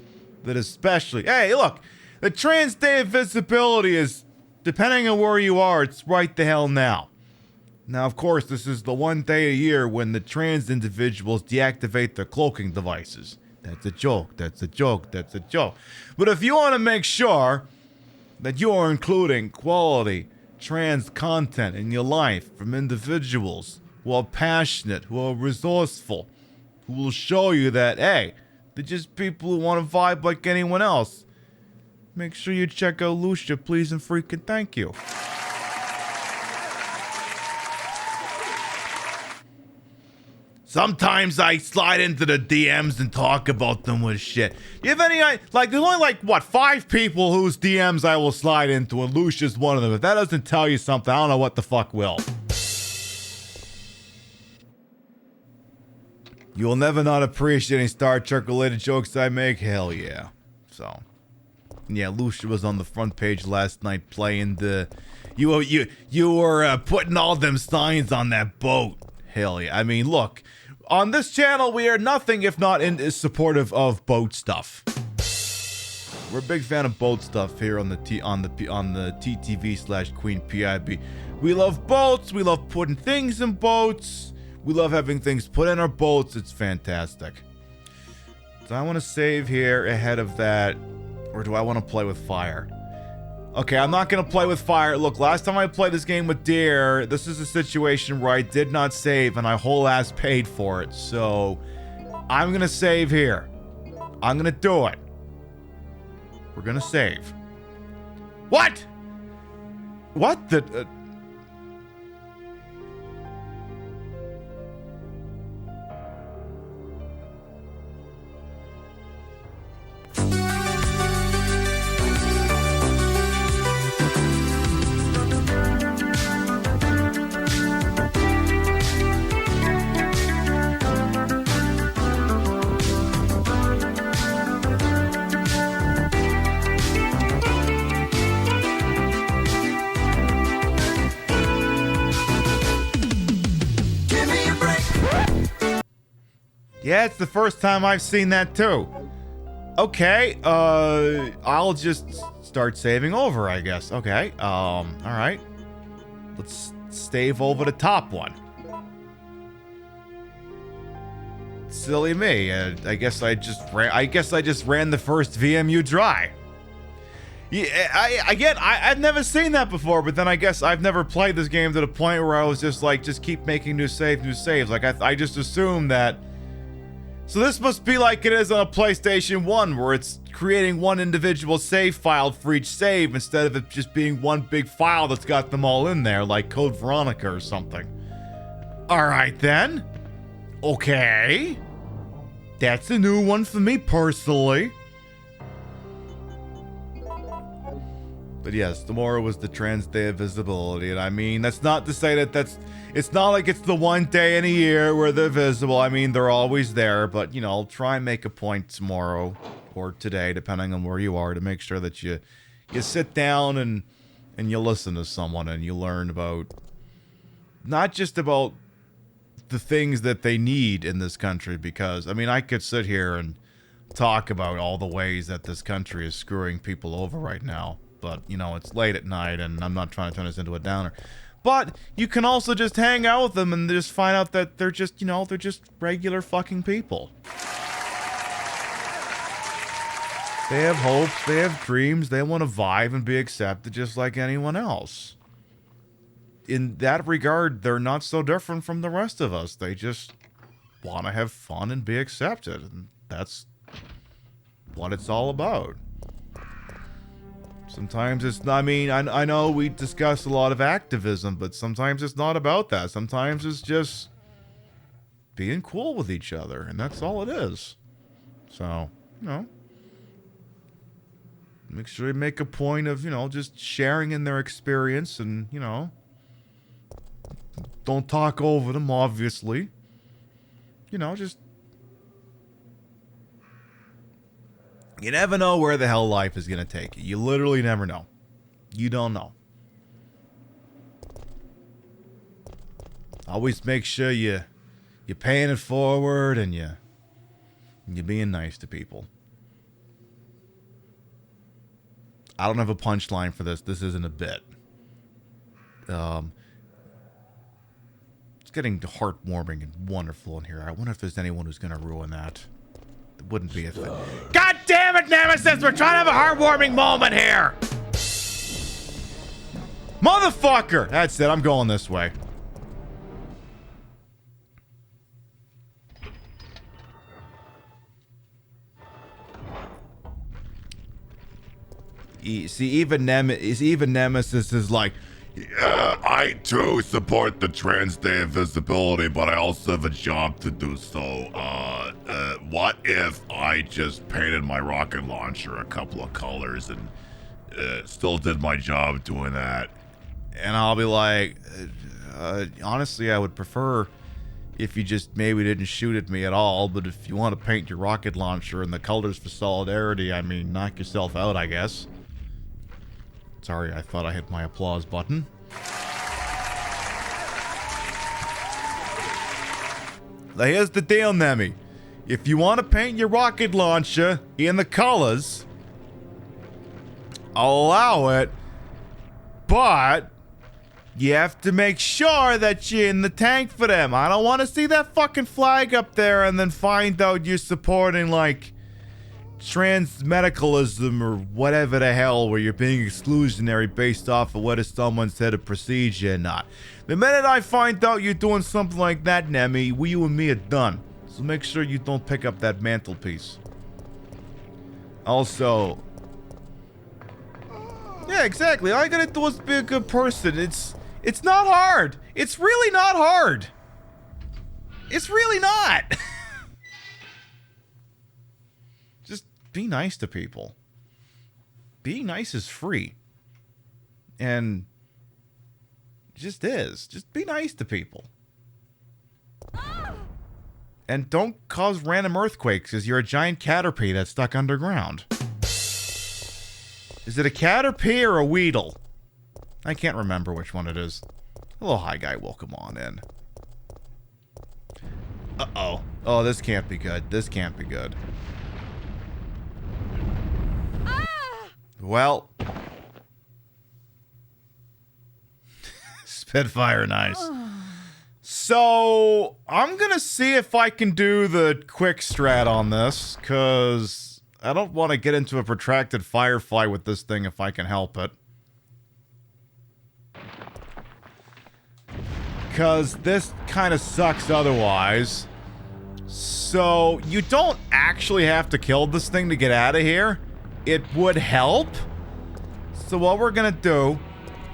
that especially, hey, look, the trans day of visibility is, depending on where you are, it's right the hell now. Now, of course, this is the one day a year when the trans individuals deactivate their cloaking devices. That's a joke. That's a joke. That's a joke. But if you want to make sure that you are including quality trans content in your life from individuals who are passionate, who are resourceful, who will show you that, hey, they're just people who want to vibe like anyone else, make sure you check out Lucia, please and freaking thank you. Sometimes I slide into the DMs and talk about them with shit. Do you have any, like, there's only, 5 people whose DMs I will slide into, and Lucia's one of them. If that doesn't tell you something, I don't know what the fuck will. You will never not appreciate any Star Trek related jokes I make. Hell yeah. So, yeah, Lucia was on the front page last night playing the. You were putting all them signs on that boat. Hell yeah. I mean, look, on this channel we are nothing if not supportive of boat stuff. We're a big fan of boat stuff here on the TTV/Queen PIB. We love boats. We love putting things in boats. We love having things put in our boats. It's fantastic. Do I want to save here ahead of that, or do I want to play with fire? Okay, I'm not going to play with fire. Look, last time I played this game with Deer, this is a situation where I did not save and I whole ass paid for it. So, I'm going to save here. I'm going to do it. We're going to save. What? What the... Yeah, it's the first time I've seen that too. Okay, I'll just start saving over, I guess. Okay, alright. Let's stave over the top one. Silly me. I guess I just ran the first VMU dry. Yeah, I've never seen that before, but then I guess I've never played this game to the point where I was just like, just keep making new saves. Like, I just assumed that. So this must be like it is on a PlayStation 1, where it's creating one individual save file for each save instead of it just being one big file that's got them all in there, like Code Veronica or something. Alright then. Okay. That's a new one for me personally. But yes, tomorrow was the Trans Day of Visibility, and I mean, that's not to say that it's not like it's the one day in a year where they're visible. I mean, they're always there, but, you know, I'll try and make a point tomorrow or today, depending on where you are, to make sure that you sit down and you listen to someone and you learn about, not just about the things that they need in this country, because, I mean, I could sit here and talk about all the ways that this country is screwing people over right now. But, you know, it's late at night, and I'm not trying to turn this into a downer. But you can also just hang out with them and just find out that they're just, you know, they're just regular fucking people. They have hopes, they have dreams, they want to vibe and be accepted just like anyone else. In that regard, they're not so different from the rest of us. They just want to have fun and be accepted. And that's what it's all about. Sometimes it's not, I mean, I know we discuss a lot of activism, but sometimes it's not about that. Sometimes it's just being cool with each other, and that's all it is. So, you know, make sure you make a point of, you know, just sharing in their experience and, you know, don't talk over them, obviously. You know, just... You never know where the hell life is going to take you. You literally never know. You don't know. Always make sure you're paying it forward and you're being nice to people. I don't have a punchline for this. This isn't a bit. It's getting heartwarming and wonderful in here. I wonder if there's anyone who's going to ruin that. It wouldn't be a thing. God damn it, Nemesis! We're trying to have a heartwarming moment here! Motherfucker! That's it, I'm going this way. See, even Nemesis is like, yeah, I too support the Trans Day of Visibility, but I also have a job to do, so, what if I just painted my rocket launcher a couple of colors and still did my job doing that? And I'll be like, honestly, I would prefer if you just maybe didn't shoot at me at all, but if you want to paint your rocket launcher in the colors for solidarity, I mean, knock yourself out, I guess. Sorry, I thought I hit my applause button. Now here's the deal, Nemi. If you want to paint your rocket launcher in the colors, allow it, but you have to make sure that you're in the tank for them. I don't want to see that fucking flag up there and then find out you're supporting, like, transmedicalism or whatever the hell, where you're being exclusionary based off of whether someone said a procedure or not. The minute I find out you're doing something like that, Nemi, you and me are done. So make sure you don't pick up that mantelpiece. Also, yeah, exactly. All you gotta do is be a good person. It's not hard. It's really not hard. It's really not. Just be nice to people. Being nice is free. And just is. Just be nice to people. And don't cause random earthquakes because you're a giant caterpie that's stuck underground. Is it a caterpie or a weedle? I can't remember which one it is. Hello, hi guy, welcome on in. Uh-oh. Oh, this can't be good. This can't be good. Well. Spitfire, nice. So, I'm gonna see if I can do the quick strat on this, because I don't want to get into a protracted firefight with this thing if I can help it. Because this kind of sucks otherwise. So, you don't actually have to kill this thing to get out of here. It would help. So what we're gonna do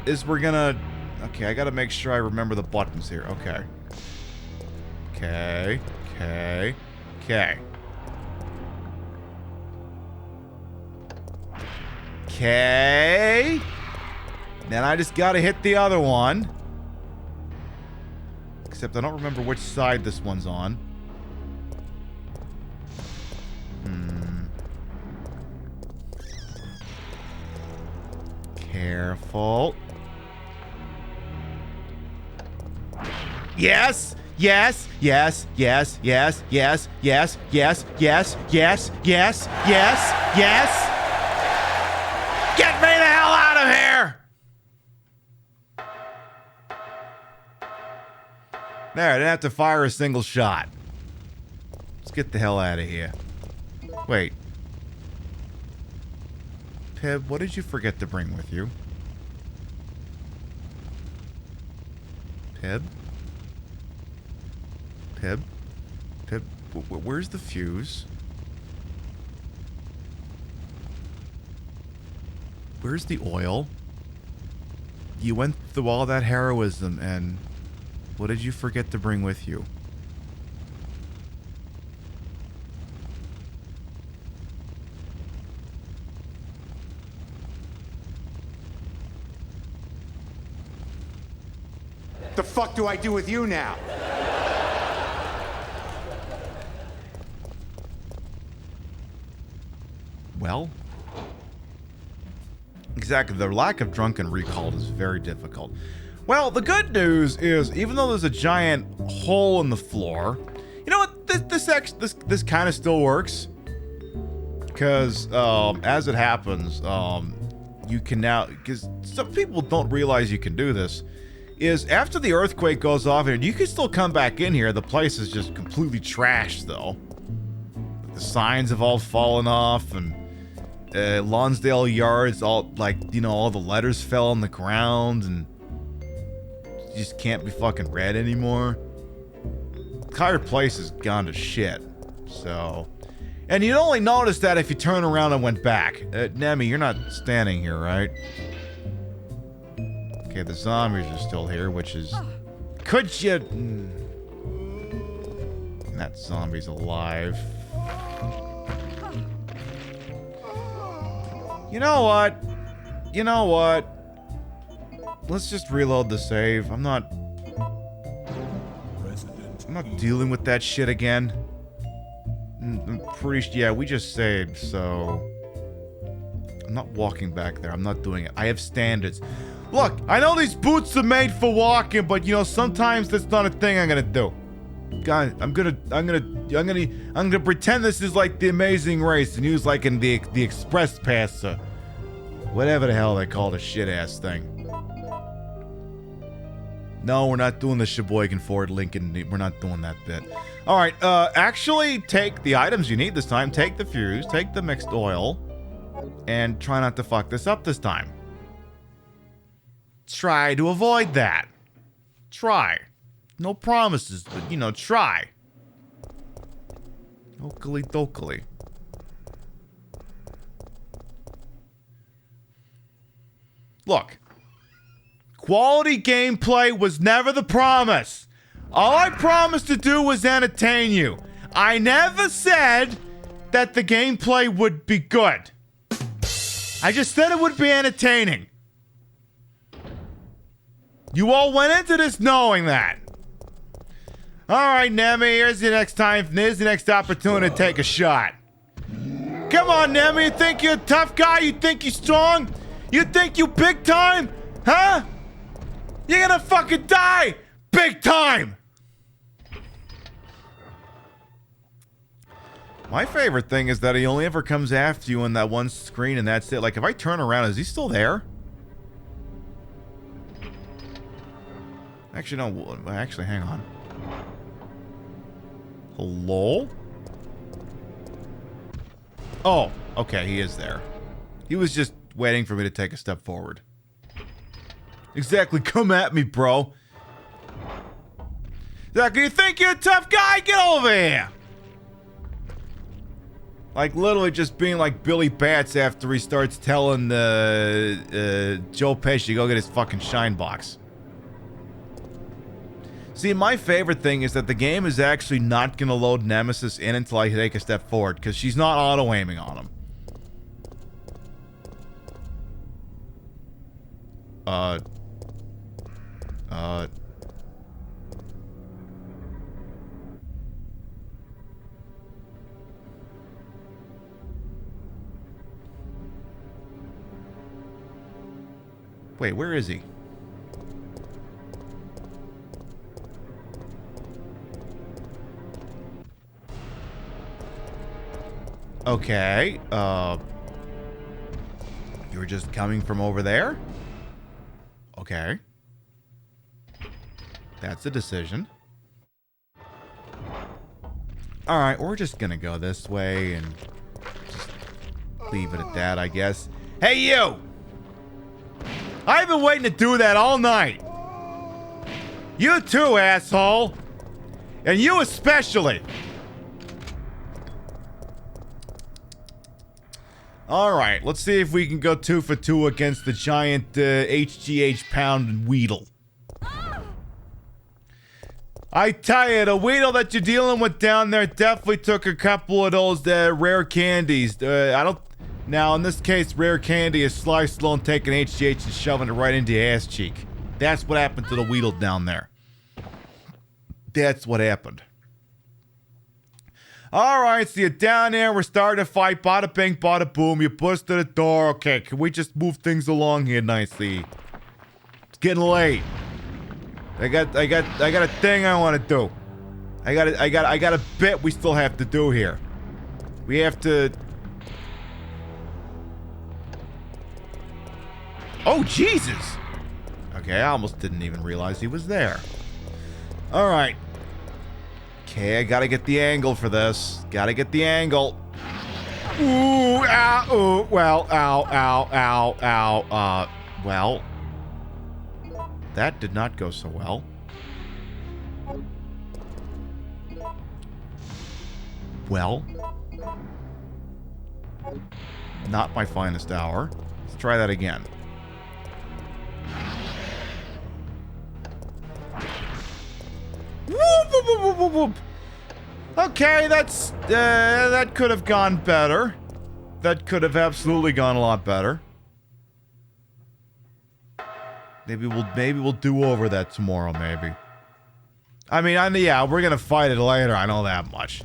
is we're gonna... Okay, I gotta make sure I remember the buttons here. Okay. Okay. Okay. Okay. Okay. Then I just gotta hit the other one. Except I don't remember which side this one's on. Careful. Yes! Yes! Yes! Yes! Yes! Yes! Yes! Yes! Yes! Yes! Yes! Yes! Yes! Get me the hell out of here! There, I didn't have to fire a single shot. Let's get the hell out of here. Wait. Pib, what did you forget to bring with you? Pib? Pib? Pib, where's the fuse? Where's the oil? You went through all that heroism, and what did you forget to bring with you? The fuck do I do with you now? Well, exactly. The lack of drunken recall is very difficult. Well, the good news is, even though there's a giant hole in the floor, you know what? This kind of still works, because as it happens, you can now, because some people don't realize you can do this, is after the earthquake goes off, and you can still come back in here. The place is just completely trashed, though. The signs have all fallen off, and Lonsdale Yards, all, like, you know, all the letters fell on the ground, and you just can't be fucking read anymore. The entire place has gone to shit. So, and you'd only notice that if you turn around and went back. Nemi, you're not standing here, right? Okay, the zombies are still here, which is... Could you... That zombie's alive. You know what? You know what? Let's just reload the save. I'm not dealing with that shit again. I'm pretty... Yeah, we just saved, so... I'm not walking back there. I'm not doing it. I have standards. Look, I know these boots are made for walking, but you know, sometimes that's not a thing I'm gonna do. God, I'm gonna pretend this is like The Amazing Race and use like in the Express Pass Whatever the hell they call the shit-ass thing. No, we're not doing the Sheboygan Ford Lincoln. We're not doing that bit. Alright, actually take the items you need this time. Take the fuse, take the mixed oil, and try not to fuck this up this time. Try to avoid that. Try. No promises, but, you know, try. Oakley dokely. Look. Quality gameplay was never the promise. All I promised to do was entertain you. I never said that the gameplay would be good. I just said it would be entertaining. You all went into this knowing that. Alright, Nemi, here's the next time. Here's the next opportunity to take a shot. Come on, Nemi, you think you're a tough guy? You think you're strong? You think you big time? Huh? You're gonna fucking die! Big time! My favorite thing is that he only ever comes after you in that one screen and that's it. Like, if I turn around, is he still there? Actually, no. Actually, hang on. Hello? Oh, okay, he is there. He was just waiting for me to take a step forward. Exactly, come at me, bro. Exactly, you think you're a tough guy? Get over here! Like, literally just being like Billy Bats after he starts telling Joe Pesci go get his fucking shine box. See, my favorite thing is that the game is actually not going to load Nemesis in until I take a step forward, because she's not auto-aiming on him. Wait, where is he? Okay, you were just coming from over there? Okay. That's a decision. Alright, we're just gonna go this way and just leave it at that, I guess. Hey, you! I've been waiting to do that all night. You too, asshole. And you especially. Alright, let's see if we can go 2 for 2 against the giant HGH pound Weedle. I tell you, the Weedle that you're dealing with down there definitely took a couple of those rare candies. Now, in this case, rare candy is Sly Stallone taking HGH and shoving it right into your ass cheek. That's what happened to the Weedle down there. That's what happened. Alright, so you're down there, we're starting to fight, bada bing, bada boom, you bust to the door. Okay, can we just move things along here nicely? It's getting late. I got a thing I want to do. I got a bit we still have to do here. We have to... Oh, Jesus! Okay, I almost didn't even realize he was there. Alright. Okay, I gotta get the angle for this. Gotta get the angle. Ooh, ow, ooh, well, ow, ow, ow, ow, well. That did not go so well. Well. Not my finest hour. Let's try that again. Whoop, whoop, whoop, whoop, whoop, whoop. Okay, that could have gone better. That could have absolutely gone a lot better. Maybe we'll do over that tomorrow, maybe. I mean, yeah, we're gonna fight it later, I know that much.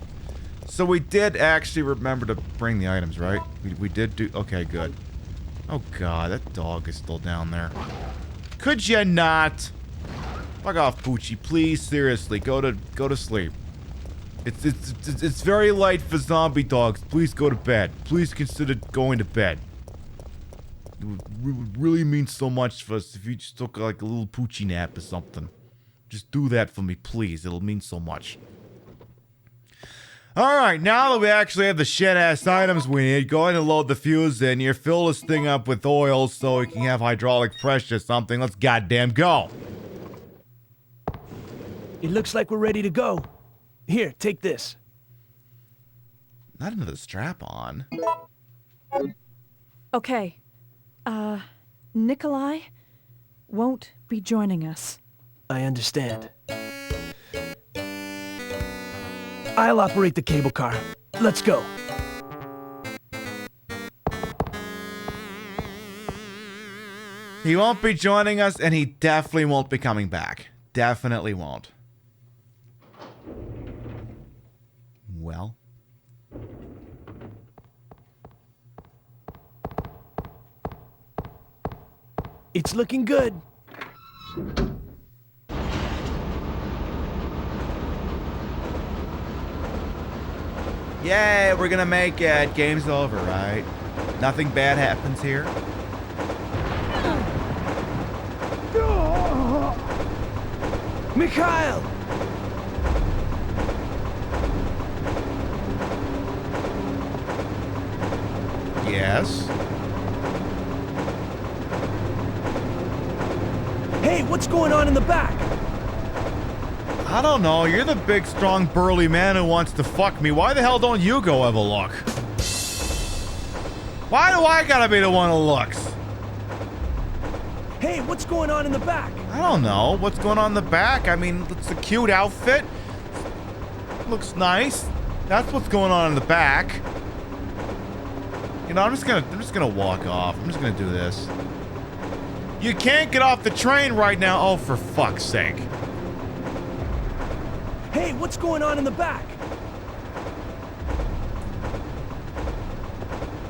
So we did actually remember to bring the items, right? We did do... Okay, good. Oh god, that dog is still down there. Could you not? Fuck off, Poochie, please, seriously, go to sleep. It's very late for zombie dogs. Please go to bed. Please consider going to bed. would really mean so much for us if you just took like a little poochie nap or something. Just do that for me, please. It'll mean so much. Alright, now that we actually have the shit-ass items we need, go ahead and load the fuse in here, fill this thing up with oil so we can have hydraulic pressure or something. Let's goddamn go. It looks like we're ready to go. Here, take this. Not another strap on. Okay. Nikolai won't be joining us. I understand. I'll operate the cable car. Let's go. He won't be joining us, and he definitely won't be coming back. Definitely won't. Well. It's looking good. Yay, we're gonna make it. Game's over, right? Nothing bad happens here. Mikhail! Yes? Hey, what's going on in the back? I don't know. You're the big, strong, burly man who wants to fuck me. Why the hell don't you go have a look? Why do I gotta be the one who looks? Hey, what's going on in the back? I don't know. What's going on in the back? I mean, it's a cute outfit. Looks nice. That's what's going on in the back. You know, I'm just gonna walk off. I'm just gonna do this. You can't get off the train right now. Oh, for fuck's sake. Hey, what's going on in the back?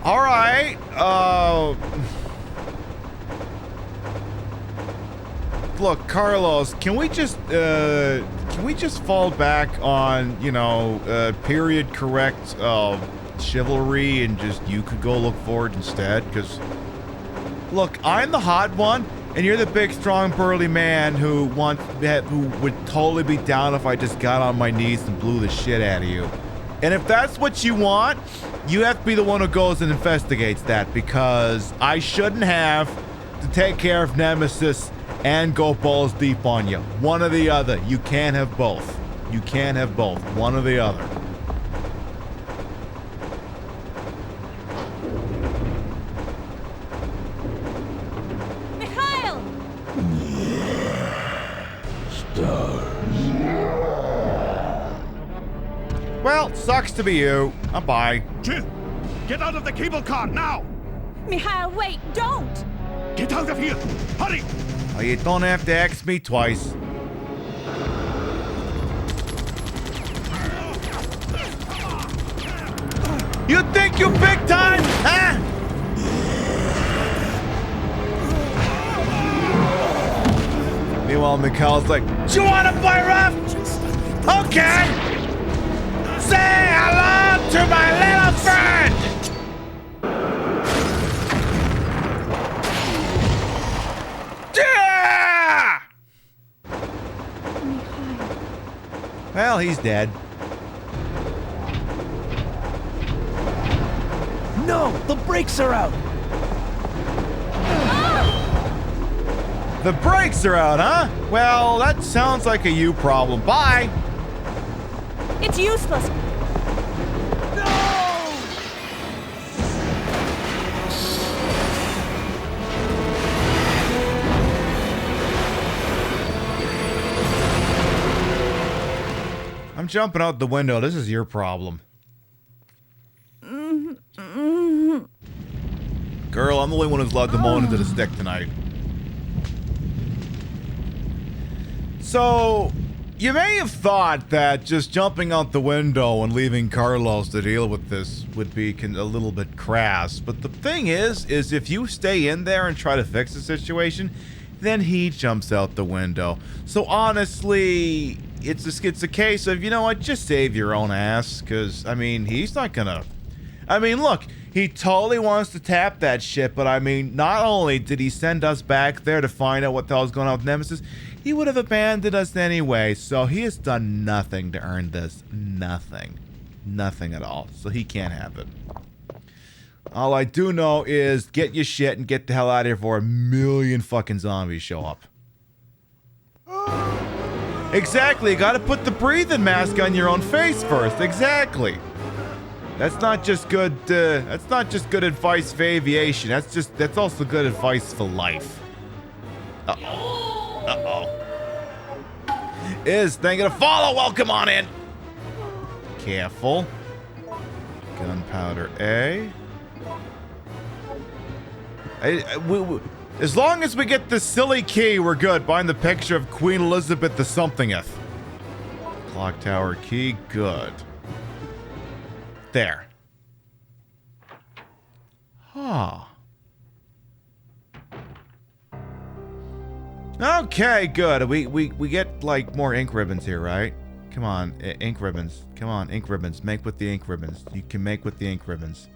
All right. Look, Carlos, can we just fall back on, you know, period correct chivalry and just you could go look for it instead? Because, look, I'm the hot one, and you're the big, strong, burly man who would totally be down if I just got on my knees and blew the shit out of you. And if that's what you want, you have to be the one who goes and investigates that, because I shouldn't have to take care of Nemesis and go balls deep on you. One or the other. You can't have both. You can't have both. One or the other. Mikhail! Well, sucks to be you. Bye. Jill, get out of the cable car now! Mikhail, wait, don't! Get out of here! Hurry! Oh, you don't have to ask me twice. You think you big time, huh? Meanwhile, Mikhail's like, do you want to play rough? Okay! Say hello to my little friend! Yeah! Well, he's dead. No, the brakes are out. The brakes are out, huh? Well, that sounds like a you problem. Bye! It's useless. I'm jumping out the window. This is your problem. Girl, I'm the only one who's allowed to moan into the stick tonight. So, you may have thought that just jumping out the window and leaving Carlos to deal with this would be a little bit crass. But the thing is if you stay in there and try to fix the situation, then he jumps out the window. So honestly, it's a case of, you know what, just save your own ass. Because, I mean, he's not gonna... I mean, look, He totally wants to tap that shit, but I mean, not only did he send us back there to find out what the hell's going on with Nemesis, he would have abandoned us anyway, so he has done nothing to earn this. Nothing. Nothing at all. So he can't have it. All I do know is get your shit and get the hell out of here before a million fucking zombies show up. Exactly, you gotta put the breathing mask on your own face first. Exactly. That's not just good advice for aviation. That's also good advice for life. Uh-oh. Uh-oh. Thank you to follow. Welcome on in. Careful. Gunpowder A. As long as we get the silly key, we're good. Find the picture of Queen Elizabeth the somethingeth. Clock tower key, good. There. Huh. Okay, good. We get like more ink ribbons here, right? Come on, ink ribbons. Come on, ink ribbons. Make with the ink ribbons. You can make with the ink ribbons.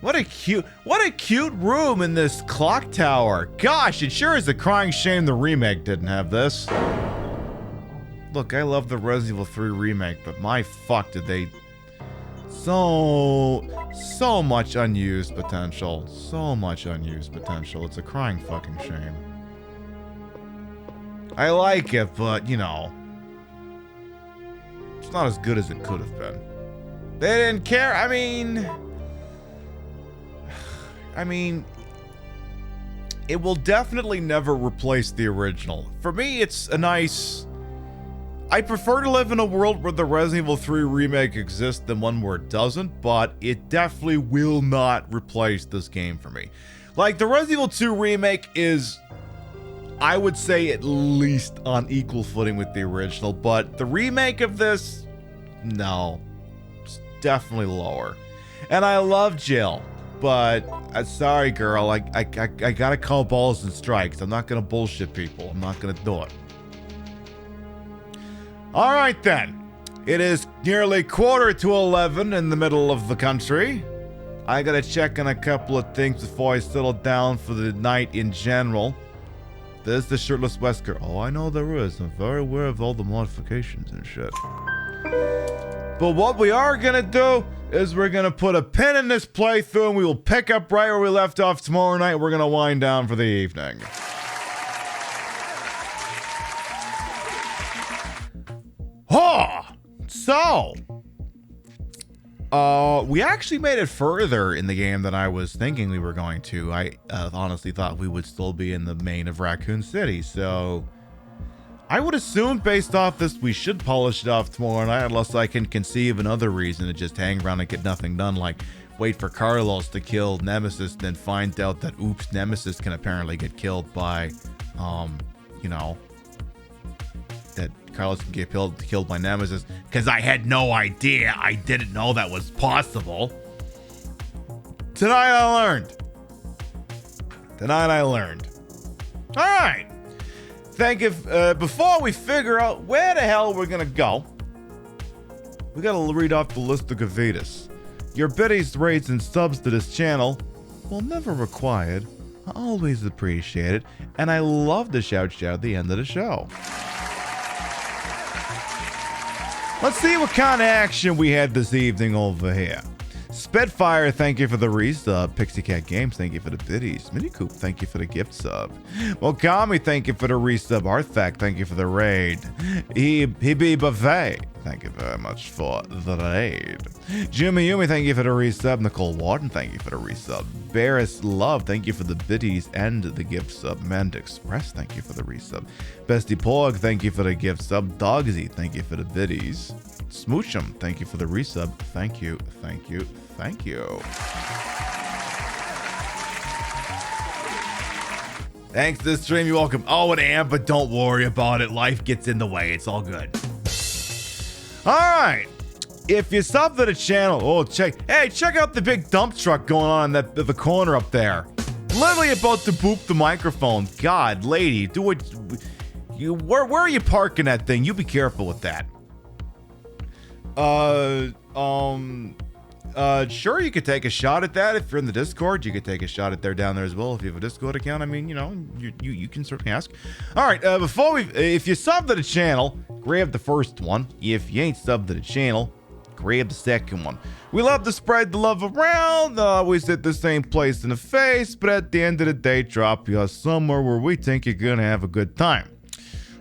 What a cute room in this clock tower. Gosh, it sure is a crying shame the remake didn't have this. Look, I love the Resident Evil 3 remake, but my fuck did they... So much unused potential. So much unused potential. It's a crying fucking shame. I like it, but, you know... It's not as good as it could have been. They didn't care. I mean, it will definitely never replace the original. For me, it's a nice... I prefer to live in a world where the Resident Evil 3 remake exists than one where it doesn't, but it definitely will not replace this game for me. Like, the Resident Evil 2 remake is, I would say, at least on equal footing with the original, but the remake of this, no. It's definitely lower. And I love Jill. But, sorry girl, I gotta call balls and strikes. I'm not gonna bullshit people. I'm not gonna do it. Alright then. It is nearly 11:15 in the middle of the country. I gotta check on a couple of things before I settle down for the night in general. There's the shirtless Wesker. Oh, I know there is. I'm very aware of all the modifications and shit. But what we are gonna do is we're gonna put a pin in this playthrough and we will pick up right where we left off tomorrow night. We're gonna wind down for the evening. So, we actually made it further in the game than I was thinking we were going to. I honestly thought we would still be in the main of Raccoon City, so I would assume based off this we should polish it off tomorrow night unless I can conceive another reason to just hang around and get nothing done, like wait for Carlos to kill Nemesis, then find out that oops, Nemesis can apparently get killed by, you know, that Carlos can get killed by Nemesis, because I had no idea. I didn't know that was possible. Tonight I learned. All right. Thank you. Before we figure out where the hell we're gonna go, we gotta read off the list of Gavitas. Your biddies, rates, and subs to this channel, well, never required. I always appreciate it, and I love the shout at the end of the show. Let's see what kind of action we had this evening over here. Spitfire, thank you for the resub. Pixie Cat Games, thank you for the biddies. Minicoop, thank you for the gift sub. Wakami, thank you for the resub. Artifact, thank you for the raid. Hibi Buffet, thank you very much for the raid. Jumi Yumi, thank you for the resub. Nicole Warden, thank you for the resub. Barris Love, thank you for the biddies and the gift sub. Mand Express, thank you for the resub. Bestie Porg, thank you for the gift sub. Dogsy, thank you for the biddies. Smoochum, thank you for the resub. Thank you, thank you, thank you. Thanks to the stream, you're welcome. Oh, and Am, but don't worry about it. Life gets in the way. It's all good. All right. If you sub to the channel, check out the big dump truck going on in the corner up there. Literally about to boop the microphone. God, lady, do it. Where are you parking that thing? You be careful with that. sure, you could take a shot at that. If you're in the Discord, you could take a shot at there down there as well. If you have a Discord account, I mean, you know, you can certainly ask. All right, if you sub to the channel, grab the first one. If you ain't subbed to the channel, grab the second one. We love to spread the love around, always at the same place in the face, but at the end of the day, drop you somewhere where we think you're gonna have a good time.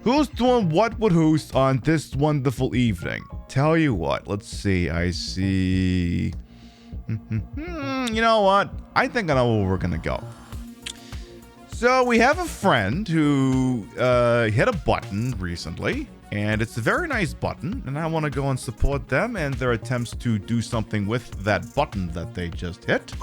Who's doing what with who's on this wonderful evening? Tell you what, let's see, I see... you know what? I think I know where we're gonna go. So we have a friend who hit a button recently, and it's a very nice button, and I want to go and support them and their attempts to do something with that button that they just hit.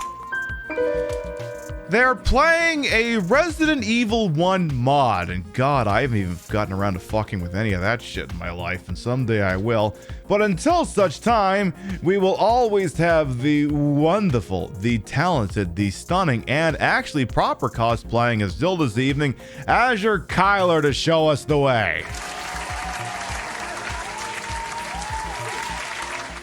They're playing a Resident Evil 1 mod, and God, I haven't even gotten around to fucking with any of that shit in my life, and someday I will. But until such time, we will always have the wonderful, the talented, the stunning, and actually proper cosplaying as Jill this evening, Azure Kyler, to show us the way.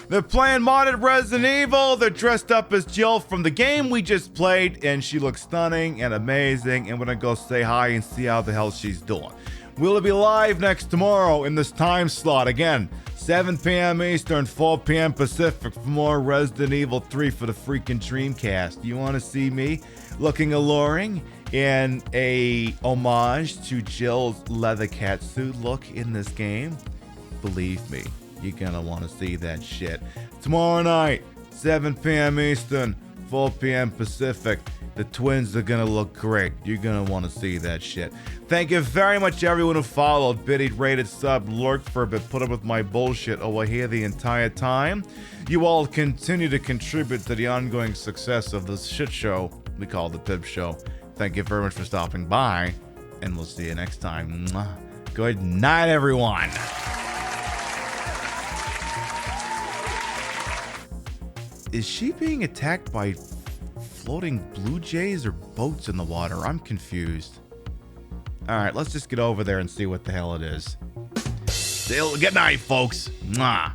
They're playing modded Resident Evil. They're dressed up as Jill from the game we just played, and she looks stunning and amazing, and we're gonna go say hi and see how the hell she's doing. We'll be live next tomorrow in this time slot. Again, 7 p.m. Eastern, 4 p.m. Pacific for more Resident Evil 3 for the freaking Dreamcast. You want to see me looking alluring in a homage to Jill's leather catsuit look in this game? Believe me, you're gonna want to see that shit. Tomorrow night, 7 p.m. Eastern, 4 p.m. Pacific. The twins are gonna look great. You're gonna want to see that shit. Thank you very much, everyone who followed, biddied, rated, subbed, lurked for a bit, put up with my bullshit over here the entire time. You all continue to contribute to the ongoing success of this shit show we call the Pib Show. Thank you very much for stopping by, and we'll see you next time. Mwah. Good night, everyone. Is she being attacked by floating blue jays or boats in the water? I'm confused. All right, let's just get over there and see what the hell it is. Good night, folks. Mwah.